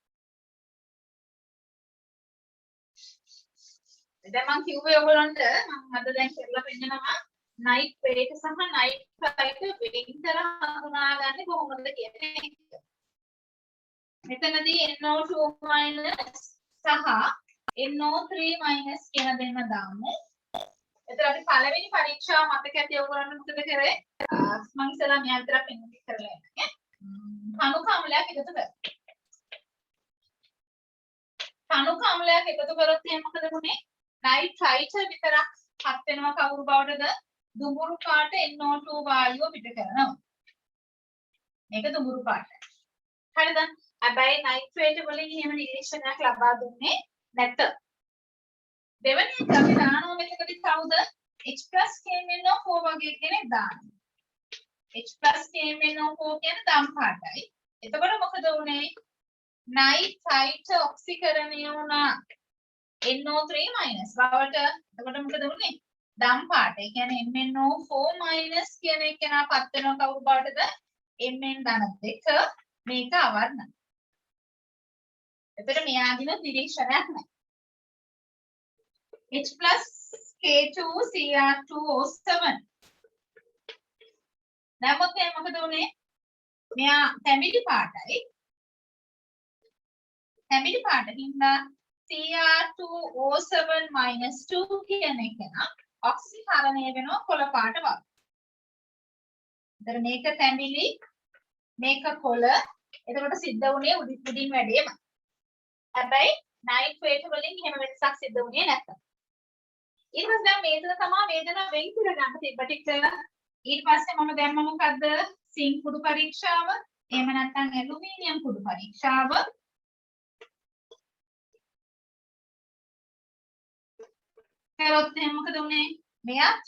දැන් මම කිව්වේ ඔයගොල්ලන්ට මම අද දැන් කරලා පෙන්නනවා නයිට්‍රේට් සහ නයිට්‍රයිට් වෙන් කර හඳුනාගන්නේ කොහොමද කියන එක. මෙතනදී NO2 සහ NO3 කියන දෙන්න දාමු. එතන අපි පළවෙනි පරීක්ෂාව මතක ඇති ඔයගොල්ලන්ට මොකද කරේ? මම ඉස්සලා මෙයාට පෙන්වන්න කරලා යන්නේ. කණු කම්ලයක් එකතු කරා. තනුක අම්ලයක් එකතු කරොත් එහෙනම් මොකද වුනේ? නයිට්‍රයිට් විතරක් හත් වෙනවා කවුරු බවටද? දුඹුරු පාට NO2 වායුව පිට කරනවා. මේක දුඹුරු පාටයි. හරිද? හැබැයි නයිට්‍රේට් වලින් එහෙම නිරීක්ෂණයක් ලබා දුන්නේ නැත. දෙවෙනි එක අපි දානවා මේකදී කවුද? H+ KMnO4 වගේ කෙනෙක් දානවා. H+ KMnO4 කියන්නේ දම් පාටයි. එතකොට මොකද උනේ? නයිට්‍රයිට් ඔක්සිකරණය වුණා NO3- බවට. එතකොට මොකද උනේ? දම් පාට. ඒ කියන්නේ MnO4- කියන එක නාපත් වෙනවා කවුරු බවටද? Mn-2 මේක අවර්ණ. එතකොට මෙයාදින නිරීක්ෂණයක් නැහැ. H+ K2Cr2O7. නමුත් මේ මොකද උනේ? මෙයා තැඹිලි පාටයි. තැඹිලි පාටින්ද Cr2O7-2 කියන එක නා ඔක්සිකරණය වෙනවා කොළ පාට වගේ. එතන මේක තැඹිලි මේක කොළ. එතකොට සිද්ධ වුණේ උඩින් වැඩේම. හැබැයි නයිට්‍රේට් වලින් එහෙම වෙනසක් සිද්ධ වුණේ නැත්තම්. ඊට පස්සේ දැන් මේක තමයි වේදනාව වෙන් කර ගන්න තිබ්බ ටික. ඊට පස්සේ මම දැම්ම මොකද්ද? සිංක් කුඩු පරීක්ෂාව. එහෙම නැත්නම් ඇලුමිනියම් කුඩු පරීක්ෂාව. කරොත් එහෙනම් මොකද උනේ? මෙයත්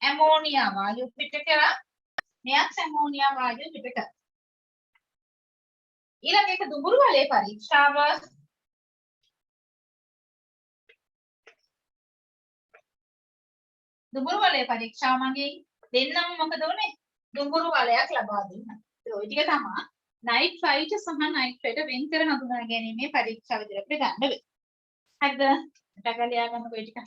ඇමෝනියා වායුව පිට කරා. මෙයත් ඇමෝනියා වායුව පිට කරා. ඊළඟ එක දුඹුරු වලේ පරීක්ෂාව. දුඹුරු වලේ පරීක්ෂාව මගින් දෙන්නම මොකද උනේ? දුඹුරු වලයක් ලබා දුන්නා. ඒ ඔය ටික තමයි නයිට්‍රයිට් සහ නයිට්‍රේට් වෙන් කර හඳුනා ගැනීමේ පරීක්ෂා විදිහට ගන්න වෙන්නේ. හරිද? ටගලියා ගන්න ඔය ටික.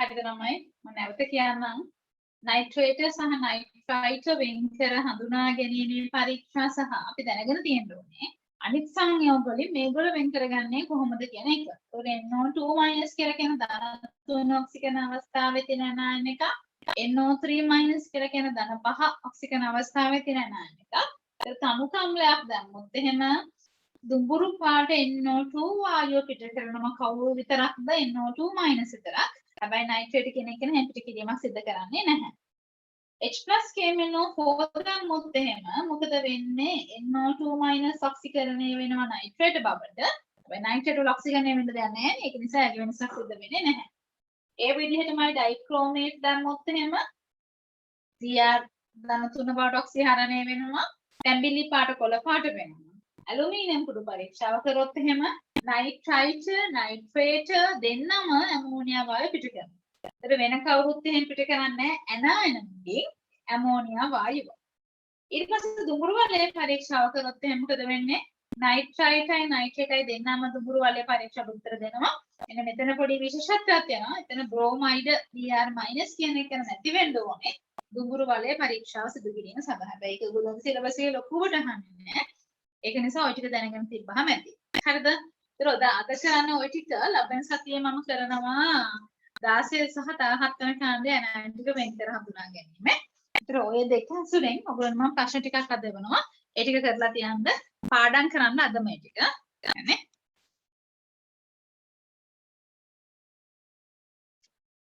හරිද ළමයි? මම නැවත කියන්නම්. නයිට්‍රේට් සහ නයිට්‍රයිට් වෙන් කර හඳුනා ගැනීමේ පරීක්ෂා සහ අපි දැනගෙන තියෙන්න ඕනේ අනිත් සංයෝග වලින් මේගොල්ලෝ වෙන් කරගන්නේ කොහොමද කියන එක. ඒතකොට NO2- කියලා කියන ධන 3 ඔක්සිජන් අවස්ථාවේ තියෙන අනායන එක, NO3- කියලා කියන ධන 5 ඔක්සිජන් අවස්ථාවේ තියෙන අනායන එක. ඒක තනුක අම්ලයක් දැම්මොත් එහෙම දුඹුරු පාට NO2 වායුව පිට කරනවා කවුරු විතරක්ද? NO2- විතරක්. හැබැයි නයිට්‍රේට් කියන එක නේ පිට කිරීමක් සිදු කරන්නේ නැහැ. H+KMnO4 දැම්මොත් එහෙම මොකද වෙන්නේ? NO2 මයිනස් ඔක්සිකරණය වෙනවා නයිට්‍රේට් බවට. හැබැයි නයිට්‍රේට් වල ඔක්සිකරණය වෙන්න දෙයක් නැහැ නේ. ඒක නිසා ඒකේ වෙනසක් සිද්ධ වෙන්නේ නැහැ. ඒ විදිහටමයි ඩයික්‍රෝමේට් දැම්මොත් එහෙම Cr ධන 3 බවට ඔක්සිහරණය වෙනවා. තැඹිලි පාට කොළ පාට වෙනවා. ඇලුමිනියම් කුඩු පරීක්ෂාව කරොත් එහෙම නයිට්‍රයිට් නයිට්‍රේට් දෙන්නම ඇමෝනියා වායුව පිට කරනවා. ඒතර වෙන කවුරුත් එහෙම පිට කරන්නේ නැහැ ඇනයිනම්ගේ ඇමෝනියා වායුව. ඊට පස්සේ දුඹුරු වලේ පරීක්ෂාව කරොත් එහෙම මොකද වෙන්නේ? නයිට්‍රයිටයි නයිට්‍රේටයි දෙන්නම දුඹුරු වලේ පරීක්ෂාවට උත්තර දෙනවා. එන්න මෙතන පොඩි විශේෂත්වයක් තියෙනවා. එතන බ්‍රෝමයිඩ් Br- කියන එක නැති වෙන්න ඕනේ. දුඹුරු වලේ පරීක්ෂාව සිදු කිරීම සඳහා. හැබැයි ඒක ඔයගොල්ලෝගේ සිලබස් එකේ ලොකුවට අහන්නේ නැහැ. ඒක නිසා ඔය ටික දැනගෙන තිබ්බහම ඇති. හරිද? ඒතර අද කරන්න ඔය ටික ලබන සතියේ මම කරනවා 16 සහ 17 වෙනි කාණ්ඩය ඇනයිටික වෙන් කර හඳුනා ගැනීම. ඒතර ඔය දෙක අසුරෙන් ඔයගොල්ලෝ මම ප්‍රශ්න ටිකක් අදවනවා. ඒ ටික කරලා තියන්න පාඩම් කරන්න අද මේ ටික.